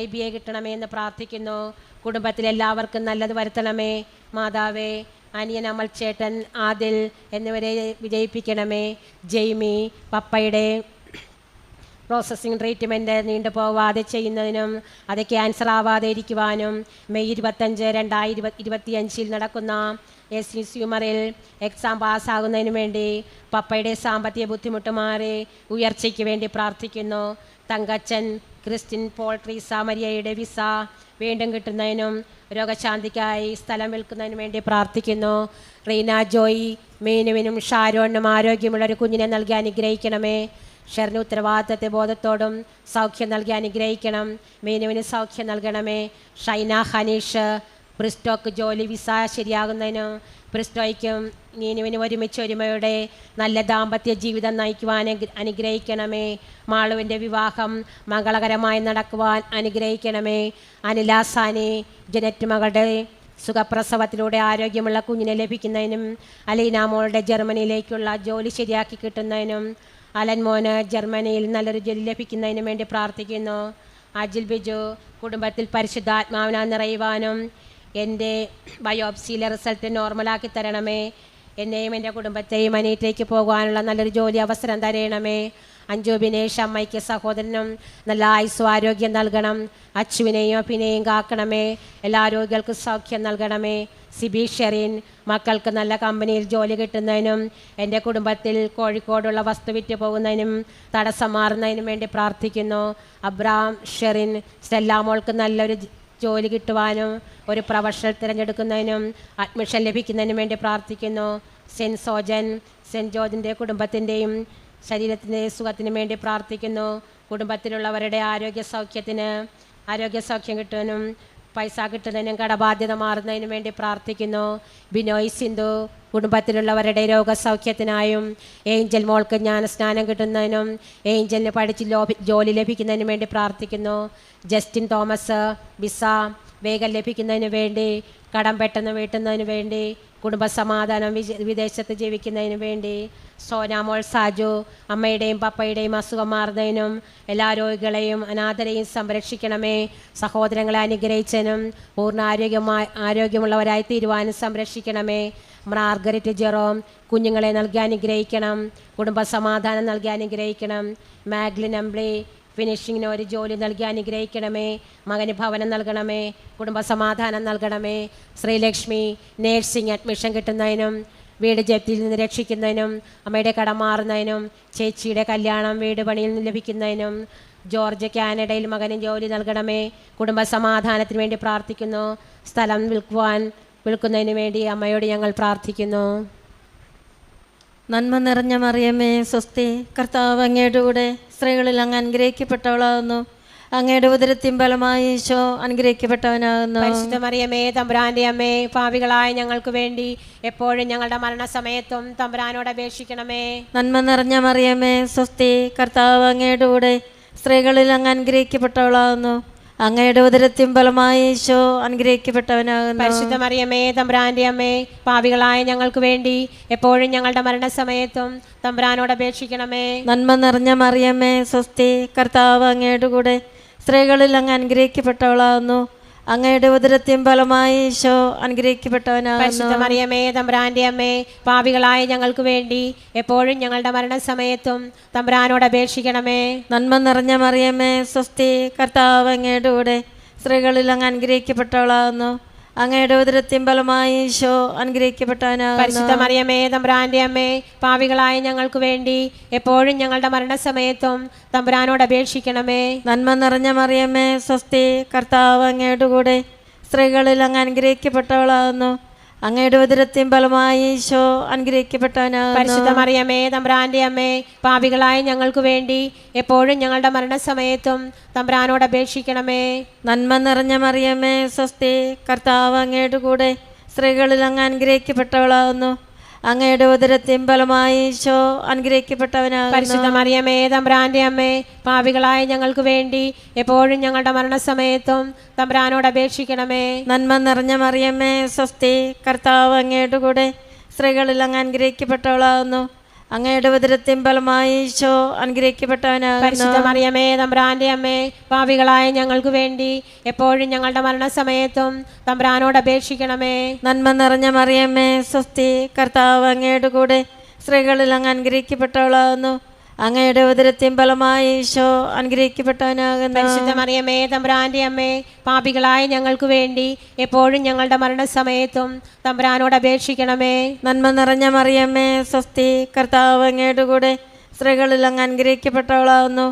IBA കിട്ടണമേ എന്ന് പ്രാർത്ഥിക്കുന്നു. കുടുംബത്തിലെല്ലാവർക്കും നല്ലത് വരുത്തണമേ. മാതാവേ അനിയൻ അമൽ ചേട്ടൻ, ആദിൽ എന്നിവരെ വിജയിപ്പിക്കണമേ. ജെയ്മി പപ്പയുടെ പ്രോസസ്സിംഗ് ട്രീറ്റ്മെൻറ്റ് നീണ്ടുപോവാതെ ചെയ്യുന്നതിനും അത് ക്യാൻസർ ആവാതെ ഇരിക്കുവാനും മെയ് 25, 2025 നടക്കുന്ന ഹ്യൂമറിൽ എക്സാം പാസ്സാകുന്നതിന് വേണ്ടി പപ്പയുടെ സാമ്പത്തിക ബുദ്ധിമുട്ട് മാറി ഉയർച്ചയ്ക്ക് വേണ്ടി പ്രാർത്ഥിക്കുന്നു. തങ്കച്ചൻ ക്രിസ്ത്യൻ പോൾ ട്രീസ മരിയയുടെ വിസ വീണ്ടും കിട്ടുന്നതിനും രോഗശാന്തിക്കായി സ്ഥലം വിൽക്കുന്നതിനും വേണ്ടി പ്രാർത്ഥിക്കുന്നു. റീന ജോയി മീനുവിനും ഷാരോണിനും ആരോഗ്യമുള്ള ഒരു കുഞ്ഞിനെ നൽകി അനുഗ്രഹിക്കണമേ. ഷെറിന് ഉത്തരവാദിത്തത്തെ ബോധത്തോടും സൗഖ്യം നൽകി അനുഗ്രഹിക്കണം. മീനുവിന് സൗഖ്യം നൽകണമേ. ഷൈന ഹനീഷ് പ്രിസ്റ്റോക്ക് ജോലി വിസ ശരിയാകുന്നതിനും പ്രിസ്റ്റോയ്ക്കും മീനുവിനും ഒരുമയോടെ നല്ല ദാമ്പത്യ ജീവിതം നയിക്കുവാൻ അനുഗ്രഹിക്കണമേ. മാളുവിൻ്റെ വിവാഹം മംഗളകരമായി നടക്കുവാൻ അനുഗ്രഹിക്കണമേ. അനില സാനി ജനറ്റ് മകളുടെ സുഖപ്രസവത്തിലൂടെ ആരോഗ്യമുള്ള കുഞ്ഞിനെ ലഭിക്കുന്നതിനും അലീന മോളുടെ ജർമ്മനിയിലേക്കുള്ള ജോലി ശരിയാക്കി കിട്ടുന്നതിനും അലൻ മോന് ജർമ്മനിയിൽ നല്ലൊരു ജോലി ലഭിക്കുന്നതിനും വേണ്ടി പ്രാർത്ഥിക്കുന്നു. അജിൽ ബിജു കുടുംബത്തിൽ പരിശുദ്ധാത്മാവിനാൽ നിറയുവാനും എൻ്റെ ബയോപ്സിയിലെ റിസൾട്ട് നോർമലാക്കി തരണമേ. എന്നെയും എൻ്റെ കുടുംബത്തെയും അനിയത്തേക്ക് പോകുവാനുള്ള നല്ലൊരു ജോലി അവസരം തരണമേ. അഞ്ജു ബിനേഷ് അമ്മയ്ക്ക് സഹോദരനും നല്ല ആയുസ്സും ആരോഗ്യം നൽകണം. അച്ചുവിനെയും അഭിനെയും കാക്കണമേ. എല്ലാ രോഗികൾക്കും സൗഖ്യം നൽകണമേ. സിബി ഷെറിൻ മക്കൾക്ക് നല്ല കമ്പനിയിൽ ജോലി കിട്ടുന്നതിനും എൻ്റെ കുടുംബത്തിൽ കോഴിക്കോടുള്ള വസ്തു വിറ്റ് പോകുന്നതിനും തടസ്സം മാറുന്നതിനും വേണ്ടി പ്രാർത്ഥിക്കുന്നു. അബ്രാം ഷെറിൻ സ്റ്റെല്ലാമോൾക്ക് നല്ലൊരു ജോലി കിട്ടുവാനും ഒരു പ്രൊഫഷണൽ തിരഞ്ഞെടുക്കുന്നതിനും അഡ്മിഷൻ ലഭിക്കുന്നതിനും വേണ്ടി പ്രാർത്ഥിക്കുന്നു. സെൻറ്റ് ജോർജിൻ്റെ കുടുംബത്തിൻ്റെയും ശരീരത്തിൻ്റെ സുഖത്തിനും വേണ്ടി പ്രാർത്ഥിക്കുന്നു. കുടുംബത്തിലുള്ളവരുടെ ആരോഗ്യസൗഖ്യം കിട്ടുവാനും പൈസ കിട്ടുന്നതിനും കടബാധ്യത മാറുന്നതിനും വേണ്ടി പ്രാർത്ഥിക്കുന്നു. ബിനോയ് സിന്ധു കുടുംബത്തിലുള്ളവരുടെ രോഗസൗഖ്യത്തിനായും ഏഞ്ചൽ മോൾക്ക് ജ്ഞാനസ്നാനം കിട്ടുന്നതിനും ഏഞ്ചലിന് പഠിച്ച് ജോലി ലഭിക്കുന്നതിനും വേണ്ടി പ്രാർത്ഥിക്കുന്നു. ജസ്റ്റിൻ തോമസ് വിസ വേഗം ലഭിക്കുന്നതിന് വേണ്ടി, കടം പെട്ടെന്ന് വീട്ടുന്നതിന് വേണ്ടി, കുടുംബസമാധാനം വിദേശത്ത് ജീവിക്കുന്നതിന് വേണ്ടി. സോനാമോൾ സാജു അമ്മയുടെയും പപ്പയുടെയും അസുഖം മാറുന്നതിനും എല്ലാ രോഗികളെയും അനാഥരെയും സംരക്ഷിക്കണമേ. സഹോദരങ്ങളെ അനുഗ്രഹിച്ചതിനും പൂർണ്ണ ആരോഗ്യമുള്ളവരായി തീരുവാനും സംരക്ഷിക്കണമേ. മാർഗരറ്റ് ജെറോം കുഞ്ഞുങ്ങളെ നൽകി അനുഗ്രഹിക്കണം. കുടുംബസമാധാനം നൽകി അനുഗ്രഹിക്കണം. മാഗ്ലിൻ അംബ്ലി ഫിനിഷിങ്ങിന് ഒരു ജോലി നൽകി അനുഗ്രഹിക്കണമേ. മകന് ഭവനം നൽകണമേ. കുടുംബസമാധാനം നൽകണമേ. ശ്രീലക്ഷ്മി നേഴ്സിംഗ് അഡ്മിഷൻ കിട്ടുന്നതിനും വീട് ജപ്തിയിൽ നിന്ന് രക്ഷിക്കുന്നതിനും അമ്മയുടെ കടം മാറുന്നതിനും ചേച്ചിയുടെ കല്യാണം വീട് പണിയിൽ നിന്ന് ലഭിക്കുന്നതിനും ജോർജ് കാനഡയിൽ മകന് ജോലി നൽകണമേ. കുടുംബസമാധാനത്തിന് വേണ്ടി പ്രാർത്ഥിക്കുന്നു. സ്ഥലം വിൽക്കുന്നതിന് വേണ്ടി അമ്മയോട് ഞങ്ങൾ പ്രാർത്ഥിക്കുന്നു. നന്മ നിറഞ്ഞ മറിയമേ സ്വസ്തി, കർത്താവ് അങ്ങയുടെ കൂടെ സ്ത്രീകളിൽ അങ്ങ് അനുഗ്രഹിക്കപ്പെട്ടവളാകുന്നു. അങ്ങയുടെ ഉദരത്തിൻ ഫലമായി ഈശോ അനുഗ്രഹിക്കപ്പെട്ടവനാകുന്നു. പരിശുദ്ധ മറിയമേ തമ്പുരാന്റെ അമ്മേ, പാപികളായ ഞങ്ങൾക്ക് വേണ്ടി എപ്പോഴും ഞങ്ങളുടെ മരണസമയത്തും തമ്പുരാനോട് അപേക്ഷിക്കണമേ. നന്മ നിറഞ്ഞ മറിയമേ സ്വസ്തി, കർത്താവ് അങ്ങയുടെ കൂടെ സ്ത്രീകളിൽ അങ്ങ് അനുഗ്രഹിക്കപ്പെട്ടവളാകുന്നു. അങ്ങയുടെ ഉദരത്തിൻ ഫലമായി ഈശോ അനുഗ്രഹിക്കപ്പെട്ടവനാകുന്നു. പരിശുദ്ധ മറിയമേ തമ്പുരാന്റെ അമ്മേ, പാപികളായ ഞങ്ങൾക്ക് വേണ്ടി എപ്പോഴും ഞങ്ങളുടെ മരണസമയത്തും തമ്പുരാനോട് അപേക്ഷിക്കണമേ. നന്മ നിറഞ്ഞ മറിയമേ സ്വസ്തി, കർത്താവ് അങ്ങയുടെ കൂടെ സ്ത്രീകളിൽ അങ്ങ് അനുഗ്രഹിക്കപ്പെട്ടവളാകുന്നു. അങ്ങയുടെ ഉദരത്തിൻ ഫലമായി ഈശോ അനുഗ്രഹിക്കപ്പെട്ടവനാകുന്നു. പരിശുദ്ധ മറിയമേ തമ്പുരാന്റെ അമ്മേ, പാപികളായ ഞങ്ങൾക്ക് വേണ്ടി എപ്പോഴും ഞങ്ങളുടെ മരണസമയത്തും തമ്പുരാനോട് അപേക്ഷിക്കണമേ. നന്മ നിറഞ്ഞ മറിയമേ സ്വസ്തി, കർത്താവ് അങ്ങയുടെ കൂടെ സ്ത്രീകളിൽ അങ്ങ് അനുഗ്രഹിക്കപ്പെട്ടവളാകുന്നു. അങ്ങയുടെ ഉദരത്തിൻ ഫലമായി ഈശോ അനുഗ്രഹിക്കപ്പെട്ടവനാകുന്നു. പരിശുദ്ധ മറിയമേ തമ്പുരാന്റെ അമ്മേ, പാപികളായ ഞങ്ങൾക്ക് വേണ്ടി എപ്പോഴും ഞങ്ങളുടെ മരണസമയത്തും തമ്പുരാനോട് അപേക്ഷിക്കണമേ. നന്മ നിറഞ്ഞ മറിയമേ സ്വസ്തി, കർത്താവ് അങ്ങയുടെ കൂടെ സ്ത്രീകളിൽ അങ്ങ് അനുഗ്രഹിക്കപ്പെട്ടവളാകുന്നു. അങ്ങയുടെ ഉദരത്തിൻ ഫലമായി ഈശോ അനുഗ്രഹിക്കപ്പെട്ടവനാകുന്നു. പരിശുദ്ധ മറിയമേ തമ്പുരാന്റെ അമ്മേ, പാപികളായ ഞങ്ങൾക്ക് വേണ്ടി എപ്പോഴും ഞങ്ങളുടെ മരണസമയത്തും തമ്പുരാനോട് അപേക്ഷിക്കണമേ. നന്മ നിറഞ്ഞ മറിയമേ സ്വസ്തി, കർത്താവ് അങ്ങയുടെ കൂടെ സ്ത്രീകളിൽ അങ്ങ് അനുഗ്രഹിക്കപ്പെട്ടവളാകുന്നു. അങ്ങയുടെ ഉദരത്തിൻ ഫലമായി ഈശോ അനുഗ്രഹിക്കപ്പെട്ടവനാകുന്നു. പരിശുദ്ധ മറിയമേ തമ്പുരാന്റെ അമ്മേ, പാപികളായ ഞങ്ങൾക്ക് വേണ്ടി എപ്പോഴും ഞങ്ങളുടെ മരണസമയത്തും തമ്പുരാനോട് അപേക്ഷിക്കണമേ. നന്മ നിറഞ്ഞ മറിയമേ സ്വസ്തി, കർത്താവ് അങ്ങയുടെ കൂടെ സ്ത്രീകളിൽ അങ്ങ് അനുഗ്രഹിക്കപ്പെട്ടവളാകുന്നു. അങ്ങയുടെ ഉദരത്തിൻ ഫലമായി ഈശോ അനുഗ്രഹിക്കപ്പെട്ടവനാകുന്നു. പരിശുദ്ധ മറിയമേ തമ്പുരാന്റെ അമ്മേ, പാപികളായ ഞങ്ങൾക്ക് വേണ്ടി എപ്പോഴും ഞങ്ങളുടെ മരണസമയത്തും തമ്പുരാനോട് അപേക്ഷിക്കണമേ. നന്മ നിറഞ്ഞ മറിയമേ സ്വസ്തി, കർത്താവ് അങ്ങയുടെ കൂടെ സ്ത്രീകളിൽ അങ്ങ് അനുഗ്രഹിക്കപ്പെട്ടവളാകുന്നു. അങ്ങയുടെ ഉദരത്തിൻ ഫലമായി ഈശോ അനുഗ്രഹിക്കപ്പെട്ടവനാകുന്നു. പരിശുദ്ധ മറിയമേ തമ്പുരാന്റെ അമ്മേ, പാപികളായ ഞങ്ങൾക്ക് വേണ്ടി എപ്പോഴും ഞങ്ങളുടെ മരണസമയത്തും തമ്പുരാനോട് അപേക്ഷിക്കണമേ. നന്മ നിറഞ്ഞ മറിയമേ സ്വസ്തി, കർത്താവ് അങ്ങയുടെ കൂടെ സ്ത്രീകളിൽ അങ്ങ് അനുഗ്രഹിക്കപ്പെട്ടവളാകുന്നു.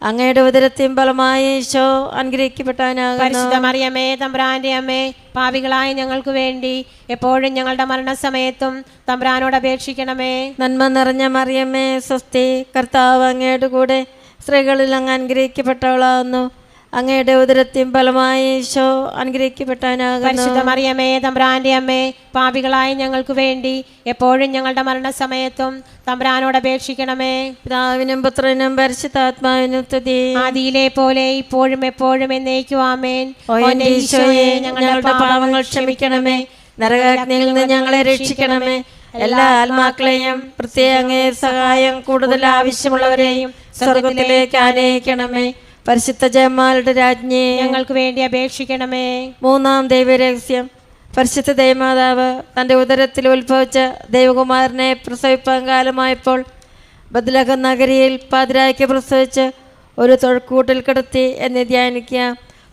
അങ്ങയുടെ ഉദരത്തിൻ ഫലമായ ഈശോ അനുഗ്രഹിക്കപ്പെട്ടവനാകുന്നു. പരിശുദ്ധ മറിയമേ തമ്പുരാന്റെ അമ്മേ, പാപികളായ ഞങ്ങൾക്ക് വേണ്ടി എപ്പോഴും ഞങ്ങളുടെ മരണസമയത്തും തമ്പുരാനോട് അപേക്ഷിക്കണമേ. നന്മ നിറഞ്ഞ മറിയമ്മേ സ്വസ്തി, കർത്താവ് അങ്ങയുടെ കൂടെ സ്ത്രീകളിൽ അങ്ങ് അനുഗ്രഹിക്കപ്പെട്ടവളാകുന്നു. അങ്ങയുടെ ഉദരത്തിൻ ഫലമായ ഈശോ അനുഗ്രഹിക്കപ്പെട്ടവനാകുന്നു. പരിശുദ്ധ മറിയമേ തമ്പുരാന്റെ അമ്മേ, പാപികളായ ഞങ്ങൾക്ക് വേണ്ടി എപ്പോഴും ഞങ്ങളുടെ മരണസമയത്തും തമ്പുരാനോട് അപേക്ഷിക്കണമേ. പിതാവിനും പുത്രനും പരിശുദ്ധാത്മാവിനും സ്തുതി. ആദിയിലെ പോലെ ഇപ്പോഴും എപ്പോഴും എന്നേക്കും ആമേൻ. ഓ എൻ്റെ ഈശോയെ, ഞങ്ങളുടെ പാപങ്ങൾ ക്ഷമിക്കണമേ, നരകാഗ്നിയിൽ നിന്ന് ഞങ്ങളെ രക്ഷിക്കണമേ. എല്ലാ ആത്മാക്കളെയും പ്രത്യേക അങ്ങേ സഹായം കൂടുതൽ ആവശ്യമുള്ളവരെയും സ്വർഗത്തിലേക്ക് ആനയിക്കണമേ. പരിശുദ്ധ ജയമാലയുടെ രാജ്ഞി, ഞങ്ങൾക്ക് വേണ്ടി അപേക്ഷിക്കണമേ. മൂന്നാം ദൈവരഹസ്യം. പരിശുദ്ധ ദൈവമാതാവ് തൻ്റെ ഉദരത്തിൽ ഉത്ഭവിച്ച ദൈവകുമാരനെ പ്രസവിപ്പാൻ കാലമായപ്പോൾ ബത്ലഹേം നഗരിയിൽ പാതിരായ്ക്ക് പ്രസവിച്ച് ഒരു തൊഴുക്കൂട്ടിൽ കിടത്തി എന്ന് ധ്യാനിക്കുക.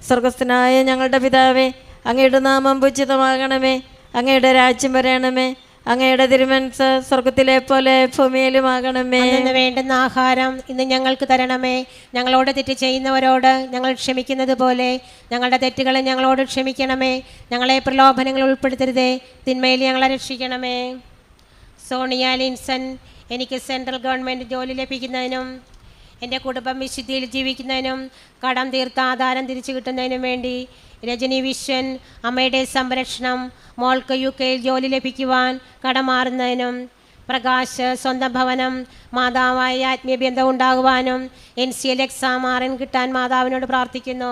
സ്വർഗസ്ഥനായ ഞങ്ങളുടെ പിതാവേ, അങ്ങയുടെ നാമം പൂജിതമാകണമേ. അങ്ങയുടെ രാജ്യം വരണമേ. അങ്ങയുടെ തിരുമനസ്സ് സ്വർഗത്തിലെ പോലെ ഭൂമിയിലുമാകണമേ. അന്ന് വേണ്ടുന്ന ആഹാരം ഇന്ന് ഞങ്ങൾക്ക് തരണമേ. ഞങ്ങളോട് തെറ്റ് ചെയ്യുന്നവരോട് ഞങ്ങൾ ക്ഷമിക്കുന്നത് പോലെ ഞങ്ങളുടെ തെറ്റുകൾ ഞങ്ങളോട് ക്ഷമിക്കണമേ. ഞങ്ങളെ പ്രലോഭനങ്ങൾ ഉൾപ്പെടുത്തരുതേ, തിന്മയിൽ ഞങ്ങളെ രക്ഷിക്കണമേ. സോണിയ ലിൻസൺ, എനിക്ക് സെൻട്രൽ ഗവൺമെൻറ് ജോലി ലഭിക്കുന്നതിനും എൻ്റെ കുടുംബം വിശുദ്ധിയിൽ ജീവിക്കുന്നതിനും കടം തീർത്ത ആധാരം തിരിച്ചു കിട്ടുന്നതിനും വേണ്ടി രജനി വിശ്വൻ, അമ്മയുടെ സംരക്ഷണം, മോൾക്ക് UK ജോലി ലഭിക്കുവാൻ കടമാറുന്നതിനും പ്രകാശ് സ്വന്തം ഭവനം, മാതാവായി ആത്മീയബന്ധം ഉണ്ടാകുവാനും NCL എക്സാം RN കിട്ടാൻ മാതാവിനോട് പ്രാർത്ഥിക്കുന്നു.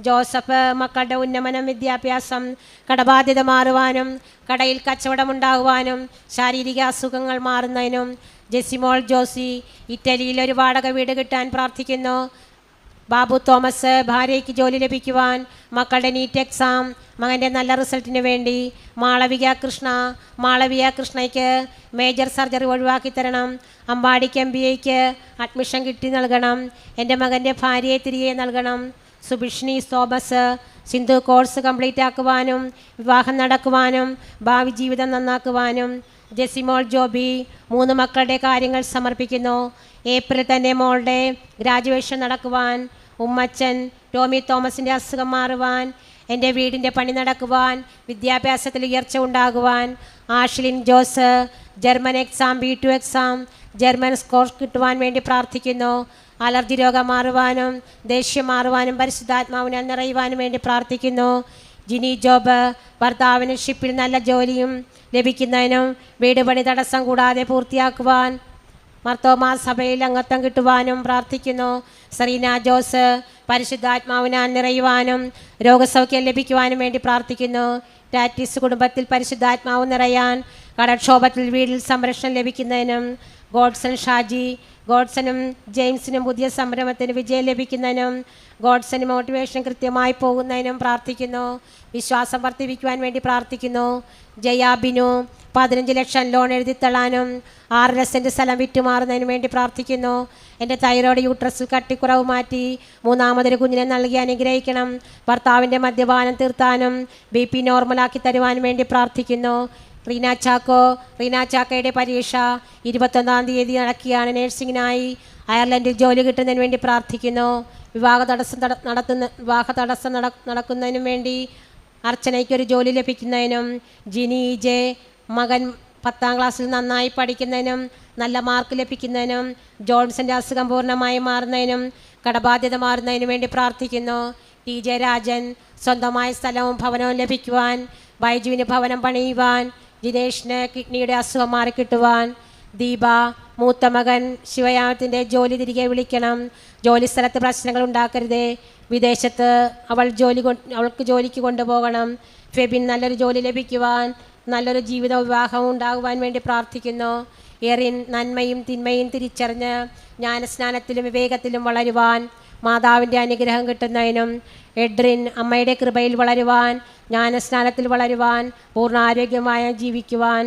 ജോസഫ്, മക്കളുടെ ഉന്നമനം, വിദ്യാഭ്യാസം, കടബാധ്യത മാറുവാനും കടയിൽ കച്ചവടമുണ്ടാകുവാനും ശാരീരിക അസുഖങ്ങൾ മാറുന്നതിനും ജെസിമോൾ ജോസി, ഇറ്റലിയിൽ ഒരു വാടക വീട് കിട്ടാൻ പ്രാർത്ഥിക്കുന്നു. ബാബു തോമസ്, ഭാര്യയ്ക്ക് ജോലി ലഭിക്കുവാൻ, മക്കളുടെ നീറ്റ് എക്സാം, മകൻ്റെ നല്ല റിസൾട്ടിന് വേണ്ടി. മാളവിക കൃഷ്ണയ്ക്ക് മേജർ സർജറി ഒഴിവാക്കി തരണം. അമ്പാടിക്ക് MBAക്ക് അഡ്മിഷൻ കിട്ടി നൽകണം. എൻ്റെ മകൻ്റെ ഭാര്യയെ തിരികെ നൽകണം. സുഭിഷ്ണി തോമസ്, സിന്ധു കോഴ്സ് കംപ്ലീറ്റ് ആക്കുവാനും വിവാഹം നടക്കുവാനും ഭാവി ജീവിതം നന്നാക്കുവാനും. ജെസിമോൾ ജോബി, 3 മക്കളുടെ കാര്യങ്ങൾ സമർപ്പിക്കുന്നു. ഏപ്രിൽ തന്നെ മോളുടെ ഗ്രാജുവേഷൻ നടക്കുവാൻ. ഉമ്മച്ചൻ ടോമി തോമസിൻ്റെ അസുഖം മാറുവാൻ. എൻ്റെ വീടിൻ്റെ പണി നടക്കുവാൻ, വിദ്യാഭ്യാസത്തിൽ ഉയർച്ച ഉണ്ടാകുവാൻ. Ashlin Jose, German exam, B2 exam, German score കിട്ടുവാൻ വേണ്ടി പ്രാർത്ഥിക്കുന്നു. അലർജി രോഗം മാറുവാനും ദേഷ്യം മാറുവാനും പരിശുദ്ധാത്മാവിനാൽ നിറയുവാനും വേണ്ടി പ്രാർത്ഥിക്കുന്നു. ജിനി ജോബ്, ഭർത്താവിന് ഷിപ്പിൽ നല്ല ജോലിയും ലഭിക്കുന്നതിനും വീട് പണി തടസ്സം കൂടാതെ പൂർത്തിയാക്കുവാൻ മർത്തോമാ സഭയിൽ അംഗത്വം കിട്ടുവാനും പ്രാർത്ഥിക്കുന്നു. സെറീന ജോസ്, പരിശുദ്ധാത്മാവിനാൽ നിറയുവാനും രോഗസൗഖ്യം ലഭിക്കുവാനും വേണ്ടി പ്രാർത്ഥിക്കുന്നു. ടാറ്റിസ് കുടുംബത്തിൽ പരിശുദ്ധാത്മാവ് നിറയാൻ കടക്ഷോഭത്തിൽ വീട്ടിൽ സംരക്ഷണം ലഭിക്കുന്നതിനും. ഗോഡ്സൺ ഷാജി, ഗോഡ്സനും ജെയിംസിനും പുതിയ സംരംഭത്തിന് വിജയം ലഭിക്കുന്നതിനും ഗോഡ്സന് മോട്ടിവേഷൻ കൃത്യമായി പോകുന്നതിനും പ്രാർത്ഥിക്കുന്നു. വിശ്വാസം വർദ്ധിപ്പിക്കുവാൻ വേണ്ടി പ്രാർത്ഥിക്കുന്നു. ജയാബിനു, 15 ലക്ഷം ലോൺ എഴുതിത്തള്ളാനും 6.5 സെൻറ്റ് സ്ഥലം വിറ്റുമാറുന്നതിന് വേണ്ടി പ്രാർത്ഥിക്കുന്നു. എൻ്റെ തൈറോയ്ഡ് യൂട്രസിൽ കട്ടിക്കുറവ് മാറ്റി 3ാമതൊരു കുഞ്ഞിനെ നൽകി അനുഗ്രഹിക്കണം. ഭർത്താവിൻ്റെ മദ്യപാനം തീർത്താനും BP നോർമലാക്കി തരുവാനും വേണ്ടി പ്രാർത്ഥിക്കുന്നു. റീന ചാക്കോയുടെ പരീക്ഷ 21-ാം തീയതി നടക്കുകയാണ്. നേഴ്സിങ്ങിനായി അയർലൻഡിൽ ജോലി കിട്ടുന്നതിന് വേണ്ടി പ്രാർത്ഥിക്കുന്നു. വിവാഹ തടസ്സം നടക്കുന്നതിനും വേണ്ടി അർച്ചനയ്ക്കൊരു ജോലി ലഭിക്കുന്നതിനും. ജിനി ജെ, മകൻ 10ാം ക്ലാസ്സിൽ നന്നായി പഠിക്കുന്നതിനും നല്ല മാർക്ക് ലഭിക്കുന്നതിനും ജോൺസൻ്റെ അസുഖം പൂർണ്ണമായി മാറുന്നതിനും കടബാധ്യത മാറുന്നതിനും വേണ്ടി പ്രാർത്ഥിക്കുന്നു. TJ രാജൻ, സ്വന്തമായ സ്ഥലവും ഭവനവും ലഭിക്കുവാൻ. ബൈജുവിന് ഭവനം പണിയുവാൻ. ജിനേഷിന് കിഡ്നിയുടെ അസുഖം മാറിക്കിട്ടുവാൻ. ദീപ, മൂത്ത മകൻ ശിവയാമത്തിൻ്റെ ജോലി തിരികെ വിളിക്കണം. ജോലി സ്ഥലത്ത് പ്രശ്നങ്ങൾ ഉണ്ടാക്കരുതേ. വിദേശത്ത് അവൾക്ക് ജോലിക്ക് കൊണ്ടുപോകണം. ഫെബിൻ, നല്ലൊരു ജോലി ലഭിക്കുവാൻ, നല്ലൊരു ജീവിത വിവാഹം ഉണ്ടാകുവാൻ വേണ്ടി പ്രാർത്ഥിക്കുന്നു. എറിൻ, നന്മയും തിന്മയും തിരിച്ചറിഞ്ഞ് ജ്ഞാനസ്നാനത്തിലും വിവേകത്തിലും വളരുവാൻ, മാതാവിൻ്റെ അനുഗ്രഹം കിട്ടുന്നതിനും. എഡ്രിൻ, അമ്മയുടെ കൃപയിൽ വളരുവാൻ, ജ്ഞാനസ്നാനത്തിൽ വളരുവാൻ, പൂർണ്ണ ആരോഗ്യമായ ജീവിക്കുവാൻ.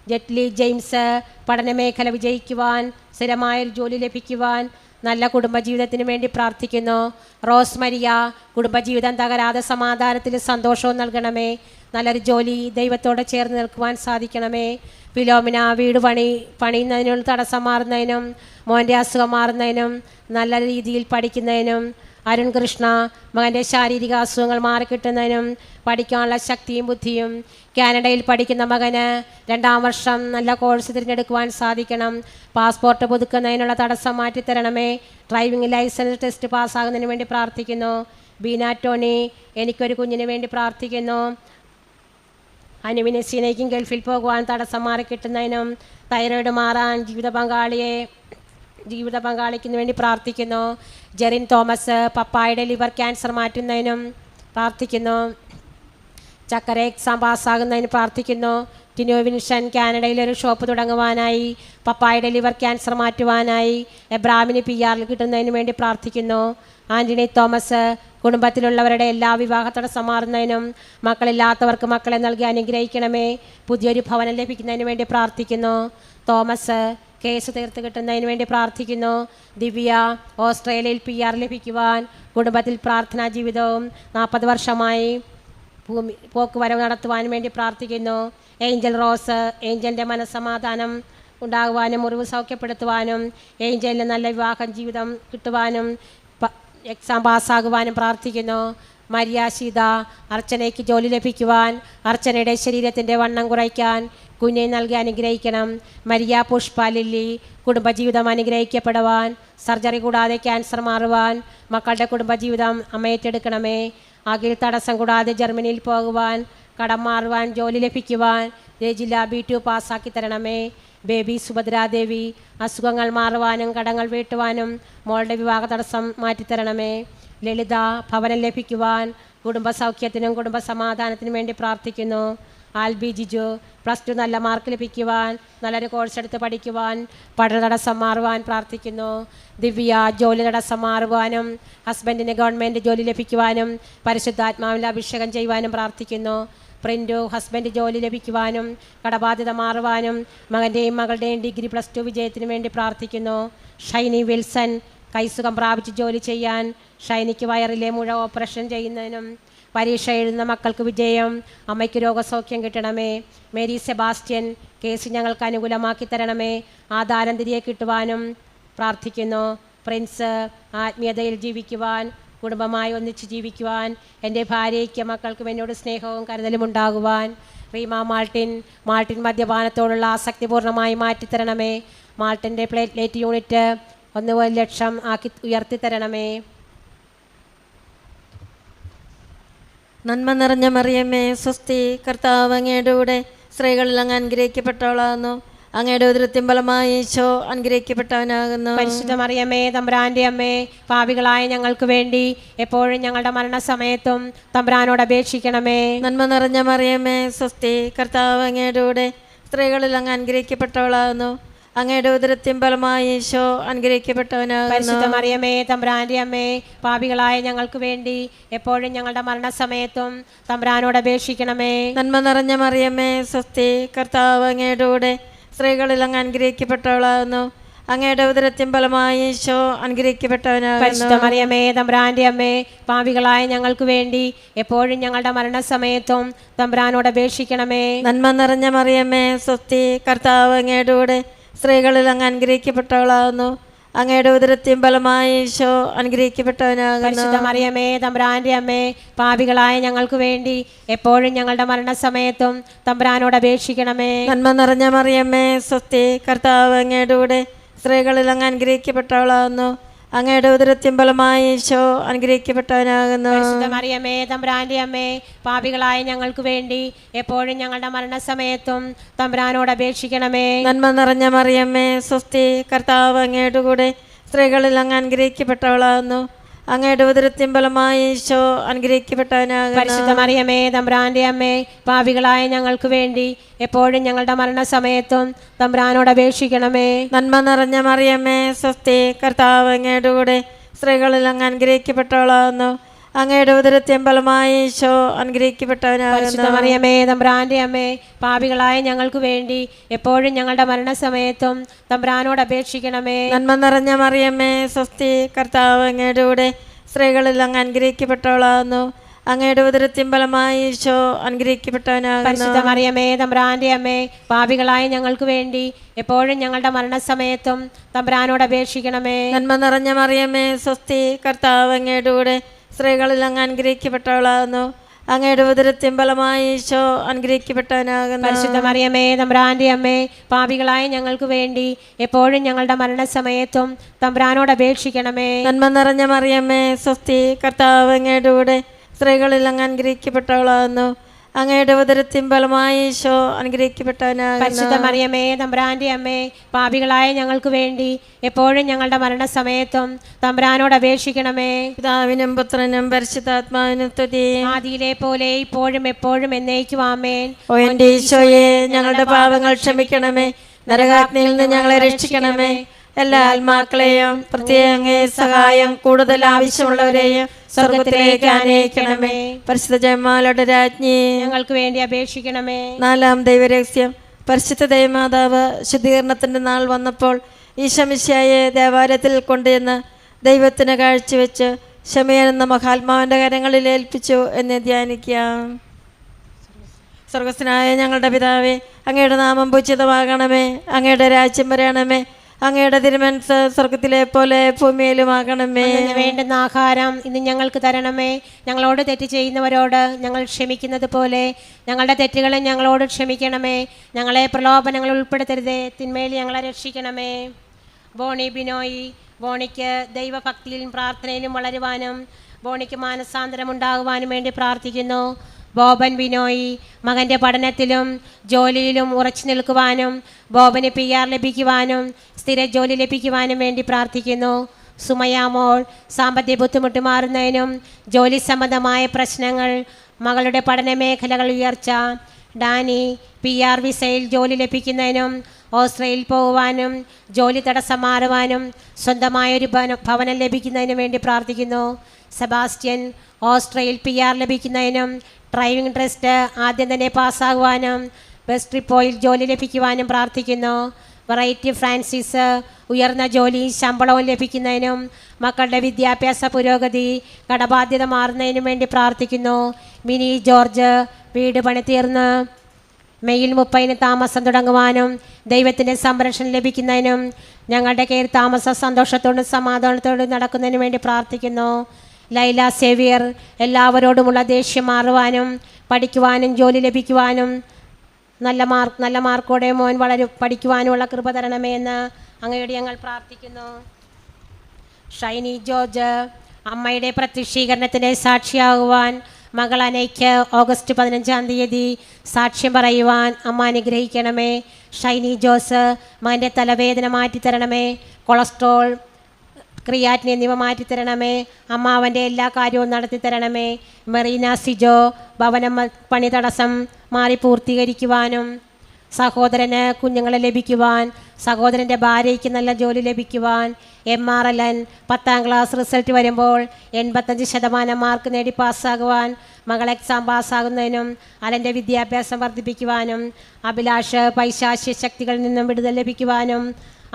ജെറ്റ്ലി ജെയിംസ്, പഠനമേഖല വിജയിക്കുവാൻ, സ്ഥിരമായൊരു ജോലി ലഭിക്കുവാൻ, നല്ല കുടുംബജീവിതത്തിന് വേണ്ടി പ്രാർത്ഥിക്കുന്നു. റോസ് മരിയ, കുടുംബജീവിതം തകരാതെ സമാധാനത്തിലും സന്തോഷവും നൽകണമേ. നല്ലൊരു ജോലി, ദൈവത്തോട് ചേർന്ന് നിൽക്കുവാൻ സാധിക്കണമേ. ഫിലോമിന, വീട് പണിയുന്നതിനുള്ള തടസ്സം മാറുന്നതിനും മോൻ്റെ അസുഖം മാറുന്നതിനും നല്ല രീതിയിൽ പഠിക്കുന്നതിനും അരുൺ കൃഷ്ണ മകൻ്റെ ശാരീരിക അസുഖങ്ങൾ മാറിക്കിട്ടുന്നതിനും പഠിക്കാനുള്ള ശക്തിയും ബുദ്ധിയും കാനഡയിൽ പഠിക്കുന്ന മകന് 2ാം വർഷം നല്ല കോഴ്സ് തിരഞ്ഞെടുക്കുവാൻ സാധിക്കണം. പാസ്പോർട്ട് പുതുക്കുന്നതിനുള്ള തടസ്സം മാറ്റിത്തരണമേ. ഡ്രൈവിംഗ് ലൈസൻസ് ടെസ്റ്റ് പാസ്സാകുന്നതിന് വേണ്ടി പ്രാർത്ഥിക്കുന്നു. ബീന ടോണി എനിക്കൊരു കുഞ്ഞിന് വേണ്ടി പ്രാർത്ഥിക്കുന്നു. അനുവിനെ സീനയ്ക്കും ഗൾഫിൽ പോകുവാൻ തടസ്സം മാറിക്കിട്ടുന്നതിനും തൈറോയിഡ് മാറാൻ ജീവിത പങ്കാളിക്ക് വേണ്ടി പ്രാർത്ഥിക്കുന്നു. ജെറിൻ തോമസ് പപ്പായുടെ ലിവർ ക്യാൻസർ മാറ്റുന്നതിനും പ്രാർത്ഥിക്കുന്നു. ചക്കര എക്സാം പാസ്സാകുന്നതിന് പ്രാർത്ഥിക്കുന്നു. ടിനോ വിൻഷൻ കാനഡയിലൊരു ഷോപ്പ് തുടങ്ങുവാനായി, പപ്പായുടെ ലിവർ ക്യാൻസർ മാറ്റുവാനായി, എബ്രാമിന് PR കിട്ടുന്നതിന് വേണ്ടി പ്രാർത്ഥിക്കുന്നു. ആൻ്റണി തോമസ് കുടുംബത്തിലുള്ളവരുടെ എല്ലാ വിവാഹ തടസ്സം മാറുന്നതിനും മക്കളില്ലാത്തവർക്ക് മക്കളെ നൽകി അനുഗ്രഹിക്കണമേ. പുതിയൊരു ഭവനം ലഭിക്കുന്നതിന് വേണ്ടി പ്രാർത്ഥിക്കുന്നു. തോമസ് കേസ് തീർത്ത് കിട്ടുന്നതിന് വേണ്ടി പ്രാർത്ഥിക്കുന്നു. ദിവ്യ ഓസ്ട്രേലിയയിൽ PR ലഭിക്കുവാൻ കുടുംബത്തിൽ പ്രാർത്ഥനാ ജീവിതവും 40 വർഷമായി പോക്കുവരവ് നടത്തുവാൻ വേണ്ടി പ്രാർത്ഥിക്കുന്നു. ഏഞ്ചൽ റോസ് ഏഞ്ചലിൻ്റെ മനസ്സമാധാനം ഉണ്ടാകുവാനും മുറിവ് സൗഖ്യപ്പെടുത്തുവാനും ഏഞ്ചലിന് നല്ല വിവാഹ ജീവിതം കിട്ടുവാനും എക്സാം പാസ്സാകുവാനും പ്രാർത്ഥിക്കുന്നു. മരിയ സീത അർച്ചനയ്ക്ക് ജോലി ലഭിക്കുവാൻ, അർച്ചനയുടെ ശരീരത്തിൻ്റെ വണ്ണം കുറയ്ക്കാൻ കുഞ്ഞിനെ നൽകി അനുഗ്രഹിക്കണം. മരിയ പുഷ്പ ലില്ലി കുടുംബജീവിതം അനുഗ്രഹിക്കപ്പെടുവാൻ, സർജറി കൂടാതെ ക്യാൻസർ മാറുവാൻ മക്കളുടെ കുടുംബജീവിതം അമ്മയേറ്റെടുക്കണമേ. അഖിൽ തടസ്സം കൂടാതെ ജർമ്മനിയിൽ പോകുവാൻ, കടം മാറുവാൻ, ജോലി ലഭിക്കുവാൻ രജില B2 പാസ്സാക്കി തരണമേ. ബേബി സുഭദ്രാദേവി അസുഖങ്ങൾ മാറുവാനും കടങ്ങൾ വീട്ടുവാനും മോളുടെ വിവാഹ തടസ്സം മാറ്റിത്തരണമേ. ലളിത ഭവനം ലഭിക്കുവാൻ, കുടുംബസൗഖ്യത്തിനും കുടുംബസമാധാനത്തിനും വേണ്ടി പ്രാർത്ഥിക്കുന്നു. ആൽബി ജിജു +2 നല്ല മാർക്ക് ലഭിക്കുവാൻ, നല്ലൊരു കോഴ്സ് എടുത്ത് പഠിക്കുവാൻ, പഠന തടസ്സം മാറുവാൻ പ്രാർത്ഥിക്കുന്നു. ദിവ്യ ജോലി തടസ്സം മാറുവാനും ഹസ്ബൻഡിന് ഗവൺമെൻറ് ജോലി ലഭിക്കുവാനും പരിശുദ്ധാത്മാവിൽ അഭിഷേകം ചെയ്യുവാനും പ്രാർത്ഥിക്കുന്നു. പ്രിൻറ്റു ഹസ്ബൻഡ് ജോലി ലഭിക്കുവാനും കടബാധ്യത മാറുവാനും മകൻ്റെയും മകളുടെയും ഡിഗ്രി +2 വിജയത്തിന് വേണ്ടി പ്രാർത്ഥിക്കുന്നു. ഷൈനി വിൽസൺ കൈസുഖം പ്രാപിച്ച് ജോലി ചെയ്യാൻ, ഷൈനിക്ക് വയറിലെ മുഴ ഓപ്പറേഷൻ ചെയ്യുന്നതിനും പരീക്ഷ എഴുതുന്ന മക്കൾക്ക് വിജയം, അമ്മയ്ക്ക് രോഗസൗഖ്യം കിട്ടണമേ. മേരി സെബാസ്റ്റ്യൻ കേസ് ഞങ്ങൾക്ക് അനുകൂലമാക്കി തരണമേ. ആധാരം തിരികെ കിട്ടുവാനും പ്രാർത്ഥിക്കുന്നു. പ്രിൻസ് ആത്മീയതയിൽ ജീവിക്കുവാൻ, കുടുംബമായി ഒന്നിച്ച് ജീവിക്കുവാൻ, എൻ്റെ ഭാര്യയ്ക്ക് മക്കൾക്കും എന്നോട് സ്നേഹവും കരുതലും ഉണ്ടാകുവാൻ. റീമ മാൾട്ടിൻ മദ്യപാനത്തോടുള്ള ആസക്തി പൂർണ്ണമായി മാറ്റിത്തരണമേ. മാൾട്ടിൻ്റെ പ്ലേറ്റ്ലേറ്റ് യൂണിറ്റ് 1 ലക്ഷം ആക്കി ഉയർത്തിത്തരണമേ. നന്മ നിറഞ്ഞ മറിയമേ സ്വസ്തി, കർത്താവ് അങ്ങയുടെ കൂടെ സ്ത്രീകളിൽ അങ്ങ് അനുഗ്രഹിക്കപ്പെട്ടവളാകുന്നു. അങ്ങയുടെ ഉദരത്തിൻ ഫലമായി ഈശോ അനുഗ്രഹിക്കപ്പെട്ടവനാകുന്നു. പരിശുദ്ധ മറിയമേ തമ്പുരാൻ്റെ അമ്മേ, പാപികളായ ഞങ്ങൾക്ക് വേണ്ടി എപ്പോഴും ഞങ്ങളുടെ മരണസമയത്തും തമ്പുരാനോട് അപേക്ഷിക്കണമേ. നന്മ നിറഞ്ഞ മറിയമേ സ്വസ്തി, കർത്താവ് അങ്ങയുടെ കൂടെ സ്ത്രീകളിൽ അങ്ങ് അനുഗ്രഹിക്കപ്പെട്ടവളാകുന്നു. അങ്ങയുടെ ഉദരത്തിൻ ഫലമായി ഈശോ അനുഗ്രഹിക്കപ്പെട്ടവനാകുന്നു. പരിശുദ്ധ മറിയമേ തമ്പുരാൻ്റെ അമ്മേ, പാപികളായ ഞങ്ങൾക്ക് വേണ്ടി എപ്പോഴും ഞങ്ങളുടെ മരണസമയത്തും തമ്പുരാനോട് അപേക്ഷിക്കണമേ. നന്മ നിറഞ്ഞ മറിയമേ സ്വസ്തി, കർത്താവ് അങ്ങയുടെ കൂടെ സ്ത്രീകളിൽ അങ്ങ് അനുഗ്രഹിക്കപ്പെട്ടവളാകുന്നു. അങ്ങയുടെ ഉദരത്തിൻ ഫലമായി ഈശോ അനുഗ്രഹിക്കപ്പെട്ടവനാകുന്നു. പരിശുദ്ധ മറിയമേ തമ്പുരാൻ്റെ അമ്മേ, പാപികളായ ഞങ്ങൾക്ക് വേണ്ടി എപ്പോഴും ഞങ്ങളുടെ മരണസമയത്തും തമ്പുരാനോട് അപേക്ഷിക്കണമേ. നന്മ നിറഞ്ഞ മറിയമേ സ്വസ്തി, കർത്താവ് അങ്ങയുടെ കൂടെ സ്ത്രീകളിൽ അങ്ങ് അനുഗ്രഹിക്കപ്പെട്ടവളാകുന്നു. അങ്ങയുടെ ഉദരത്തിൻ ഫലമായി ഈശോ അനുഗ്രഹിക്കപ്പെട്ടവനാകുന്നു. പരിശുദ്ധ മറിയമേ തമ്പുരാൻ്റെ അമ്മേ, പാപികളായ ഞങ്ങൾക്ക് വേണ്ടി എപ്പോഴും ഞങ്ങളുടെ മരണസമയത്തും തമ്പുരാനോട് അപേക്ഷിക്കണമേ. നന്മ നിറഞ്ഞ മറിയമേ സ്വസ്തി, കർത്താവ് അങ്ങയുടെ കൂടെ സ്ത്രീകളിൽ അങ്ങ് അനുഗ്രഹിക്കപ്പെട്ടവളാകുന്നു. അങ്ങയുടെ ഉദരത്തിൻ ഫലമായി ഈശോ അനുഗ്രഹിക്കപ്പെട്ടവനാകുന്നു. പരിശുദ്ധ മറിയമേ തമ്പുരാൻ്റെ അമ്മേ, പാപികളായ ഞങ്ങൾക്ക് വേണ്ടി എപ്പോഴും ഞങ്ങളുടെ മരണസമയത്തും തമ്പുരാനോട് അപേക്ഷിക്കണമേ. നന്മ നിറഞ്ഞ മറിയമേ സ്വസ്തി, കർത്താവ് അങ്ങയുടെ കൂടെ സ്ത്രീകളിൽ അങ്ങ് അനുഗ്രഹിക്കപ്പെട്ടവളാകുന്നു. അങ്ങയുടെ ഉദരത്തിൻ ഫലമായി ഈശോ അനുഗ്രഹിക്കപ്പെട്ടവനാകുന്നു. പരിശുദ്ധ മറിയമേ തമ്പുരാൻ്റെ അമ്മേ, പാപികളായ ഞങ്ങൾക്ക് വേണ്ടി എപ്പോഴും ഞങ്ങളുടെ മരണസമയത്തും തമ്പുരാനോട് അപേക്ഷിക്കണമേ. നന്മ നിറഞ്ഞ മറിയമേ സ്വസ്തി, കർത്താവ് അങ്ങയുടെ കൂടെ സ്ത്രീകളിൽ അങ്ങ് അനുഗ്രഹിക്കപ്പെട്ടവളാകുന്നു. അങ്ങയുടെ ഉദരത്തിൻ ഫലമായി ഈശോ അനുഗ്രഹിക്കപ്പെട്ടവനാകുന്നു. പരിശുദ്ധ മറിയമേ തമ്പുരാൻ്റെ അമ്മേ, പാപികളായ ഞങ്ങൾക്ക് വേണ്ടി എപ്പോഴും ഞങ്ങളുടെ മരണസമയത്തും തമ്പുരാനോട് അപേക്ഷിക്കണമേ. നന്മ നിറഞ്ഞ മറിയമേ സ്വസ്തി, കർത്താവ് അങ്ങയുടെ കൂടെ സ്ത്രീകളിൽ അങ്ങ് അനുഗ്രഹിക്കപ്പെട്ടവളാകുന്നു. അങ്ങയുടെ ഉദരത്തിൻ ഫലമായി ഈശോ അനുഗ്രഹിക്കപ്പെട്ടവനാകുന്നു. പരിശുദ്ധ മറിയമേ തമ്പുരാന്റെ അമ്മേ, പാപികളായ ഞങ്ങൾക്ക് വേണ്ടി എപ്പോഴും ഞങ്ങളുടെ മരണസമയത്തും തമ്പുരാനോട് അപേക്ഷിക്കണമേ. നന്മ നിറഞ്ഞ മറിയമേ സ്വസ്തി, കർത്താവ് അങ്ങയുടെ കൂടെ സ്ത്രീകളിൽ അങ്ങ് അനുഗ്രഹിക്കപ്പെട്ടവളാകുന്നു. അങ്ങയുടെ ഉദരത്തിൻ ഫലമായി ഈശോ അനുഗ്രഹിക്കപ്പെട്ടവനാകുന്നു. പരിശുദ്ധ മറിയമേ തമ്പുരാന്റെ അമ്മേ, പാപികളായ ഞങ്ങൾക്ക് വേണ്ടി എപ്പോഴും ഞങ്ങളുടെ മരണസമയത്തും തമ്പുരാനോട് അപേക്ഷിക്കണമേ. നന്മ നിറഞ്ഞ മറിയമേ സ്വസ്തി, കർത്താവ് അങ്ങയുടെ കൂടെ സ്ത്രീകളിൽ അങ്ങ് അനുഗ്രഹിക്കപ്പെട്ടവളാകുന്നു. അങ്ങയുടെ ഉദരത്തിൻ ഫലമായി ഈശോ അനുഗ്രഹിക്കപ്പെട്ടവനാകുന്നു. പരിശുദ്ധ മറിയമേ തമ്പുരാന്റെ അമ്മേ, പാപികളായ ഞങ്ങൾക്ക് വേണ്ടി എപ്പോഴും ഞങ്ങളുടെ മരണസമയത്തും തമ്പുരാനോട് അപേക്ഷിക്കണമേ. പിതാവിനും പുത്രനും പരിശുദ്ധാത്മാവിനും സ്തുതി. ആദിയിലെ പോലെ ഇപ്പോഴും എപ്പോഴും എന്നേക്കും ആമേൻ. ഓ എൻ്റെ ഈശോയെ, ഞങ്ങളുടെ പാപങ്ങൾ ക്ഷമിക്കണമേ, നരകാഗ്നിയിൽ നിന്ന് ഞങ്ങളെ രക്ഷിക്കണമേ. എല്ലാ ആത്മാക്കളെയും പ്രത്യേക അങ്ങേ സഹായം കൂടുതൽ ആവശ്യമുള്ളവരെയും സ്വർഗത്തിലേക്ക് ആനയിക്കണമേ. പരിശുദ്ധ ജയമാലയുടെ രാജ്ഞി, ഞങ്ങൾക്ക് വേണ്ടി അപേക്ഷിക്കണമേ. നാലാം ദൈവരഹസ്യം. പരിശുദ്ധ ദൈവമാതാവ് ശുദ്ധീകരണത്തിൻ്റെ നാൾ വന്നപ്പോൾ ഈശോമിശിഹായെ ദേവാലയത്തിൽ കൊണ്ടുചെന്ന് ദൈവത്തിന് കാഴ്ചവെച്ച് ശമയൻ എന്ന മഹാത്മാവിൻ്റെ കരങ്ങളിൽ ഏൽപ്പിച്ചു എന്ന് ധ്യാനിക്കാം. സ്വർഗസ്ഥനായ ഞങ്ങളുടെ പിതാവേ, അങ്ങയുടെ നാമം പൂജിതമാകണമേ, അങ്ങയുടെ രാജ്യം വരണമേ, അങ്ങയുടെ തിരുമനസ്സ് സ്വർഗത്തിലെ പോലെ ഭൂമിയിലുമാകണമേ. വേണ്ടുന്ന ആഹാരം ഇന്ന് ഞങ്ങൾക്ക് തരണമേ. ഞങ്ങളോട് തെറ്റ് ചെയ്യുന്നവരോട് ഞങ്ങൾ ക്ഷമിക്കുന്നത് പോലെ ഞങ്ങളുടെ തെറ്റുകളെ ഞങ്ങളോട് ക്ഷമിക്കണമേ. ഞങ്ങളെ പ്രലോഭനങ്ങൾ ഉൾപ്പെടുത്തരുതേ, തിന്മയിൽ ഞങ്ങളെ രക്ഷിക്കണമേ. ബോണി ബിനോയി, ബോണിക്ക് ദൈവഭക്തിയിലും പ്രാർത്ഥനയിലും വളരുവാനും ബോണിക്ക് മാനസാന്തരം ഉണ്ടാകുവാനും വേണ്ടി പ്രാർത്ഥിക്കുന്നു. ബോബൻ ബിനോയി, മകൻ്റെ പഠനത്തിലും ജോലിയിലും ഉറച്ചു നിൽക്കുവാനും ബോബന് PR ലഭിക്കുവാനും സ്ഥിര ജോലി ലഭിക്കുവാനും വേണ്ടി പ്രാർത്ഥിക്കുന്നു. സുമയാമോൾ, സാമ്പത്തിക ബുദ്ധിമുട്ട് മാറുന്നതിനും ജോലി സംബന്ധമായ പ്രശ്നങ്ങൾ, മകളുടെ പഠന മേഖലകൾ ഉയർച്ച. ഡാനി, PR വിസയിൽ ജോലി ലഭിക്കുന്നതിനും ഓസ്ട്രേലിയയിൽ പോകുവാനും ജോലി തടസ്സം മാറുവാനും സ്വന്തമായൊരു ഭവനം ലഭിക്കുന്നതിനും വേണ്ടി പ്രാർത്ഥിക്കുന്നു. സെബാസ്റ്റ്യൻ, ഓസ്ട്രേലിയയിൽ PR ലഭിക്കുന്നതിനും ഡ്രൈവിംഗ് ടെസ്റ്റ് ആദ്യം തന്നെ പാസ്സാകുവാനും ബസ് ട്രിപ്പോയിൽ ജോലി ലഭിക്കുവാനും പ്രാർത്ഥിക്കുന്നു. വെറൈറ്റി ഫ്രാൻസിസ്, ഉയർന്ന ജോലി ശമ്പളവും ലഭിക്കുന്നതിനും മക്കളുടെ വിദ്യാഭ്യാസ പുരോഗതി കടബാധ്യത മാറുന്നതിനും വേണ്ടി പ്രാർത്ഥിക്കുന്നു. മിനി ജോർജ്, വീട് പണി തീർന്ന് മെയ്യിൽ 30 താമസം തുടങ്ങുവാനും ദൈവത്തിൻ്റെ സംരക്ഷണം ലഭിക്കുന്നതിനും ഞങ്ങളുടെ കയ്യിൽ താമസം സന്തോഷത്തോടും സമാധാനത്തോടും നടക്കുന്നതിനും വേണ്ടി പ്രാർത്ഥിക്കുന്നു. ലൈല സേവിയർ, എല്ലാവരോടുമുള്ള ദേഷ്യം മാറുവാനും പഠിക്കുവാനും ജോലി ലഭിക്കുവാനും നല്ല മാർക്കോടെ മോൻ പഠിക്കുവാനുമുള്ള കൃപ തരണമേ എന്ന് അങ്ങയോട് ഞങ്ങൾ പ്രാർത്ഥിക്കുന്നു. ഷൈനി ജോർജ്, അമ്മയുടെ പ്രത്യക്ഷീകരണത്തിൻ്റെ സാക്ഷിയാകുവാൻ മകൾ അനയ്ക്ക് ഓഗസ്റ്റ് 15 തീയതി സാക്ഷ്യം പറയുവാൻ അമ്മ അനുഗ്രഹിക്കണമേ. ഷൈനി ജോസ്, മകൻ്റെ തലവേദന മാറ്റിത്തരണമേ, കൊളസ്ട്രോൾ, ക്രിയാറ്റിൻ എന്നിവ മാറ്റിത്തരണമേ. അമ്മാവൻ്റെ എല്ലാ കാര്യവും നടത്തിത്തരണമേ. മെറീന സിജോ, ഭവനം പണി തടസ്സം മാറി പൂർത്തീകരിക്കുവാനും സഹോദരന് കുഞ്ഞുങ്ങളെ ലഭിക്കുവാൻ, സഹോദരൻ്റെ ഭാര്യയ്ക്ക് നല്ല ജോലി ലഭിക്കുവാൻ. MRLN 10ാം ക്ലാസ് റിസൾട്ട് വരുമ്പോൾ 85% മാർക്ക് നേടി പാസ്സാകുവാൻ, മകൾ എക്സാം പാസ്സാകുന്നതിനും അലൻ്റെ വിദ്യാഭ്യാസം വർദ്ധിപ്പിക്കുവാനും അഭിലാഷ് പൈശാചിക ശക്തികളിൽ നിന്നും വിടുതൽ ലഭിക്കുവാനും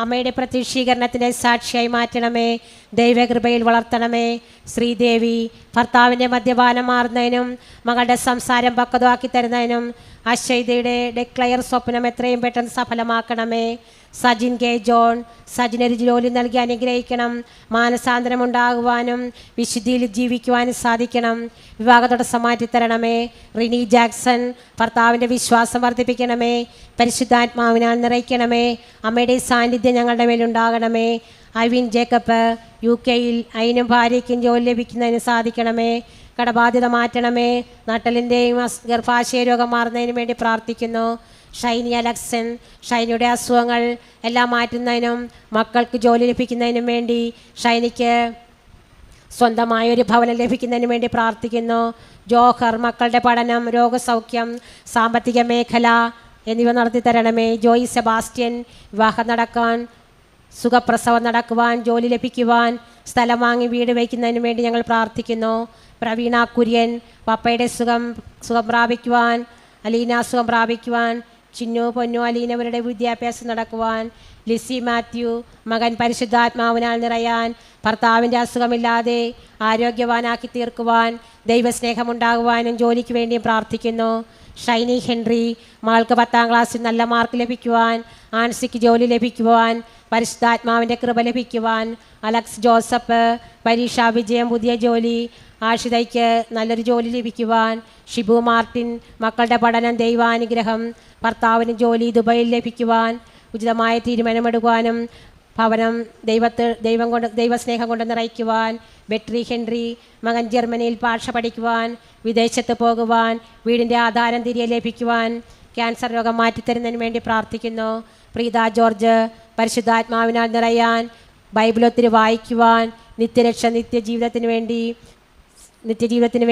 അമ്മയുടെ പ്രത്യക്ഷീകരണത്തിൻ്റെ സാക്ഷിയായി മാറ്റണമേ. ദൈവകൃപയിൽ വളർത്തണമേ. ശ്രീദേവി, ഭർത്താവിൻ്റെ മദ്യപാനം മാറുന്നതിനും മകളുടെ സംസാരം പക്വതമാക്കി തരുന്നതിനും അശ്വതിയുടെ ഡെക്ലയർ സ്വപ്നം എത്രയും പെട്ടെന്ന് സഫലമാക്കണമേ. സജിൻ കെ ജോൺ, സജിനൊരു ജോലി നൽകി അനുഗ്രഹിക്കണം. മാനസാന്തരം ഉണ്ടാകുവാനും വിശുദ്ധിയിൽ ജീവിക്കുവാനും സാധിക്കണം. വിവാഹ തടസ്സം മാറ്റിത്തരണമേ. റിനി ജാക്സൺ, ഭർത്താവിൻ്റെ വിശ്വാസം വർദ്ധിപ്പിക്കണമേ. പരിശുദ്ധാത്മാവിനാൽ നിറയ്ക്കണമേ. അമ്മയുടെ സാന്നിധ്യം ഞങ്ങളുടെ മേലുണ്ടാകണമേ. ഐവിൻ ജേക്കബ്, UK-യിൽ അതിനും ഭാര്യയ്ക്കും ജോലി ലഭിക്കുന്നതിന് സാധിക്കണമേ. കടബാധ്യത മാറ്റണമേ. നട്ടലിൻ്റെയും ഗർഭാശയ രോഗം മാറുന്നതിന് വേണ്ടി പ്രാർത്ഥിക്കുന്നു. ഷൈനി അലക്സൻ, ഷൈനിയുടെ അസുഖങ്ങൾ എല്ലാം മാറ്റുന്നതിനും മക്കൾക്ക് ജോലി ലഭിക്കുന്നതിനും വേണ്ടി ഷൈനിക്ക് സ്വന്തമായൊരു ഭവനം ലഭിക്കുന്നതിന് വേണ്ടി പ്രാർത്ഥിക്കുന്നു. ജോഹർ, മക്കളുടെ പഠനം, രോഗസൗഖ്യം, സാമ്പത്തിക മേഖല എന്നിവ നടത്തി തരണമേ. ജോയി സെബാസ്റ്റ്യൻ, വിവാഹം നടക്കാൻ, സുഖപ്രസവം നടക്കുവാൻ, ജോലി ലഭിക്കുവാൻ, സ്ഥലം വാങ്ങി വീട് വയ്ക്കുന്നതിന് വേണ്ടി ഞങ്ങൾ പ്രാർത്ഥിക്കുന്നു. പ്രവീണ കുര്യൻ, പപ്പയുടെ സുഖം പ്രാപിക്കുവാൻ, അലീന സുഖം പ്രാപിക്കുവാൻ, ചിന്നു പൊന്നു അലീന അവരുടെ വിദ്യാഭ്യാസം നടക്കുവാൻ, ലിസി മാത്യു മകൻ പരിശുദ്ധാത്മാവിനാൽ നിറയാൻ, ഭർത്താവിൻ്റെ അസുഖമില്ലാതെ ആരോഗ്യവാനാക്കി തീർക്കുവാൻ, ദൈവസ്നേഹമുണ്ടാകുവാനും ജോലിക്ക് വേണ്ടിയും പ്രാർത്ഥിക്കുന്നു. ഷൈനി ഹെൻറി മകൾക്ക് 10ാം ക്ലാസ്സിൽ നല്ല മാർക്ക് ലഭിക്കുവാൻ, ആൻസിക്ക് ജോലി ലഭിക്കുവാൻ, പരിശുദ്ധാത്മാവിൻ്റെ കൃപ ലഭിക്കുവാൻ, അലക്സ് ജോസഫ് പരീക്ഷാ വിജയം, പുതിയ ജോലി, ആഷിതയ്ക്ക് നല്ലൊരു ജോലി ലഭിക്കുവാൻ, ഷിബു മാർട്ടിൻ മക്കളുടെ പഠനം, ദൈവാനുഗ്രഹം, ഭർത്താവിന് ജോലി ദുബൈയിൽ ലഭിക്കുവാൻ, ഉചിതമായ തീരുമാനമെടുക്കുവാനും ഭവനം ദൈവസ്നേഹം കൊണ്ട് നിറയ്ക്കുവാൻ, ബെട്രി ഹെൻറി മകൻ ജർമ്മനിയിൽ ഭാഷ പഠിക്കുവാൻ, വിദേശത്ത് പോകുവാൻ, വീടിൻ്റെ ആധാരം തിരികെ ലഭിക്കുവാൻ, ക്യാൻസർ രോഗം മാറ്റിത്തരുന്നതിന് വേണ്ടി പ്രാർത്ഥിക്കുന്നു. പ്രീത ജോർജ് പരിശുദ്ധാത്മാവിനാൽ നിറയാൻ, ബൈബിൾ ഒത്തിരി വായിക്കുവാൻ, നിത്യരക്ഷ നിത്യജീവിതത്തിന്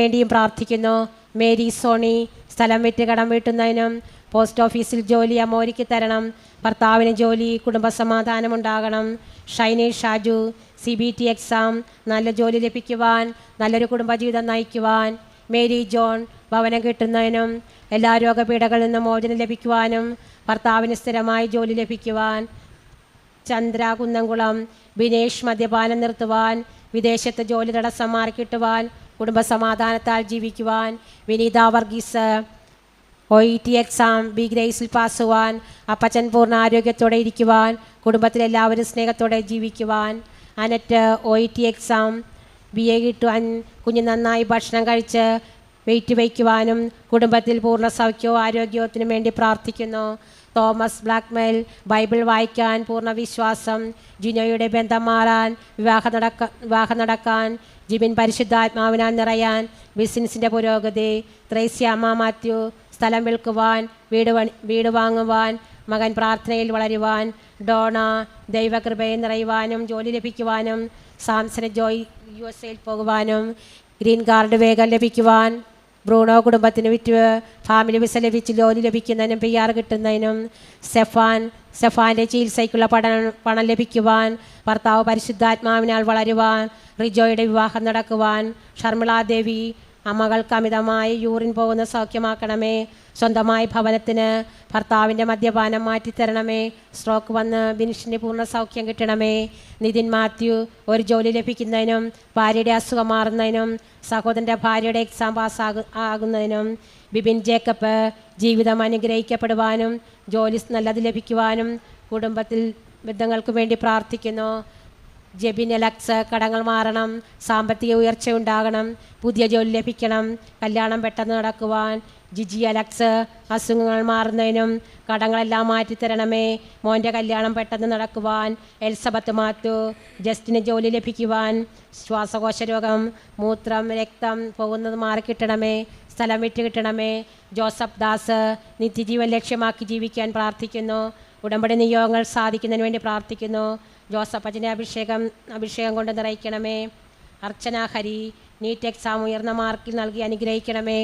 വേണ്ടിയും പ്രാർത്ഥിക്കുന്നു. മേരി സോണി സ്ഥലം വിറ്റ് കടം വീട്ടുന്നതിനും, പോസ്റ്റ് ഓഫീസിൽ ജോലി അമോരിക്ക് തരണം, ഭർത്താവിന് ജോലി, കുടുംബസമാധാനം ഉണ്ടാകണം. ഷൈനി ഷാജു CBT എക്സാം, നല്ല ജോലി ലഭിക്കുവാൻ, നല്ലൊരു കുടുംബജീവിതം നയിക്കുവാൻ. മേരി ജോൺ ഭവനം കിട്ടുന്നതിനും, എല്ലാ രോഗപീഠകളിൽ നിന്നും മോചനം ലഭിക്കുവാനും, ഭർത്താവിന് സ്ഥിരമായി ജോലി ലഭിക്കുവാൻ. ചന്ദ്ര കുന്നംകുളം ബിനേഷ് മദ്യപാനം നിർത്തുവാൻ, വിദേശത്ത് ജോലി തടസ്സം മാറിക്കിട്ടുവാൻ, കുടുംബസമാധാനത്താൽ ജീവിക്കുവാൻ. വിനീത വർഗീസ് OET എക്സാം B ഗ്രേസിൽ പാസ്സുവാൻ, അപ്പച്ചൻ പൂർണ്ണ ആരോഗ്യത്തോടെ ഇരിക്കുവാൻ, കുടുംബത്തിലെല്ലാവരും സ്നേഹത്തോടെ ജീവിക്കുവാൻ. അനറ്റ് OET എക്സാം BA കിട്ടുവാൻ, കുഞ്ഞ് നന്നായി ഭക്ഷണം കഴിച്ച് വെയിറ്റ് വയ്ക്കുവാനും, കുടുംബത്തിൽ പൂർണ്ണ സൗഖ്യവും ആരോഗ്യത്തിനും വേണ്ടി പ്രാർത്ഥിക്കുന്നു. തോമസ് ബ്ലാക്ക്മെയിൽ ബൈബിൾ വായിക്കാൻ, പൂർണ്ണ വിശ്വാസം. ജിനോയുടെ ബന്ധം മാറാൻ, വിവാഹം നടക്കാൻ. ജിബിൻ പരിശുദ്ധാത്മാവിനാൽ നിറയാൻ, ബിസിനസിൻ്റെ പുരോഗതി. ത്രേസ്യാമ്മ മാത്യു സ്ഥലം വിൽക്കുവാൻ, വീട് വാങ്ങുവാൻ, മകൻ പ്രാർത്ഥനയിൽ വളരുവാൻ. ഡോണ ദൈവകൃപയിൽ നിറയുവാനും ജോലി ലഭിക്കുവാനും, സാംസന് ജോയ് USA പോകുവാനും, ഗ്രീൻ കാർഡ് വേഗം ലഭിക്കുവാൻ. ബ്രൂണോ കുടുംബത്തിന് വിറ്റ് ഫാമിലി വിസ ലഭിച്ച് ജോലി ലഭിക്കുന്നതിനും PR കിട്ടുന്നതിനും. സെഫാൻ്റെ ചികിത്സയ്ക്കുള്ള പണം ലഭിക്കുവാൻ, ഭർത്താവ് പരിശുദ്ധാത്മാവിനാൽ വളരുവാൻ, റിജോയുടെ വിവാഹം നടക്കുവാൻ. ഷർമിളാദേവി മകൾക്ക് അമിതമായി യൂറിൻ പോകുന്ന സൗഖ്യമാക്കണമേ. സ്വന്തമായി ഭവനത്തിന് ഭർത്താവിൻ്റെ മദ്യപാനം മാറ്റിത്തരണമേ. സ്ട്രോക്ക് വന്ന് ബിനിഷിന് പൂർണ്ണ സൗഖ്യം കിട്ടണമേ. നിതിൻ മാത്യു ഒരു ജോലി ലഭിക്കുന്നതിനും, ഭാര്യയുടെ അസുഖം മാറുന്നതിനും, സഹോദരൻ്റെ ഭാര്യയുടെ എക്സാം ആകുന്നതിനും. ബിബിൻ ജേക്കബ് ജീവിതം അനുഗ്രഹിക്കപ്പെടുവാനും, ജോലി നല്ലത് ലഭിക്കുവാനും, കുടുംബത്തിൽ ബന്ധങ്ങൾക്ക് വേണ്ടി പ്രാർത്ഥിക്കുന്നു. ജെബിൻ അലക്സ് കടങ്ങൾ മാറണം, സാമ്പത്തിക ഉയർച്ച ഉണ്ടാകണം, പുതിയ ജോലി ലഭിക്കണം, കല്യാണം പെട്ടെന്ന് നടക്കുവാൻ. ജിജി അലക്സ് അസുഖങ്ങൾ മാറുന്നതിനും, കടങ്ങളെല്ലാം മാറ്റിത്തരണമേ, മോൻ്റെ കല്യാണം പെട്ടെന്ന് നടക്കുവാൻ. എലിസബത്ത് മാത്യു ജസ്റ്റിന് ജോലി ലഭിക്കുവാൻ, ശ്വാസകോശ രോഗം, മൂത്രം, രക്തം പോകുന്നത് മാറിക്കിട്ടണമേ, സ്ഥലം വിട്ട് കിട്ടണമേ. ജോസഫ് ദാസ് നിത്യജീവൻ ലക്ഷ്യമാക്കി ജീവിക്കാൻ പ്രാർത്ഥിക്കുന്നു. ഉടമ്പടി നിയോഗങ്ങൾ സാധിക്കുന്നതിന് വേണ്ടി പ്രാർത്ഥിക്കുന്നു. ജോസഫ് അച്ഛൻ്റെ അഭിഷേകം കൊണ്ട് നിറയ്ക്കണമേ. അർച്ചന ഹരി നീറ്റ് എക്സാം ഉയർന്ന മാർക്കിൽ നൽകി അനുഗ്രഹിക്കണമേ.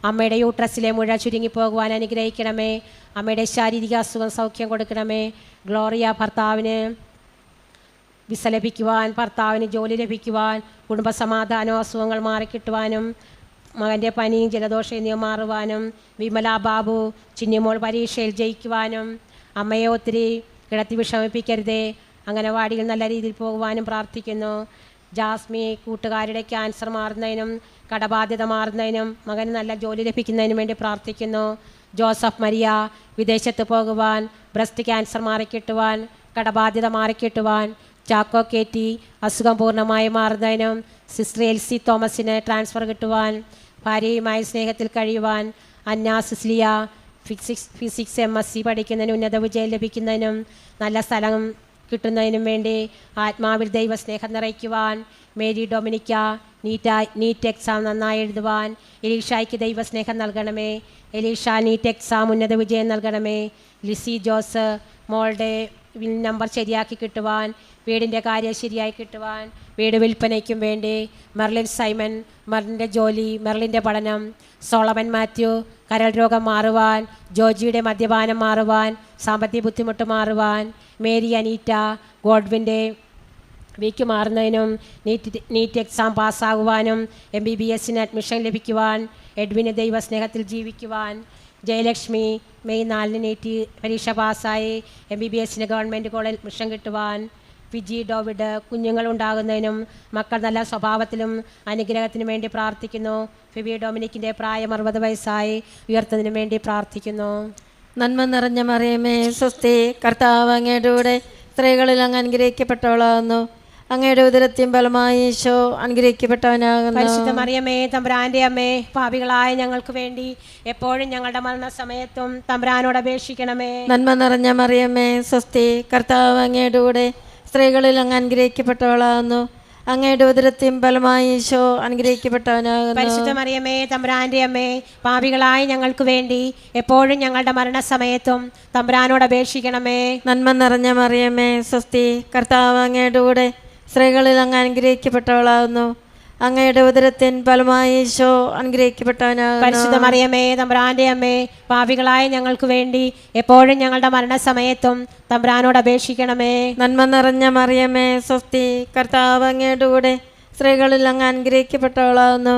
അമ്മയുടെ യൂട്രസിലെ മുഴ ചുരുങ്ങിപ്പോകുവാൻ അനുഗ്രഹിക്കണമേ. അമ്മയുടെ ശാരീരിക അസുഖം സൗഖ്യം കൊടുക്കണമേ. ഗ്ലോറിയ ഭർത്താവിന് വിസ ലഭിക്കുവാൻ, ഭർത്താവിന് ജോലി ലഭിക്കുവാൻ, കുടുംബസമാധാനവും അസുഖങ്ങൾ മാറിക്കിട്ടുവാനും, മകൻ്റെ പനിയും ജലദോഷം എന്നിവ മാറുവാനും. വിമല ബാബു ചിന്നിമോൾ പരീക്ഷയിൽ ജയിക്കുവാനും. അമ്മയെ ഒത്തിരി കിടത്തി വിഷമിപ്പിക്കരുതേ, അംഗനവാടിയിൽ നല്ല രീതിയിൽ പോകുവാനും പ്രാർത്ഥിക്കുന്നു. ജാസ്മി കൂട്ടുകാരുടെ ക്യാൻസർ മാറുന്നതിനും, കടബാധ്യത മാറുന്നതിനും, മകന് നല്ല ജോലി ലഭിക്കുന്നതിനും വേണ്ടി പ്രാർത്ഥിക്കുന്നു. ജോസഫ് മരിയ വിദേശത്ത് പോകുവാൻ, ബ്രസ്റ്റ് ക്യാൻസർ മാറിക്കിട്ടുവാൻ, കടബാധ്യത മാറിക്കിട്ടുവാൻ. ചാക്കോ കേറ്റി അസുഖം പൂർണ്ണമായി മാറുന്നതിനും, സിസ്റ്റർ എൽസി തോമസിന് ട്രാൻസ്ഫർ കിട്ടുവാൻ, ഭാര്യയുമായി സ്നേഹത്തിൽ കഴിയുവാൻ. അന്ന സിസ്ലിയ ഫിസിക്സ് MSc പഠിക്കുന്നതിന് ഉന്നത വിജയം ലഭിക്കുന്നതിനും, നല്ല സ്ഥലം കിട്ടുന്നതിനും വേണ്ടി ആത്മാവിൽ ദൈവസ്നേഹം നിറയ്ക്കുവാൻ. മേരി ഡൊമിനിക്ക നീറ്റ് എക്സാം നന്നായി എഴുതുവാൻ. എലീഷായ്ക്ക് ദൈവസ്നേഹം നൽകണമേ. എലീഷ നീറ്റ് എക്സാം ഉന്നത വിജയം നൽകണമേ. ലിസി ജോസ് മോളുടെ നമ്പർ ശരിയാക്കി കിട്ടുവാൻ, വീടിൻ്റെ കാര്യം ശരിയായി കിട്ടുവാൻ, വീട് വിൽപ്പനയ്ക്കും വേണ്ടി. മെർലിൻ സൈമൺ മെർലിൻ്റെ ജോലി, മെർലിൻ്റെ പഠനം. സോളമൻ മാത്യു കരൾ രോഗം മാറുവാൻ, ജോജിയുടെ മദ്യപാനം മാറുവാൻ, സാമ്പത്തിക ബുദ്ധിമുട്ട് മാറുവാൻ. മേരി അനീറ്റ ഗോഡ്വിൻ്റെ വീക്ക് മാറുന്നതിനും, നീറ്റ് എക്സാം പാസ്സാകുവാനും, MBBSന് അഡ്മിഷൻ ലഭിക്കുവാൻ. എഡ്വിന് ദൈവസ്നേഹത്തിൽ ജീവിക്കുവാൻ. ജയലക്ഷ്മി മെയ് 4 നീറ്റ് പരീക്ഷ പാസ്സായി MBBS ഗവൺമെൻറ് കോളേജിൽ അഡ്മിഷൻ കിട്ടുവാൻ. വിജി ഡോവിഡ് കുഞ്ഞുങ്ങളുണ്ടാകുന്നതിനും മക്കൾ നല്ല സ്വഭാവത്തിലും അനുഗ്രഹത്തിനും വേണ്ടി പ്രാർത്ഥിക്കുന്നു. ഫിബി ഡൊമിനിക്കിൻ്റെ പ്രായം 60 വയസ്സായി, ഉയർത്തുന്നതിനു വേണ്ടി പ്രാർത്ഥിക്കുന്നു. നന്മ നിറഞ്ഞ മറിയമേ സ്വസ്തി, കർത്താവ് അങ്ങയുടെ കൂടെ സ്ത്രീകളിൽ അങ്ങ് അനുഗ്രഹിക്കപ്പെട്ടവളാകുന്നു. അങ്ങയുടെ ഉദരത്തിൻ ഫലമായി ഈശോ അനുഗ്രഹിക്കപ്പെട്ടവനാകുന്നു. പരിശുദ്ധ മറിയമേ തമ്പുരാന്റെ അമ്മേ, പാപികളായ ഞങ്ങൾക്ക് വേണ്ടി എപ്പോഴും ഞങ്ങളുടെ മരണസമയത്തും തമ്പുരാനോട് അപേക്ഷിക്കണമേ. നന്മ നിറഞ്ഞ മറിയമേ സ്വസ്തി, കർത്താവ് അങ്ങയുടെ കൂടെ സ്ത്രീകളിൽ അങ്ങ് അനുഗ്രഹിക്കപ്പെട്ടവളാകുന്നു. അങ്ങയുടെ ഉദരത്തിൻ ഫലമായി ഈശോ അനുഗ്രഹിക്കപ്പെട്ടവനാകുന്നു. പരിശുദ്ധ മറിയമേ തമ്പുരാന്റെ അമ്മേ, പാപികളായ ഞങ്ങൾക്ക് വേണ്ടി എപ്പോഴും ഞങ്ങളുടെ മരണസമയത്തും തമ്പുരാനോട് അപേക്ഷിക്കണമേ. നന്മ നിറഞ്ഞ മറിയമേ സ്വസ്തി, കർത്താവ് അങ്ങയുടെ കൂടെ സ്ത്രീകളിൽ അങ്ങ് അനുഗ്രഹിക്കപ്പെട്ടവളാകുന്നു. അങ്ങയുടെ ഉദരത്തിൻ ഫലമായി ഈശോ അനുഗ്രഹിക്കപ്പെട്ടവനാകുന്നു. പരിശുദ്ധ മറിയമേ തമ്പുരാന്റെ അമ്മേ, പാപികളായ ഞങ്ങൾക്ക് വേണ്ടി എപ്പോഴും ഞങ്ങളുടെ മരണസമയത്തും തമ്പുരാനോട് അപേക്ഷിക്കണമേ. നന്മ നിറഞ്ഞ മറിയമേ സ്വസ്തി, കർത്താവ് അങ്ങയുടെ കൂടെ സ്ത്രീകളിൽ അങ്ങ് അനുഗ്രഹിക്കപ്പെട്ടവളാകുന്നു.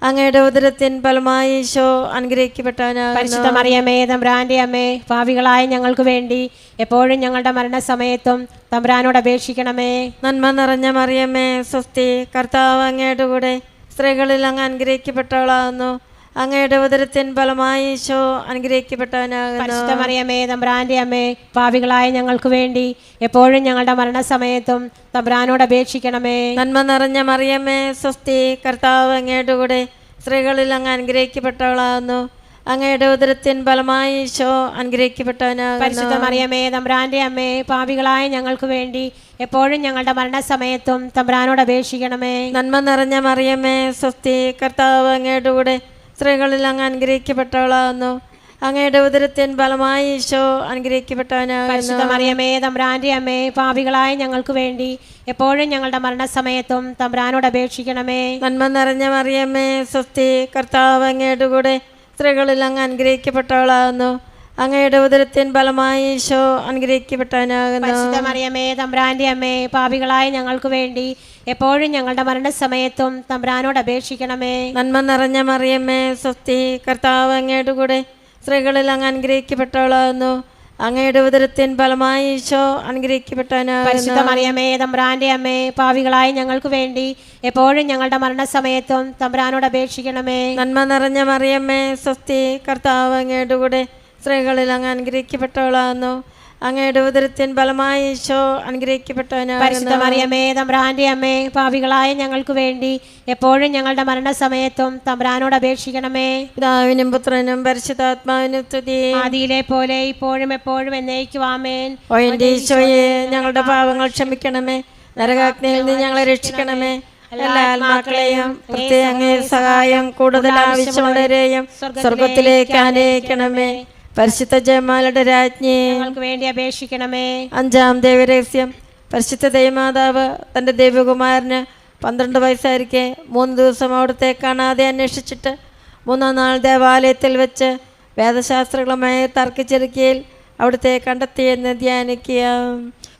അങ്ങയുടെ ഉദരത്തിൻ ഫലമായി ഈശോ അനുഗ്രഹിക്കപ്പെട്ടവനാകുന്നു. പരിശുദ്ധ മറിയമേ തമ്പുരാന്റെ അമ്മേ, പാപികളായ ഞങ്ങൾക്ക് വേണ്ടി എപ്പോഴും ഞങ്ങളുടെ മരണസമയത്തും തമ്പുരാനോട് അപേക്ഷിക്കണമേ. നന്മ നിറഞ്ഞ മറിയമേ സ്വസ്തി, കർത്താവ് അങ്ങയുടെ കൂടെ സ്ത്രീകളിൽ അങ്ങ് അനുഗ്രഹിക്കപ്പെട്ടവളാകുന്നു. അങ്ങയുടെ ഉദരത്തിൻ ഫലമായി ഈശോ അനുഗ്രഹിക്കപ്പെട്ടവനാകുന്നു. പരിശുദ്ധ മറിയമേ തമ്പുരാന്റെ അമ്മേ, പാപികളായ ഞങ്ങൾക്ക് വേണ്ടി എപ്പോഴും ഞങ്ങളുടെ മരണസമയത്തും തമ്പുരാനോട് അപേക്ഷിക്കണമേ. നന്മ നിറഞ്ഞ മറിയമേ സ്വസ്തി, കർത്താവ് അങ്ങയുടെ കൂടെ സ്ത്രീകളിൽ അങ്ങ് അനുഗ്രഹിക്കപ്പെട്ടവളാകുന്നു. അങ്ങയുടെ ഉദരത്തിൻ ഫലമായി ഈശോ അനുഗ്രഹിക്കപ്പെട്ടവനാകുന്നു. പരിശുദ്ധ മറിയമേ തമ്പുരാന്റെ അമ്മേ, പാപികളായ ഞങ്ങൾക്ക് വേണ്ടി എപ്പോഴും ഞങ്ങളുടെ മരണസമയത്തും തമ്പുരാനോട് അപേക്ഷിക്കണമേ. നന്മ നിറഞ്ഞ മറിയമേ സ്വസ്തി, കർത്താവ് അങ്ങയുടെ കൂടെ സ്ത്രീകളിൽ അങ്ങ് അനുഗ്രഹിക്കപ്പെട്ടവളാകുന്നു. അങ്ങയുടെ ഉദരത്തിൻ ഫലമായി ഈശോ അനുഗ്രഹിക്കപ്പെട്ടവനാകുന്നു. പരിശുദ്ധ മറിയമേ തമ്പുരാന്റെ അമ്മേ, പാപികളായ ഞങ്ങൾക്ക് വേണ്ടി എപ്പോഴും ഞങ്ങളുടെ മരണസമയത്തും തമ്പുരാനോട് അപേക്ഷിക്കണമേ. നന്മ നിറഞ്ഞ മറിയമേ സ്വസ്തി, കർത്താവ് അങ്ങയുടെ കൂടെ സ്ത്രീകളിൽ അങ്ങ് അനുഗ്രഹിക്കപ്പെട്ടവളാകുന്നു. അങ്ങയുടെ ഉദരത്തിൻ ഫലമായി ഈശോ അനുഗ്രഹിക്കപ്പെട്ടവനാകുന്നു. പരിശുദ്ധ മറിയമേ തമ്പുരാന്റെ അമ്മേ, പാപികളായ ഞങ്ങൾക്ക് വേണ്ടി എപ്പോഴും ഞങ്ങളുടെ മരണസമയത്തും തമ്പുരാനോട് അപേക്ഷിക്കണമേ. നന്മ നിറഞ്ഞ മറിയമേ സ്വസ്തി, കർത്താവ് അങ്ങയുടെ കൂടെ സ്ത്രീകളിൽ അങ്ങ് അനുഗ്രഹിക്കപ്പെട്ടവളാകുന്നു. അങ്ങയുടെ ഉദരത്തിൻ ഫലമായി ഈശോ അനുഗ്രഹിക്കപ്പെട്ടവനാകുന്നു. പരിശുദ്ധ മറിയമേ തമ്പുരാന്റെ അമ്മേ, പാപികളായ ഞങ്ങൾക്ക് വേണ്ടി എപ്പോഴും ഞങ്ങളുടെ മരണസമയത്തും തമ്പുരാനോട് അപേക്ഷിക്കണമേ. നന്മ നിറഞ്ഞ മറിയമേ സ്വസ്തി, കർത്താവ് അങ്ങയുടെ കൂടെ സ്ത്രീകളിൽ അങ്ങ് അനുഗ്രഹിക്കപ്പെട്ടവളാകുന്നു. അങ്ങയുടെ ഉദരത്തിൻ ഫലമായി ഈശോ അനുഗ്രഹിക്കപ്പെട്ടവനാകുന്നു. പരിശുദ്ധ മറിയമേ തമ്പുരാന്റെ അമ്മേ, പാപികളായ ഞങ്ങൾക്ക് വേണ്ടി എപ്പോഴും ഞങ്ങളുടെ മരണസമയത്തും തമ്പുരാനോട് അപേക്ഷിക്കണമേ. പിതാവിനും പുത്രനും പരിശുദ്ധാത്മാവിനും സ്തുതി. ആദിയിലെ പോലെ ഇപ്പോഴും എപ്പോഴും എന്നേക്കും ആമേൻ. ഓ എൻ്റെ ഈശോയെ, ഞങ്ങളുടെ പാപങ്ങൾ ക്ഷമിക്കണമേ, നരകാഗ്നിയിൽ നിന്ന് ഞങ്ങളെ രക്ഷിക്കണമേ. എല്ലാ ആത്മാക്കളെയും പ്രത്യേക അങ്ങേ സഹായം കൂടുതൽ ആവശ്യമുള്ളവരെയും സ്വർഗത്തിലേക്ക് ആനയിക്കണമേ. പരിശുദ്ധ ജയമാലയുടെ രാജ്ഞി, ഞങ്ങൾക്ക് വേണ്ടി അപേക്ഷിക്കണമേ. അഞ്ചാം ദൈവരഹസ്യം. പരിശുദ്ധ ദൈവമാതാവ് തൻ്റെ ദൈവകുമാരന് 12 വയസ്സായിരിക്കെ 3 ദിവസം അവിടുത്തെ കാണാതെ അന്വേഷിച്ചിട്ട് 3-ാം നാൾ ദേവാലയത്തിൽ വെച്ച് വേദശാസ്ത്രങ്ങളുമായി തർക്കിച്ചിരിക്കയിൽ അവിടുത്തെ കണ്ടെത്തിയെന്ന് ധ്യാനിക്കുക.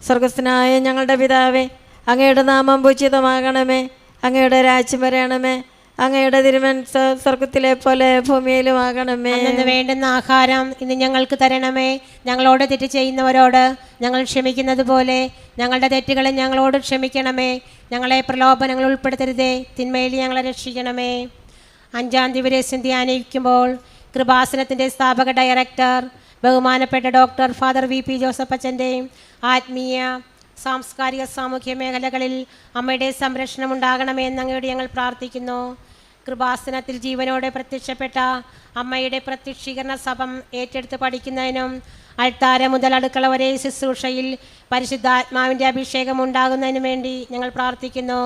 സ്വർഗസ്ഥനായ ഞങ്ങളുടെ പിതാവേ, അങ്ങയുടെ നാമം പൂജിതമാകണമേ. അങ്ങയുടെ രാജ്യം വരണമേ. അങ്ങയുടെ തിരുമനസ്സ് സ്വർഗത്തിലെ പോലെ ഭൂമിയിലുമാകണമേ. അന്നു വേണ്ടുന്ന ആഹാരം ഇന്ന് ഞങ്ങൾക്ക് തരണമേ. ഞങ്ങളോട് തെറ്റ് ചെയ്യുന്നവരോട് ഞങ്ങൾ ക്ഷമിക്കുന്നത് പോലെ ഞങ്ങളുടെ തെറ്റുകളെ ഞങ്ങളോട് ക്ഷമിക്കണമേ. ഞങ്ങളെ പ്രലോഭനങ്ങൾ ഉൾപ്പെടുത്തരുതേ, തിന്മയിൽ ഞങ്ങളെ രക്ഷിക്കണമേ. 5-ാം ദിവസം ധ്യാനിക്കുമ്പോൾ കൃപാസനത്തിൻ്റെ സ്ഥാപക ഡയറക്ടർ ബഹുമാനപ്പെട്ട ഡോക്ടർ ഫാദർ VP ജോസഫ് അച്ഛൻ്റെയും ആത്മീയ സാംസ്കാരിക സാമൂഹ്യ മേഖലകളിൽ അമ്മയുടെ സംരക്ഷണം ഉണ്ടാകണമെന്ന് അങ്ങയോട് ഞങ്ങൾ പ്രാർത്ഥിക്കുന്നു. കൃപാസനത്തിൽ ജീവനോടെ പ്രത്യക്ഷപ്പെട്ട അമ്മയുടെ പ്രത്യക്ഷീകരണ സഭം ഏറ്റെടുത്ത് പഠിക്കുന്നതിനും അൾത്താര മുതൽ അടുക്കള വരെ ശുശ്രൂഷയിൽ പരിശുദ്ധാത്മാവിൻ്റെ അഭിഷേകം ഉണ്ടാകുന്നതിനു വേണ്ടി ഞങ്ങൾ പ്രാർത്ഥിക്കുന്നു.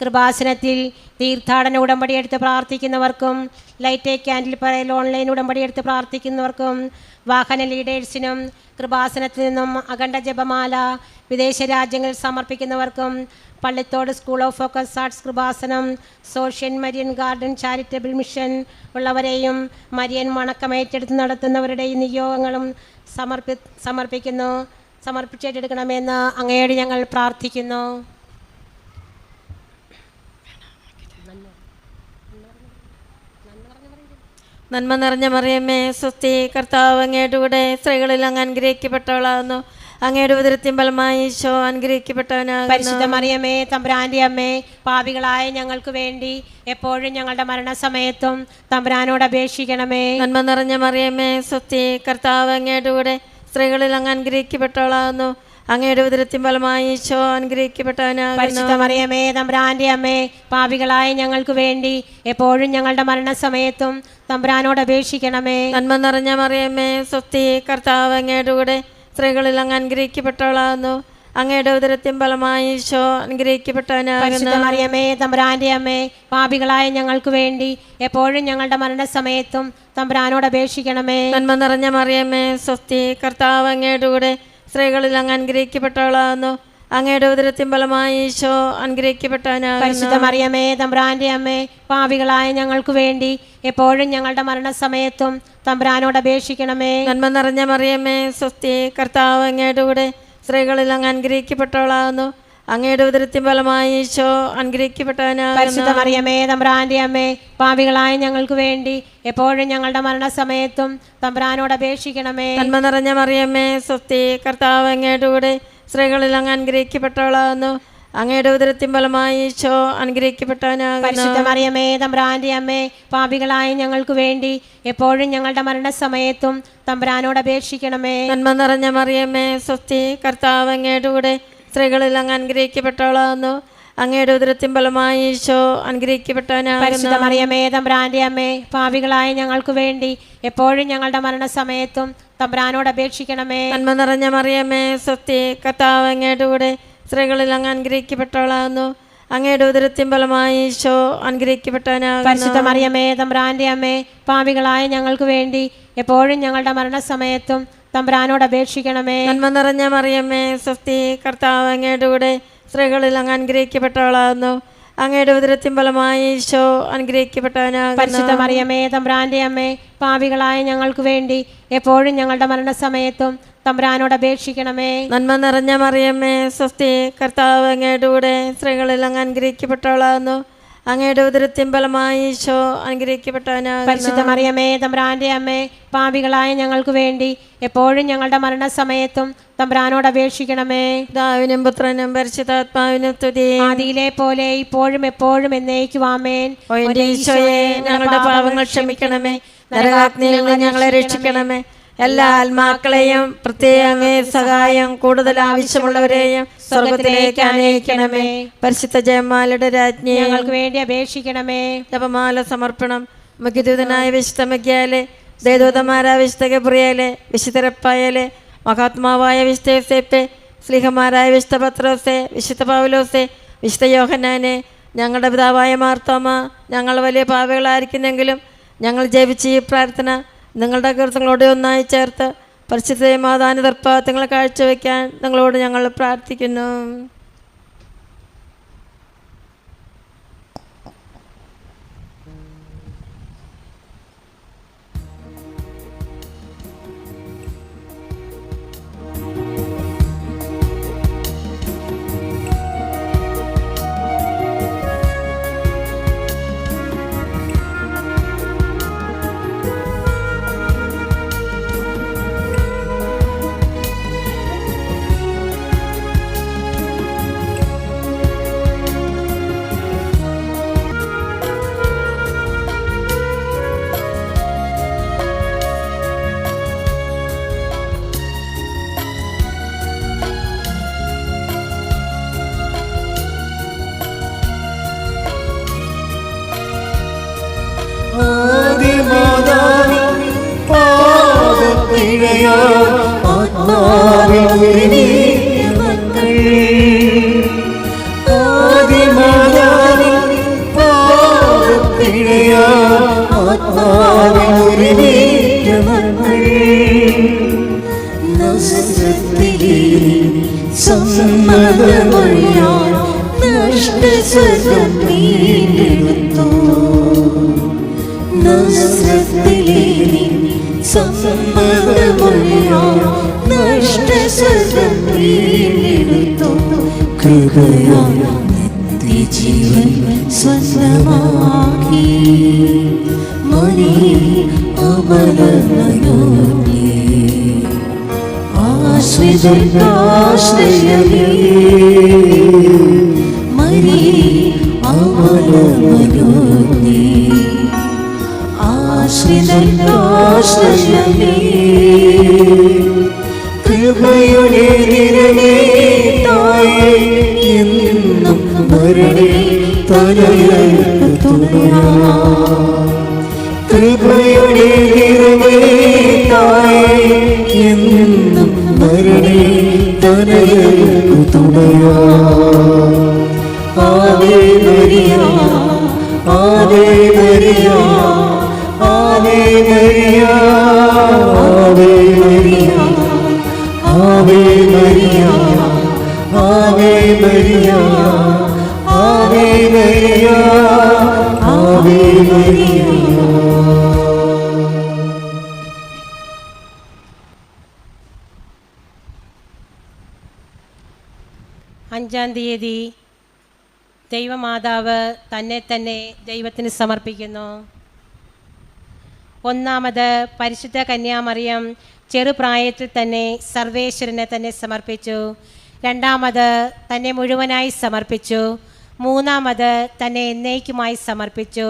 കൃപാസനത്തിൽ തീർത്ഥാടന ഉടമ്പടി എടുത്ത് പ്രാർത്ഥിക്കുന്നവർക്കും ലൈറ്റ് ക്യാൻഡിൽ പറയൽ ഓൺലൈൻ ഉടമ്പടി എടുത്ത് പ്രാർത്ഥിക്കുന്നവർക്കും വാഹന ലീഡേഴ്സിനും കൃപാസനത്തിൽ നിന്നും അഖണ്ഡ ജപമാല വിദേശ രാജ്യങ്ങളിൽ സമർപ്പിക്കുന്നവർക്കും Pallithode school of focus arts Kripasanam social Marian garden charitable mission ഉള്ളവരെയും മരിയൻ വണക്കം ഏറ്റെടുത്ത് നടത്തുന്നവരുടെയും നിയോഗങ്ങളും സമർപ്പിച്ചെടുക്കണമെന്ന് അങ്ങയോട് ഞങ്ങൾ പ്രാർത്ഥിക്കുന്നു. നന്മ നിറഞ്ഞ മറിയമ്മേ സ്വസ്തി, കർത്താവ് അങ്ങയുടെ കൂടെ, സ്ത്രീകളിൽ അങ്ങ് അനുഗ്രഹിക്കപ്പെട്ടവളാകുന്നു. അങ്ങയുടെ ഉദരത്തിൻ ഫലമായി ഈശോ അനുഗ്രഹിക്കപ്പെട്ടവനാകുന്നു. പരിശുദ്ധ മറിയമേ തമ്പുരാന്റെ അമ്മേ, പാപികളായ ഞങ്ങൾക്ക് വേണ്ടി എപ്പോഴും ഞങ്ങളുടെ മരണസമയത്തും തമ്പുരാനോട് അപേക്ഷിക്കണമേ. നന്മ നിറഞ്ഞ മറിയമ്മേ സ്വസ്തി, കർത്താവ് അങ്ങയുടെ കൂടെ, സ്ത്രീകളിൽ അങ്ങ് അനുഗ്രഹിക്കപ്പെട്ടവളാകുന്നു. അങ്ങയുടെ ഉദരത്തിൻ ഫലമായി ഈശോ അനുഗ്രഹിക്കപ്പെട്ടവനാകുന്നു. പരിശുദ്ധ മറിയമേ തമ്പുരാന്റെ അമ്മേ, പാപികളായ ഞങ്ങൾക്ക് വേണ്ടി എപ്പോഴും ഞങ്ങളുടെ മരണസമയത്തും തമ്പുരാനോട് അപേക്ഷിക്കണമേ. നന്മ നിറഞ്ഞ മറിയമ്മേ സ്വസ്തി, കർത്താവ് അങ്ങയുടെ കൂടെ, സ്ത്രീകളിൽ അങ്ങ് അനുഗ്രഹിക്കപ്പെട്ടവളാകുന്നു. അങ്ങയുടെ ഉദരത്തിൻ ഫലമായി ഈശോ അനുഗ്രഹിക്കപ്പെട്ടവനാകുന്നു. പരിശുദ്ധ മറിയമേ തമ്പുരാന്റെ അമ്മേ, പാപികളായ ഞങ്ങൾക്ക് വേണ്ടി എപ്പോഴും ഞങ്ങളുടെ മരണസമയത്തും തമ്പുരാനോട് അപേക്ഷിക്കണമേ. നന്മ നിറഞ്ഞ മറിയമ്മേ സ്വസ്തി, കർത്താവ് അങ്ങയുടെ കൂടെ, സ്ത്രീകളിൽ അങ്ങ് അനുഗ്രഹിക്കപ്പെട്ടവളാകുന്നു. അങ്ങയുടെ ഉദരത്തിൻ ഫലമായി ഈശോ അനുഗ്രഹിക്കപ്പെട്ടവനാകുന്നു. പരിശുദ്ധ മറിയമേ തമ്പുരാന്റെ അമ്മേ, പാപികളായ ഞങ്ങൾക്ക് വേണ്ടി എപ്പോഴും ഞങ്ങളുടെ മരണസമയത്തും തമ്പുരാനോട് അപേക്ഷിക്കണമേ. നന്മ നിറഞ്ഞ മറിയമ്മേ സ്വസ്തി, കർത്താവ് അങ്ങയുടെ കൂടെ, സ്ത്രീകളിൽ അങ്ങ് അനുഗ്രഹിക്കപ്പെട്ടവളാകുന്നു. അങ്ങയുടെ ഉദരത്തിൻ ഫലമായി ഈശോ അനുഗ്രഹിക്കപ്പെട്ടവനാകുന്നു. പരിശുദ്ധ മറിയമേ തമ്പുരാന്റെ അമ്മേ, പാപികളായ ഞങ്ങൾക്ക് വേണ്ടി എപ്പോഴും ഞങ്ങളുടെ മരണസമയത്തും തമ്പുരാനോട് അപേക്ഷിക്കണമേ. നന്മ നിറഞ്ഞ മറിയമ്മേ സ്വസ്തി, കർത്താവ് അങ്ങയുടെ കൂടെ, സ്ത്രീകളിൽ അങ്ങ് അനുഗ്രഹിക്കപ്പെട്ടവളാകുന്നു. അങ്ങയുടെ ഉദരത്തിൻ ഫലമായി ഈശോ അനുഗ്രഹിക്കപ്പെട്ടവനാകുന്നു. പരിശുദ്ധ മറിയമേ തമ്പുരാന്റെ അമ്മേ, പാപികളായ ഞങ്ങൾക്ക് വേണ്ടി എപ്പോഴും ഞങ്ങളുടെ മരണസമയത്തും തമ്പുരാനോട് അപേക്ഷിക്കണമേ. നന്മ നിറഞ്ഞ മറിയമ്മേ സ്വസ്തി, കർത്താവ് അങ്ങയുടെ കൂടെ, സ്ത്രീകളിൽ അങ്ങ് അനുഗ്രഹിക്കപ്പെട്ടവളാകുന്നു. അങ്ങയുടെ ഉദരത്തിൻ ഫലമായി ഈശോ അനുഗ്രഹിക്കപ്പെട്ടവനാകുന്നു. പരിശുദ്ധ മറിയമേ തമ്പുരാന്റെ അമ്മേ, പാപികളായ ഞങ്ങൾക്ക് വേണ്ടി എപ്പോഴും ഞങ്ങളുടെ മരണസമയത്തും തമ്പുരാനോട് അപേക്ഷിക്കണമേ. നന്മ നിറഞ്ഞ മറിയമ്മേ സ്വസ്തി, കർത്താവ് അങ്ങയുടെ കൂടെ, സ്ത്രീകളിൽ അങ്ങ് അനുഗ്രഹിക്കപ്പെട്ടവളാകുന്നു. അങ്ങയുടെ ഉദരത്തിൻ ഫലമായി ഈശോ അനുഗ്രഹിക്കപ്പെട്ടവനാകുന്നു. പരിശുദ്ധ മറിയമേ തമ്പുരാന്റെ അമ്മേ, പാപികളായ ഞങ്ങൾക്ക് വേണ്ടി എപ്പോഴും ഞങ്ങളുടെ മരണസമയത്തും തമ്പുരാനോട് അപേക്ഷിക്കണമേ. നന്മ നിറഞ്ഞ മറിയമ്മേ സ്വസ്തി, കർത്താവ് അങ്ങയുടെ കൂടെ, സ്ത്രീകളിൽ അങ്ങ് അനുഗ്രഹിക്കപ്പെട്ടവളാകുന്നു. അങ്ങയുടെ ഉദരത്തിൻ ഫലമായി ഈശോ അനുഗ്രഹിക്കപ്പെട്ടവനാകുന്നു. പരിശുദ്ധ മറിയമേ തമ്പുരാന്റെ അമ്മേ, പാപികളായ ഞങ്ങൾക്ക് വേണ്ടി എപ്പോഴും ഞങ്ങളുടെ മരണസമയത്തും തമ്പുരാനോട് അപേക്ഷിക്കണമേ. നന്മ നിറഞ്ഞ മറിയമ്മേ സ്വസ്തി, കർത്താവ് അങ്ങയുടെ കൂടെ, സ്ത്രീകളിൽ അങ്ങ് അനുഗ്രഹിക്കപ്പെട്ടവളാകുന്നു. അങ്ങയുടെ ഉദരത്തിൻ ഫലമായി ഈശോ അനുഗ്രഹിക്കപ്പെട്ടവനാകുന്നു. പരിശുദ്ധ മറിയമേ തമ്പുരാന്റെ അമ്മേ, പാപികളായ ഞങ്ങൾക്ക് വേണ്ടി എപ്പോഴും ഞങ്ങളുടെ മരണസമയത്തും തമ്പുരാനോട് അപേക്ഷിക്കണമേ. പിതാവിനും പുത്രനും പരിശുദ്ധാത്മാവിനും സ്തുതി. ആദിയിലെ പോലെ ഇപ്പോഴും എപ്പോഴും എന്നേക്കും ആമേൻ. ഓ എൻ്റെ ഈശോയെ, ഞങ്ങളുടെ പാപങ്ങൾ ക്ഷമിക്കണമേ. നരകാഗ്നിയിൽ നിന്ന് ഞങ്ങളെ രക്ഷിക്കണമേ. എല്ലാ ആത്മാക്കളെയും പ്രത്യേക അങ്ങേ സഹായം കൂടുതൽ ആവശ്യമുള്ളവരെയും സ്വർഗത്തിലേക്ക് അനയിക്കണമേ. പരിശുദ്ധ ജയമാലയുടെ രാജ്ഞി, ഞങ്ങൾക്ക് വേണ്ടി അപേക്ഷിക്കണമേ. ജപമാല സമർപ്പണം. മുഖ്യദൂതനായ വിശുദ്ധ മിഖായേലേ, ദേവദൂതന്മാരായ വിശുദ്ധ ഗബ്രിയേലേ, വിശുദ്ധ റഫായേലേ, മഹാത്മാവായ വിശുദ്ധ യോസേപ്പേ, സ്ലീഹന്മാരായ വിശുദ്ധ പത്രോസേ, വിശുദ്ധ പൗലോസേ, വിശുദ്ധ യോഹന്നാനെ, ഞങ്ങളുടെ പിതാവായ മാർത്തോമ, ഞങ്ങൾ വലിയ പാപികളായിരിക്കുന്നെങ്കിലും ഞങ്ങൾ ജപിച്ച ഈ പ്രാർത്ഥന നിങ്ങളുടെ കീർത്തങ്ങളോട് ഒന്നായി ചേർത്ത് പരിശുദ്ധ മാതാവിന്റെ തൃപ്പാദങ്ങൾ കാഴ്ചവെക്കാൻ നിങ്ങളോട് ഞങ്ങൾ പ്രാർത്ഥിക്കുന്നു. ജീവൻ സ്വന്തമാക്കി അമലനയോനേ ആശ്രിതർക്കാശ്രയമേ മരിയേ അമലനയോനേ ആശ്രിതർക്കാശ്രയമേ കൃപയുടെ നിറമേ തായേ എന്നും വരണേ തനയർക്ക് തുണയാ കൃപയുടെ നിറമേ തായേ എന്നും വരണേ തനയർക്ക് തുണയാ Ave Maria Ave Maria Ave Maria Ave Maria Ave Maria Ave Maria Ave Maria Ave Maria. അഞ്ചാം തീയതി ദൈവമാതാവ് തന്നെ തന്നെ ദൈവത്തിന് സമർപ്പിക്കുന്നു. ഒന്നാമത് പരിശുദ്ധ കന്യാമറിയം ചെറുപ്രായത്തിൽ തന്നെ സർവേശ്വരനെ തന്നെ സമർപ്പിച്ചു. രണ്ടാമത് തന്നെ മുഴുവനായി സമർപ്പിച്ചു. മൂന്നാമത് തന്നെ എന്നേക്കുമായി സമർപ്പിച്ചു.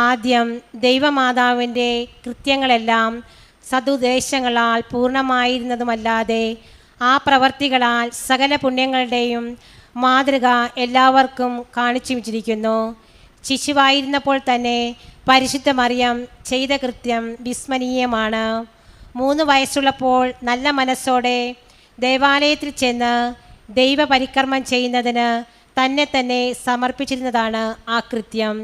ആദ്യം ദൈവമാതാവിൻ്റെ കൃത്യങ്ങളെല്ലാം സതുദ്ദേശങ്ങളാൽ പൂർണ്ണമായിരുന്നതുമല്ലാതെ ആ പ്രവർത്തികളാൽ സകല പുണ്യങ്ങളുടെയും മാതൃക എല്ലാവർക്കും കാണിച്ചു വച്ചിരിക്കുന്നു. ശിശുവായിരുന്നപ്പോൾ തന്നെ പരിശുദ്ധ മറിയം ചെയ്ത കൃത്യം വിസ്മരണീയമാണ്. 3 വയസ്സുള്ളപ്പോൾ നല്ല മനസ്സോടെ ദേവാലയത്തിൽ ചെന്ന് ദൈവപരികർമ്മം ചെയ്യുന്നതിന് തന്നെ തന്നെ സമർപ്പിച്ചിരുന്നതാണ് ആ കൃത്യം.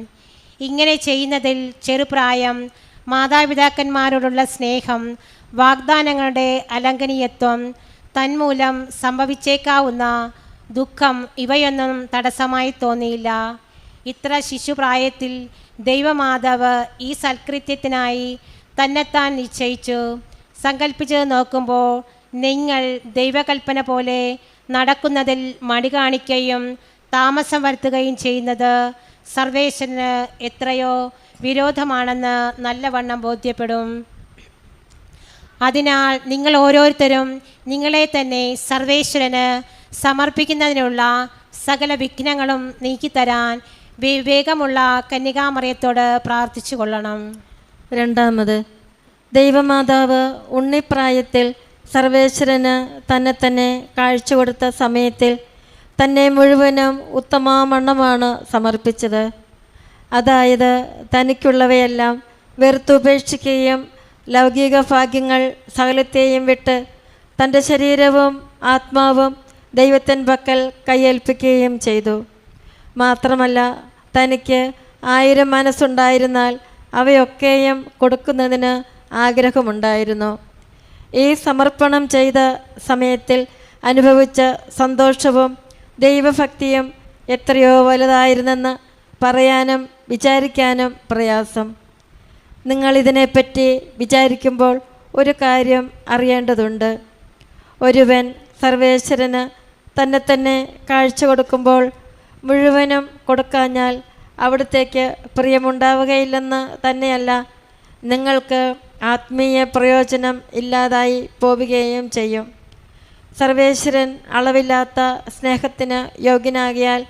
ഇങ്ങനെ ചെയ്യുന്നതിൽ ചെറുപ്രായം, മാതാപിതാക്കന്മാരോടുള്ള സ്നേഹം, വാഗ്ദാനങ്ങളുടെ അലംഘനീയത്വം, തന്മൂലം സംഭവിച്ചേക്കാവുന്ന ദുഃഖം ഇവയൊന്നും തടസ്സമായി തോന്നിയില്ല. ഇത്ര ശിശുപ്രായത്തിൽ ദൈവമാതാവ് ഈ സൽകൃത്യത്തിനായി തന്നെത്താൻ നിശ്ചയിച്ചു. സങ്കല്പിച്ചത് നോക്കുമ്പോൾ നിങ്ങൾ ദൈവകൽപ്പന പോലെ നടക്കുന്നതിൽ മടി കാണിക്കുകയും താമസം വരുത്തുകയും ചെയ്യുന്നത് സർവേശ്വരന് എത്രയോ വിരോധമാണെന്ന് നല്ലവണ്ണം ബോധ്യപ്പെടും. അതിനാൽ നിങ്ങൾ ഓരോരുത്തരും നിങ്ങളെ തന്നെ സർവേശ്വരന് സമർപ്പിക്കുന്നതിനുള്ള സകല വിഘ്നങ്ങളും നീക്കിത്തരാൻ വിവേകമുള്ള കന്യകാമറിയത്തോട് പ്രാർത്ഥിച്ചു കൊള്ളണം. രണ്ടാമത്, ദൈവമാതാവ് ഉണ്ണിപ്രായത്തിൽ സർവേശ്വരന് തന്നെ തന്നെ കാഴ്ച സമയത്തിൽ തന്നെ മുഴുവനും ഉത്തമമണ്ണമാണ് സമർപ്പിച്ചത്. അതായത് തനിക്കുള്ളവയെല്ലാം വെറുത്തുപേക്ഷിക്കുകയും ലൗകിക ഭാഗ്യങ്ങൾ സകലത്തെയും വിട്ട് തൻ്റെ ശരീരവും ആത്മാവും ദൈവത്തിൻ പക്കൽ കയ്യേൽപ്പിക്കുകയും ചെയ്തു. മാത്രമല്ല, തനിക്ക് 1000 മനസ്സുണ്ടായിരുന്നാൽ അവയൊക്കെയും കൊടുക്കുന്നതിന് ആഗ്രഹമുണ്ടായിരുന്നു. ഈ സമർപ്പണം ചെയ്ത സമയത്തിൽ അനുഭവിച്ച സന്തോഷവും ദൈവഭക്തിയും എത്രയോ വലുതായിരുന്നെന്ന് പറയാനും വിചാരിക്കാനും പ്രയാസം. നിങ്ങളിതിനെപ്പറ്റി വിചാരിക്കുമ്പോൾ ഒരു കാര്യം അറിയേണ്ടതുണ്ട്. ഒരുവൻ സർവേശ്വരന് തന്നെ തന്നെ കാഴ്ച കൊടുക്കുമ്പോൾ മുഴുവനും കൊടുക്കാഞ്ഞാൽ അവിടത്തേക്ക് പ്രിയമുണ്ടാവുകയില്ലെന്ന് തന്നെയല്ല, നിങ്ങൾക്ക് ആത്മീയ പ്രയോജനം ഇല്ലാതായി പോവുകയും ചെയ്യും. സർവേശ്വരൻ അളവില്ലാത്ത സ്നേഹത്തിന് യോഗ്യനാകിയാൽ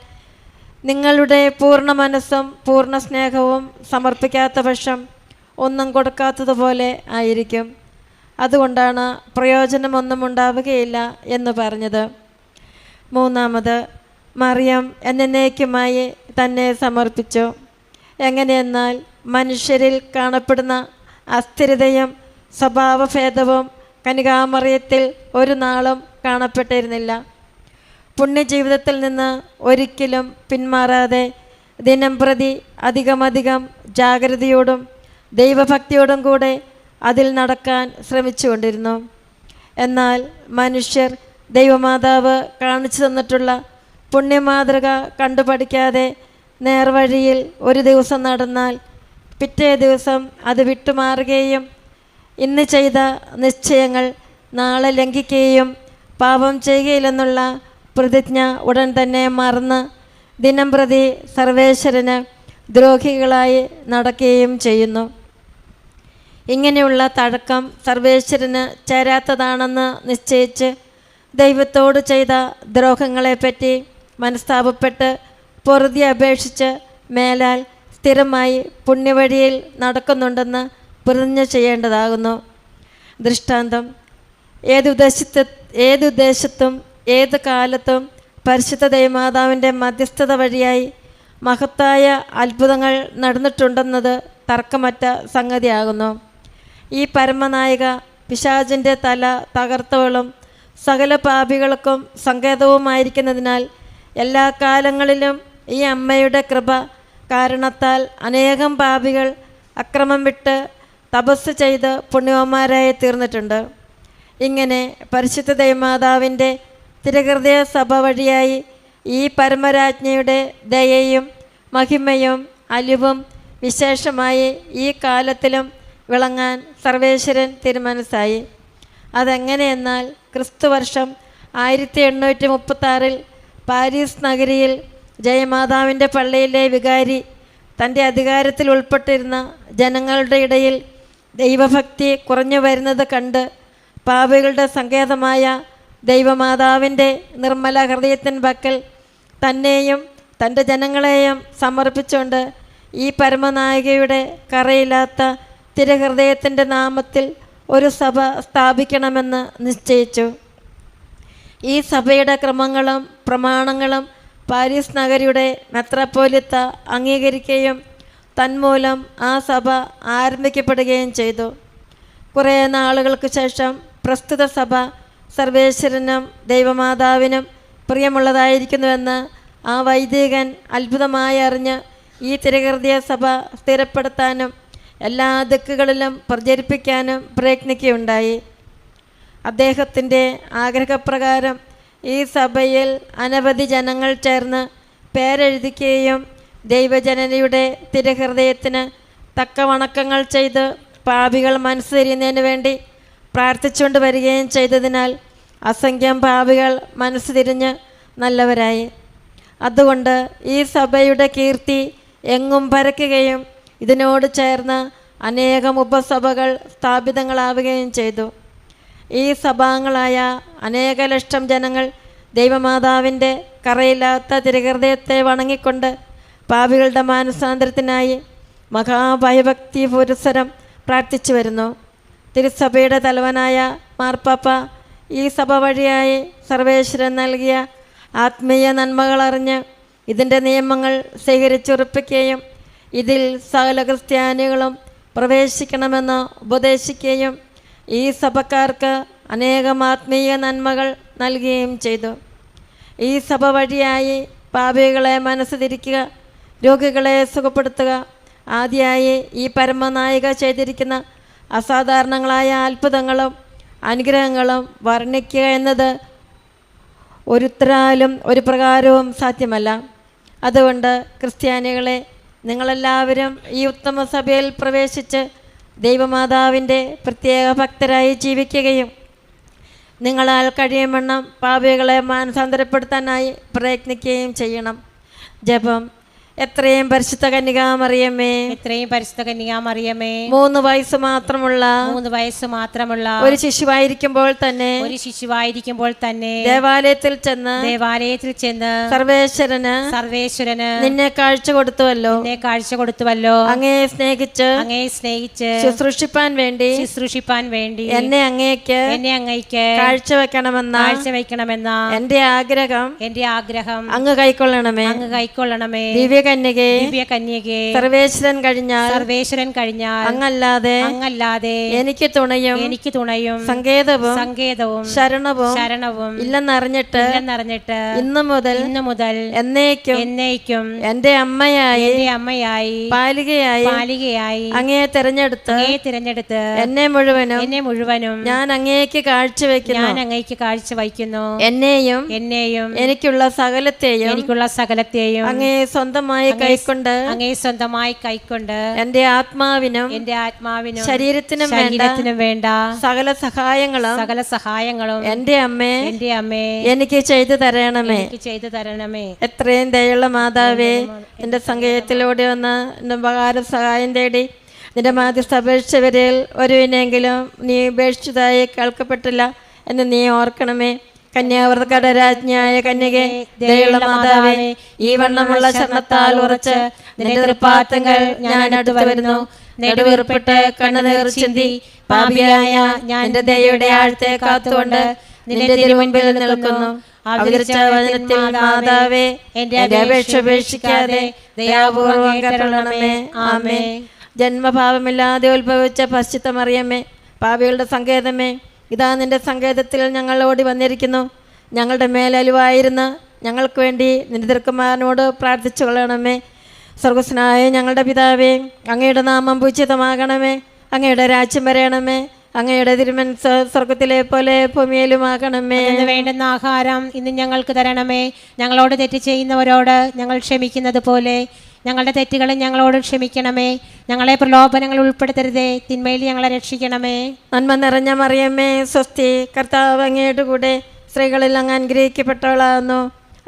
നിങ്ങളുടെ പൂർണ്ണ മനസ്സും പൂർണ്ണ സ്നേഹവും സമർപ്പിക്കാത്ത പക്ഷം ഒന്നും കൊടുക്കാത്തതുപോലെ ആയിരിക്കും. അതുകൊണ്ടാണ് പ്രയോജനമൊന്നും ഉണ്ടാവുകയില്ല എന്ന് പറഞ്ഞത്. മൂന്നാമത്, മറിയം എന്നേക്കുമായി തന്നെ സമർപ്പിച്ചു. എങ്ങനെയെന്നാൽ മനുഷ്യരിൽ കാണപ്പെടുന്ന അസ്ഥിരതയും സ്വഭാവഭേദവും കന്യകാമറിയത്തിൽ ഒരു നാളും കാണപ്പെട്ടിരുന്നില്ല. പുണ്യജീവിതത്തിൽ നിന്ന് ഒരിക്കലും പിന്മാറാതെ ദിനം പ്രതി അധികമധികം ജാഗ്രതയോടും ദൈവഭക്തിയോടും കൂടെ അതിൽ നടക്കാൻ ശ്രമിച്ചുകൊണ്ടിരുന്നു. എന്നാൽ മനുഷ്യർ ദൈവമാതാവ് കാണിച്ചു തന്നിട്ടുള്ള പുണ്യമാതൃക കണ്ടുപഠിക്കാതെ നേർവഴിയിൽ ഒരു ദിവസം നടന്നാൽ പിറ്റേ ദിവസം അത് വിട്ടുമാറുകയും ഇന്ന് ചെയ്ത നിശ്ചയങ്ങൾ നാളെ ലംഘിക്കുകയും പാപം ചെയ്യുകയില്ലെന്നുള്ള പ്രതിജ്ഞ ഉടൻ തന്നെ മറന്ന് ദിനം പ്രതി സർവേശ്വരന് ദ്രോഹികളായി നടക്കുകയും ചെയ്യുന്നു. ഇങ്ങനെയുള്ള തഴക്കം സർവേശ്വരന് ചേരാത്തതാണെന്ന് നിശ്ചയിച്ച് ദൈവത്തോട് ചെയ്ത ദ്രോഹങ്ങളെപ്പറ്റി മനസ്താപപ്പെട്ട് പൊറുതി അപേക്ഷിച്ച് മേലാൽ സ്ഥിരമായി പുണ്യവഴിയിൽ നടക്കുന്നുണ്ടെന്ന് പ്രതിജ്ഞ ചെയ്യേണ്ടതാകുന്നു. ദൃഷ്ടാന്തം: ഏതുദ്ദേശത്തും ഏത് കാലത്തും പരിശുദ്ധ ദൈവമാതാവിൻ്റെ മധ്യസ്ഥത വഴിയായി മഹത്തായ അത്ഭുതങ്ങൾ നടന്നിട്ടുണ്ടെന്നത് തർക്കമറ്റ സംഗതിയാകുന്നു. ഈ പരമനായിക പിശാചിൻ്റെ തല തകർത്തവളും സകല പാപികൾക്കും സങ്കേതവുമായിരിക്കുന്നതിനാൽ എല്ലാ കാലങ്ങളിലും ഈ അമ്മയുടെ കൃപ കാരണത്താൽ അനേകം പാപികൾ അക്രമം വിട്ട് തപസ് ചെയ്ത് പുണ്യവന്മാരായി തീർന്നിട്ടുണ്ട്. ഇങ്ങനെ പരിശുദ്ധ ദൈവമാതാവിൻ്റെ തിരുഹൃദയ സഭ വഴിയായി ഈ പരമരാജ്ഞിയുടെ ദയയും മഹിമയും അലിവും വിശേഷമായി ഈ കാലത്തിലും വിളങ്ങാൻ സർവേശ്വരൻ തിരുമനസ്സായി. അതെങ്ങനെയെന്നാൽ ക്രിസ്തുവർഷം 1836 പാരീസ് നഗരിയിൽ ജയമാതാവിൻ്റെ പള്ളിയിലെ വികാരി തൻ്റെ അധികാരത്തിൽ ഉൾപ്പെട്ടിരുന്ന ജനങ്ങളുടെ ഇടയിൽ ദൈവഭക്തി കുറഞ്ഞു വരുന്നത് കണ്ട് പാപികളുടെ സങ്കേതമായ ദൈവമാതാവിൻ്റെ നിർമ്മല ഹൃദയത്തിൻ പക്കൽ തന്നെയും തൻ്റെ ജനങ്ങളെയും സമർപ്പിച്ചുകൊണ്ട് ഈ പരമനായികയുടെ കറയില്ലാത്ത തിരുഹൃദയത്തിൻ്റെ നാമത്തിൽ ഒരു സഭ സ്ഥാപിക്കണമെന്ന് നിശ്ചയിച്ചു. ഈ സഭയുടെ ക്രമങ്ങളും പ്രമാണങ്ങളും പാരീസ് നഗരിയുടെ മെത്രാപ്പോലിത്ത അംഗീകരിക്കുകയും തന്മൂലം ആ സഭ ആരംഭിക്കപ്പെടുകയും ചെയ്തു. കുറേ നാളുകൾക്ക് ശേഷം പ്രസ്തുത സഭ സർവേശ്വരനും ദൈവമാതാവിനും പ്രിയമുള്ളതായിരിക്കുന്നുവെന്ന് ആ വൈദികൻ അത്ഭുതമായി അറിഞ്ഞ് ഈ തിരുഹൃദയ സഭ സ്ഥിരപ്പെടുത്താനും എല്ലാ ദിക്കുകളിലും പ്രചരിപ്പിക്കാനും പ്രയത്നിക്കുകയുണ്ടായി. അദ്ദേഹത്തിൻ്റെ ആഗ്രഹപ്രകാരം ഈ സഭയിൽ അനവധി ജനങ്ങൾ ചേർന്ന് പേരെഴുതിക്കുകയും ദൈവജനനിയുടെ തിരുഹൃദയത്തിന് തക്ക വണക്കങ്ങൾ ചെയ്ത് പാപികൾ മനസ്സ് തിരിയുന്നതിന് വേണ്ടി പ്രാർത്ഥിച്ചുകൊണ്ട് വരികയും ചെയ്തതിനാൽ അസംഖ്യം പാപികൾ മനസ്സ് തിരിഞ്ഞ് നല്ലവരായി. അതുകൊണ്ട് ഈ സഭയുടെ കീർത്തി എങ്ങും പരക്കുകയും ഇതിനോട് ചേർന്ന് അനേകം ഉപസഭകൾ സ്ഥാപിതങ്ങളാവുകയും ചെയ്തു. ഈ സഭാംഗങ്ങളായ അനേക ലക്ഷം ജനങ്ങൾ ദൈവമാതാവിൻ്റെ കറയില്ലാത്ത തിരുഹൃദയത്തെ വണങ്ങിക്കൊണ്ട് പാപികളുടെ മാനസാന്തരത്തിനായി മഹാഭയഭക്തി പുരസ്സരം പ്രാർത്ഥിച്ചു വരുന്നു. തിരുസഭയുടെ തലവനായ മാർപ്പാപ്പ ഈ സഭ വഴിയായി സർവേശ്വരൻ നൽകിയ ആത്മീയ നന്മകളറിഞ്ഞ് ഇതിൻ്റെ നിയമങ്ങൾ സ്വീകരിച്ചുറപ്പിക്കുകയും ഇതിൽ സകല ക്രിസ്ത്യാനികളും പ്രവേശിക്കണമെന്ന് ഉപദേശിക്കുകയും ഈ സഭക്കാർക്ക് അനേകം ആത്മീയ നന്മകൾ നൽകുകയും ചെയ്തു. ഈ സഭ വഴിയായി പാപികളെ മനസ്സ് തിരിക്കുക, രോഗികളെ സുഖപ്പെടുത്തുക, ആദ്യമായി ഈ പരമനായിക ചെയ്തിരിക്കുന്ന അസാധാരണങ്ങളായ അത്ഭുതങ്ങളും അനുഗ്രഹങ്ങളും വർണ്ണിക്കുക എന്നത് ഒരുത്തരാലും ഒരു പ്രകാരവും സാധ്യമല്ല. അതുകൊണ്ട് ക്രിസ്ത്യാനികളെ, നിങ്ങളെല്ലാവരും ഈ ഉത്തമ സഭയിൽ പ്രവേശിച്ച് ദൈവമാതാവിൻ്റെ പ്രത്യേക ഭക്തരായി ജീവിക്കുകയും നിങ്ങളാൽ കഴിയുമെണ്ണം പാപികളെ മാനസാന്തരപ്പെടുത്താനായി പ്രയത്നിക്കുകയും ചെയ്യണം. ജപം: എത്രയും പരിശുദ്ധ കന്യകാമറിയമേ, എത്രയും പരിശുദ്ധ കന്യകാമറിയമേ, 3 വയസ്സ് മാത്രമുള്ള ഒരു ശിശുവായിരിക്കുമ്പോൾ തന്നെ ദേവാലയത്തിൽ ചെന്ന് സർവേശ്വരന് നിന്നെ കാഴ്ച കൊടുത്തുവല്ലോ. അങ്ങേ സ്നേഹിച്ച് ശുശ്രൂഷിപ്പാൻ വേണ്ടി എന്നെ അങ്ങേക്ക് കാഴ്ചവെക്കണമെന്ന എന്റെ ആഗ്രഹം അങ്ങ് കൈക്കൊള്ളണമേ. ദിവ്യകന്യകേ, സർവേശ്വരൻ കഴിഞ്ഞാൽ അങ്ങല്ലാതെ എനിക്ക് തുണയും സങ്കേതവും ശരണവും ഇല്ലെന്നറിഞ്ഞിട്ട് ഇന്നു മുതൽ എന്നേക്കും എന്റെ അമ്മയായി പാലികയായി അങ്ങേ തിരഞ്ഞെടുത്ത് എന്നെ മുഴുവനും ഞാൻ അങ്ങേക്ക് കാഴ്ചവെക്കുന്നു. എന്നെയും എനിക്കുള്ള സകലത്തെയും അങ്ങേ സ്വന്തമായി കൈക്കൊണ്ട് എന്റെ ആത്മാവിനും ശരീരത്തിനും വേണ്ട സകല സഹായങ്ങളും എന്റെ അമ്മേ എനിക്ക് ചെയ്തു തരണമേ. എത്രയും ദയുള്ള മാതാവേ, എന്റെ സങ്കേതത്തിലൂടെ വന്ന് എന്റെ ഉപകാര സഹായം തേടി നിന്റെ മാധ്യസ്ഥ അപേക്ഷിച്ചവരിൽ ഒരുവിനെങ്കിലും നീ ഉപേക്ഷിച്ചതായി കേൾക്കപ്പെട്ടില്ല എന്ന് നീ ഓർക്കണമേ. കന്യാവ്രതയുടെ രാജ്ഞിയായ കന്യകെ, ദയുള്ള മാതാവേ, ഈ വണ്ണമുള്ള ശരണത്താൽ ഉറച്ച് നിന്റെ തൃപ്പാദങ്ങൾ ഞാൻ അടുത്തു വരുന്നു. നെടുവീർപ്പിട്ട് കണ്ണുനീർ ചിന്തി പാപിയായ ഞാൻ എന്റെ ദയയുടെ ആഴത്തെ കാത്തുകൊണ്ട് നിന്റെ തിരുമുൻപിൽ നിൽക്കുന്നു. അവതരിച്ച വചനത്തിൽ മാതാവേ, എന്റെ അപേക്ഷ ഉപേക്ഷിക്കാതെ ദയാപൂർവം കരുണമേ. ആമേൻ. ജന്മഭാവമില്ലാതെ ഉത്ഭവിച്ച പരിശുദ്ധ മറിയമേ, പാപികളുടെ സങ്കേതമേ, ഇതാ നിന്റെ സങ്കേതത്തിൽ ഞങ്ങൾ ഓടി വന്നിരിക്കുന്നു. ഞങ്ങളുടെ മേലലിവായിരുന്ന ഞങ്ങൾക്ക് വേണ്ടി നിന്റെ തിരുക്കുമാരനോട് പ്രാർത്ഥിച്ചു കൊള്ളണമേ. സ്വർഗസ്നായ ഞങ്ങളുടെ പിതാവേ, അങ്ങയുടെ നാമം പൂജിതമാകണമേ. അങ്ങയുടെ രാജ്യം വരയണമേ. അങ്ങയുടെ തിരുമനസ്സ് സ്വർഗത്തിലെ പോലെ ഭൂമിയിലുമാകണമേ. വേണ്ടുന്ന ആഹാരം ഇന്ന് ഞങ്ങൾക്ക് തരണമേ. ഞങ്ങളോട് തെറ്റ് ചെയ്യുന്നവരോട് ഞങ്ങൾ ക്ഷമിക്കുന്നത് പോലെ ഞങ്ങളുടെ തെറ്റുകളും ഞങ്ങളോട് ക്ഷമിക്കണമേ. ഞങ്ങളെ പ്രലോഭനങ്ങൾ ഉൾപ്പെടുത്തരുതേ, തിന്മയിൽ ഞങ്ങളെ രക്ഷിക്കണമേ. നന്മ നിറഞ്ഞ മറിയമ്മേ, സ്വസ്തി, കർത്താവ് അങ്ങയുടെ കൂടെ സ്ത്രീകളിൽ അങ്ങ് അനുഗ്രഹിക്കപ്പെട്ടവളാകുന്നു.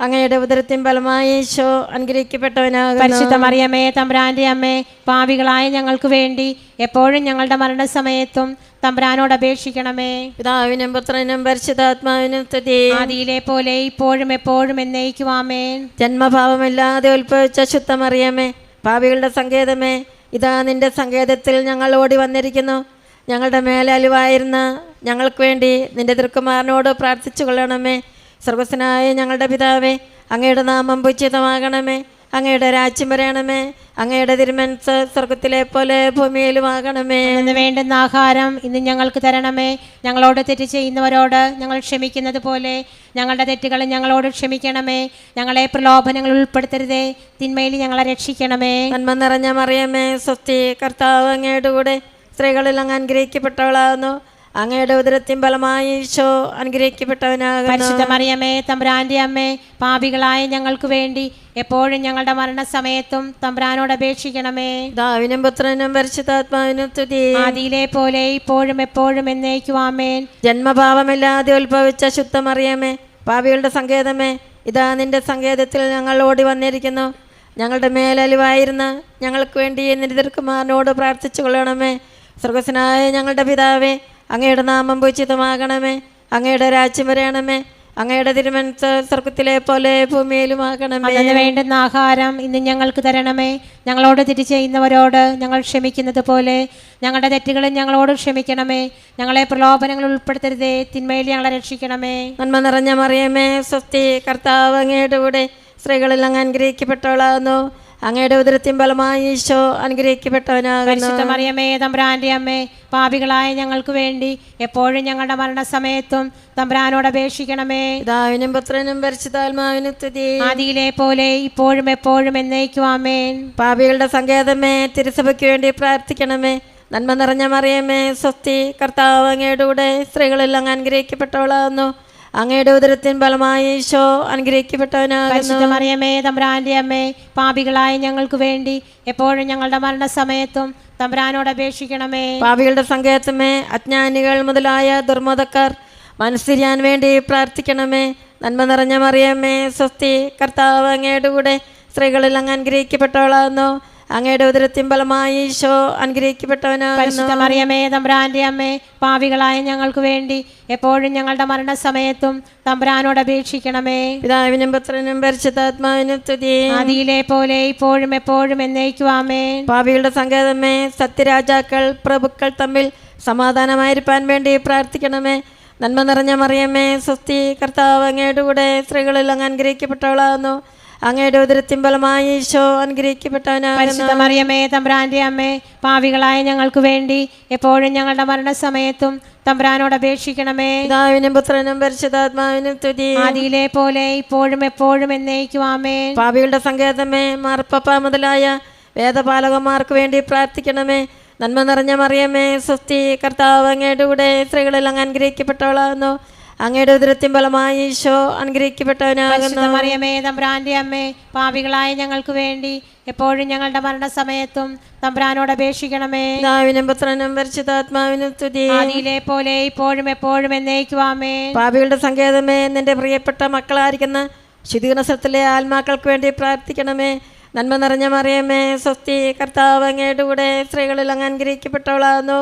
അങ്ങയുടെ ഉദരത്തിൻ ഫലമായി ഈശോ അനുഗ്രഹിക്കപ്പെട്ടവനാകുന്നു. പരിശുദ്ധ മറിയമേ, തമ്പുരാന്റെ അമ്മേ, പാപികളായ ഞങ്ങൾക്ക് വേണ്ടി എപ്പോഴും ഞങ്ങളുടെ മരണസമയത്തും തമ്പുരാനോട് അപേക്ഷിക്കണമേ. പിതാവിനും പുത്രനും പരിശുദ്ധാത്മാവിനും സ്തുതി. ആദിയിലെ പോലെ ഇപ്പോഴും എപ്പോഴും എന്നേക്കും ആമേൻ. ജന്മഭാവമില്ലാതെ ഉത്ഭവിച്ച ശുദ്ധ മറിയമേ, പാപികളുടെ സങ്കേതമേ, ഇതാ നിന്റെ സങ്കേതത്തിൽ ഞങ്ങൾ ഓടി വന്നിരിക്കുന്നു. ഞങ്ങളുടെ മേലെ അലിവായിരുന്ന ഞങ്ങൾക്ക് വേണ്ടി നിന്റെ തിരുക്കുമാരനോട് പ്രാർത്ഥിച്ചു കൊള്ളണമേ. സ്വർഗസ്നായ ഞങ്ങളുടെ പിതാവേ, അങ്ങയുടെ നാമം പൂജിതമാകണമേ. അങ്ങയുടെ രാജ്യം വരയണമേ. അങ്ങയുടെ തിരുമനസ്സ് സ്വർഗത്തിലെ പോലെ ഭൂമിയിലുമാകണമേ. വേണ്ടുന്ന ആഹാരം ഇന്ന് ഞങ്ങൾക്ക് തരണമേ. ഞങ്ങളോട് തെറ്റ് ചെയ്യുന്നവരോട് ഞങ്ങൾ ക്ഷമിക്കുന്നത് പോലെ ഞങ്ങളുടെ തെറ്റുകൾ ഞങ്ങളോട് ക്ഷമിക്കണമേ. ഞങ്ങളെ പ്രലോഭനങ്ങൾ ഉൾപ്പെടുത്തരുതേ, തിന്മയിൽ ഞങ്ങളെ രക്ഷിക്കണമേ. നന്മ നിറഞ്ഞ മറിയമേ, സ്വസ്തി, കർത്താവ് അങ്ങയുടെ കൂടെ സ്ത്രീകളിൽ അങ്ങ് അനുഗ്രഹിക്കപ്പെട്ടവളാകുന്നു. അങ്ങയുടെ ഉദരത്തിൻ ഫലമായി ഈശോ അനുഗ്രഹിക്കപ്പെട്ടവനാകുന്നു. പരിശുദ്ധ മറിയമേ, തമ്പുരാന്റെ അമ്മേ, പാപികളായ ഞങ്ങൾക്ക് വേണ്ടി എപ്പോഴും ഞങ്ങളുടെ മരണസമയത്തും തമ്പുരാനോട് അപേക്ഷിക്കണമേ. പിതാവിനും പുത്രനും പരിശുദ്ധാത്മാവിനും സ്തുതി. ആദിയിലെ പോലെ ഇപ്പോഴും എപ്പോഴും എന്നേക്കും ആമേൻ. ജന്മഭാവമില്ലാതെ ഉത്ഭവിച്ച ശുദ്ധ മറിയമേ, പാപികളുടെ സങ്കേതമേ, ഇതാ നിന്റെ സങ്കേതത്തിൽ ഞങ്ങൾ ഓടി വന്നിരിക്കുന്നു. ഞങ്ങളുടെ മേലലിവായിരുന്ന ഞങ്ങൾക്ക് വേണ്ടി നിന്റെ തിരുക്കുമാരനോട് പ്രാർത്ഥിച്ചു കൊള്ളണമേ. സ്വർഗസ്നായ ഞങ്ങളുടെ പിതാവേ, അങ്ങയുടെ നാമം പൂജിതമാകണമേ. അങ്ങയുടെ രാജ്യം വരയണമേ. അങ്ങയുടെ തിരുമനസ്സ് സ്വർഗത്തിലെ പോലെ ഭൂമിയിലുമാകണമേ. വേണ്ടുന്ന ആഹാരം ഇന്ന് ഞങ്ങൾക്ക് തരണമേ. ഞങ്ങളോട് തെറ്റ് ചെയ്യുന്നവരോട് ഞങ്ങൾ ക്ഷമിക്കുന്നത് പോലെ ഞങ്ങളുടെ തെറ്റുകളും ഞങ്ങളോട് ക്ഷമിക്കണമേ. ഞങ്ങളെ പ്രലോഭനങ്ങൾ ഉൾപ്പെടുത്തരുതേ, തിന്മയിൽ ഞങ്ങളെ രക്ഷിക്കണമേ. നന്മ നിറഞ്ഞ മറിയമേ, സ്വസ്തി, കർത്താവ് അങ്ങയുടെ കൂടെ സ്ത്രീകളിൽ അങ്ങ് അനുഗ്രഹിക്കപ്പെട്ടവളാകുന്നു. അങ്ങയുടെ ഉദരത്തിൻ ഫലമായി ഈശോ അനുഗ്രഹിക്കപ്പെട്ടവനാകുന്നു. പരിശുദ്ധ മറിയമേ, തമ്പുരാന്റെ അമ്മേ, പാപികളായ ഞങ്ങൾക്ക് വേണ്ടി എപ്പോഴും ഞങ്ങളുടെ മരണസമയത്തും തമ്പുരാനോട് അപേക്ഷിക്കണമേ. പിതാവിനും പുത്രനും പരിശുദ്ധാത്മാവിനും സ്തുതി. ആദിയിലെ പോലെ ഇപ്പോഴും എപ്പോഴും എന്നേക്കും ആമേൻ. പാപികളുടെ സങ്കേതമേ, തിരുസഭയ്ക്ക് വേണ്ടി പ്രാർത്ഥിക്കണമേ. നന്മ നിറഞ്ഞ മറിയമേ, സ്വസ്തി, കർത്താവ് അങ്ങയുടെ കൂടെ സ്ത്രീകളിൽ അങ്ങ് അനുഗ്രഹിക്കപ്പെട്ടവളാകുന്നു. അങ്ങയുടെ ഉദരത്തിൻ ഫലമായി ഈശോ അനുഗ്രഹിക്കപ്പെട്ടവനാകുന്നു. പരിശുദ്ധ മറിയമേ, തമ്പുരാന്റെ അമ്മേ, പാപികളായ ഞങ്ങൾക്ക് വേണ്ടി എപ്പോഴും ഞങ്ങളുടെ മരണസമയത്തും തമ്പുരാനോട് അപേക്ഷിക്കണമേ. പാപികളുടെ സങ്കേതമേ, അജ്ഞാനികൾ മുതലായ ദുർമതക്കാർ മനസ്സിരിയാൻ വേണ്ടി പ്രാർത്ഥിക്കണമേ. നന്മ നിറഞ്ഞ മറിയമേ, സ്വസ്തി, കർത്താവ് അങ്ങയുടെ കൂടെ സ്ത്രീകളിൽ അങ്ങ് അനുഗ്രഹിക്കപ്പെട്ടവളാകുന്നു. അങ്ങയുടെ ഉദരത്തിൻ ഫലമായി ഈശോ അനുഗ്രഹിക്കപ്പെട്ടവനാകുന്നു. പരിശുദ്ധ മറിയമേ, തമ്പുരാന്റെ അമ്മേ, പാപികളായ ഞങ്ങൾക്ക് വേണ്ടി എപ്പോഴും ഞങ്ങളുടെ മരണസമയത്തും തമ്പുരാനോട് അപേക്ഷിക്കണമേ. പിതാവിനും പുത്രനും പരിശുദ്ധാത്മാവിനും സ്തുതി. ആദിയിലെ പോലെ ഇപ്പോഴും എപ്പോഴും എന്നേക്കും ആമേൻ. പാപികളുടെ സങ്കേതമേ, സത്യരാജാക്കൾ പ്രഭുക്കൾ തമ്മിൽ സമാധാനമായിരിക്കാൻ വേണ്ടി പ്രാർത്ഥിക്കണമേ. നന്മ നിറഞ്ഞ മറിയമേ, സ്വസ്തി, കർത്താവ് അങ്ങയുടെ കൂടെ സ്ത്രീകളിൽ അങ്ങ് അനുഗ്രഹിക്കപ്പെട്ടവളാകുന്നു. അങ്ങയുടെ ഉദരത്തിൻ ഫലമായി ഈശോ അനുഗ്രഹിക്കപ്പെട്ടവനാകുന്നു. പരിശുദ്ധ മറിയമേ, തമ്പുരാന്റെ അമ്മേ, പാപികളായ ഞങ്ങൾക്ക് വേണ്ടി എപ്പോഴും ഞങ്ങളുടെ മരണസമയത്തും തമ്പുരാനോട് അപേക്ഷിക്കണമേ. പിതാവിനും പുത്രനും പരിശുദ്ധാത്മാവിനും സ്തുതി. ആദിയിലെ പോലെ ഇപ്പോഴും എപ്പോഴും എന്നേക്കും ആമേൻ. പാപികളുടെ സങ്കേതമേ, മാർപ്പാപ്പ മുതലായ വേദപാലകന്മാർക്ക് വേണ്ടി പ്രാർത്ഥിക്കണമേ. നന്മ നിറഞ്ഞ മറിയമേ, സ്വസ്തി, കർത്താവ് അങ്ങയുടെ കൂടെ സ്ത്രീകളിൽ അങ്ങ് അനുഗ്രഹിക്കപ്പെട്ടവളാകുന്നു. അങ്ങയുടെ ഉദരത്തിൻ ഫലമായി ഈശോ അനുഗ്രഹിക്കപ്പെട്ടവനാകുന്നു. മറിയമേ, തമ്പുരാന്റെ അമ്മേ, പാപികളായ ഞങ്ങൾക്ക് വേണ്ടി എപ്പോഴും ഞങ്ങളുടെ മരണസമയത്തും തമ്പുരാനോട് അപേക്ഷിക്കണമേ. പിതാവിനും പുത്രനും പരിശുദ്ധാത്മാവിനും സ്തുതി. ആദിയിലെ പോലെ ഇപ്പോഴും എപ്പോഴും എന്നേക്കും ആമേൻ. പാപികളുടെ സങ്കേതമേ, നിന്റെ പ്രിയപ്പെട്ട മക്കളായിരിക്കുന്ന ശുദ്ധീകരണ സ്ഥലത്തിലെ ആത്മാക്കൾക്ക് വേണ്ടി പ്രാർത്ഥിക്കണമേ. നന്മ നിറഞ്ഞ മറിയമേ സ്വസ്തി, കർത്താവ് അങ്ങയുടെ കൂടെ സ്ത്രീകളിൽ അങ്ങ് അനുഗ്രഹിക്കപ്പെട്ടവളാകുന്നു.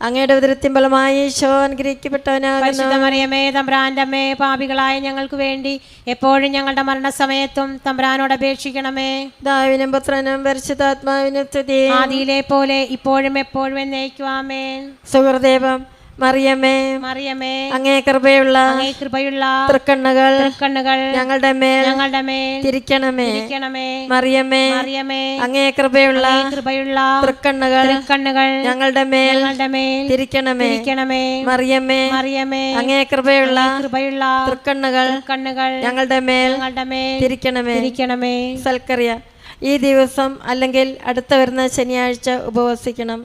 അങ്ങയുടെ ഉദരത്തിൻ ഫലമായി ഈശോ അനുഗ്രഹിക്കപ്പെട്ടവനാകുന്നു. പരിശുദ്ധ മറിയമേ തമ്പുരാന്റെ അമ്മേ, പാപികളായ ഞങ്ങൾക്ക് വേണ്ടി എപ്പോഴും ഞങ്ങളുടെ മരണസമയത്തും തമ്പുരാനോട് അപേക്ഷിക്കണമേ. പിതാവിനും പുത്രനും പരിശുദ്ധാത്മാവിനും സ്തുതി. ആദിയിലെ പോലെ ഇപ്പോഴും എപ്പോഴും എന്നേക്കും ആമേൻ. സുഹൃദേവം മറിയമേ, മറിയമേ അങ്ങേ കൃപയുള്ള തൃക്കണ്ണുകൾ ഞങ്ങളുടെ മേൽ തിരിക്കണമേ. മറിയമേ, അങ്ങേ കൃപയുള്ള തൃക്കണ്ണുകൾ ഞങ്ങളുടെ മേൽ തിരിക്കണമേ. മറിയമേ, അങ്ങേ കൃപയുള്ള തൃക്കണ്ണുകൾ ഞങ്ങളുടെ മേൽ തിരിക്കണമേ. സൽക്കറിയ, ഈ ദിവസം അല്ലെങ്കിൽ അടുത്ത വരുന്ന ശനിയാഴ്ച ഉപവസിക്കണം.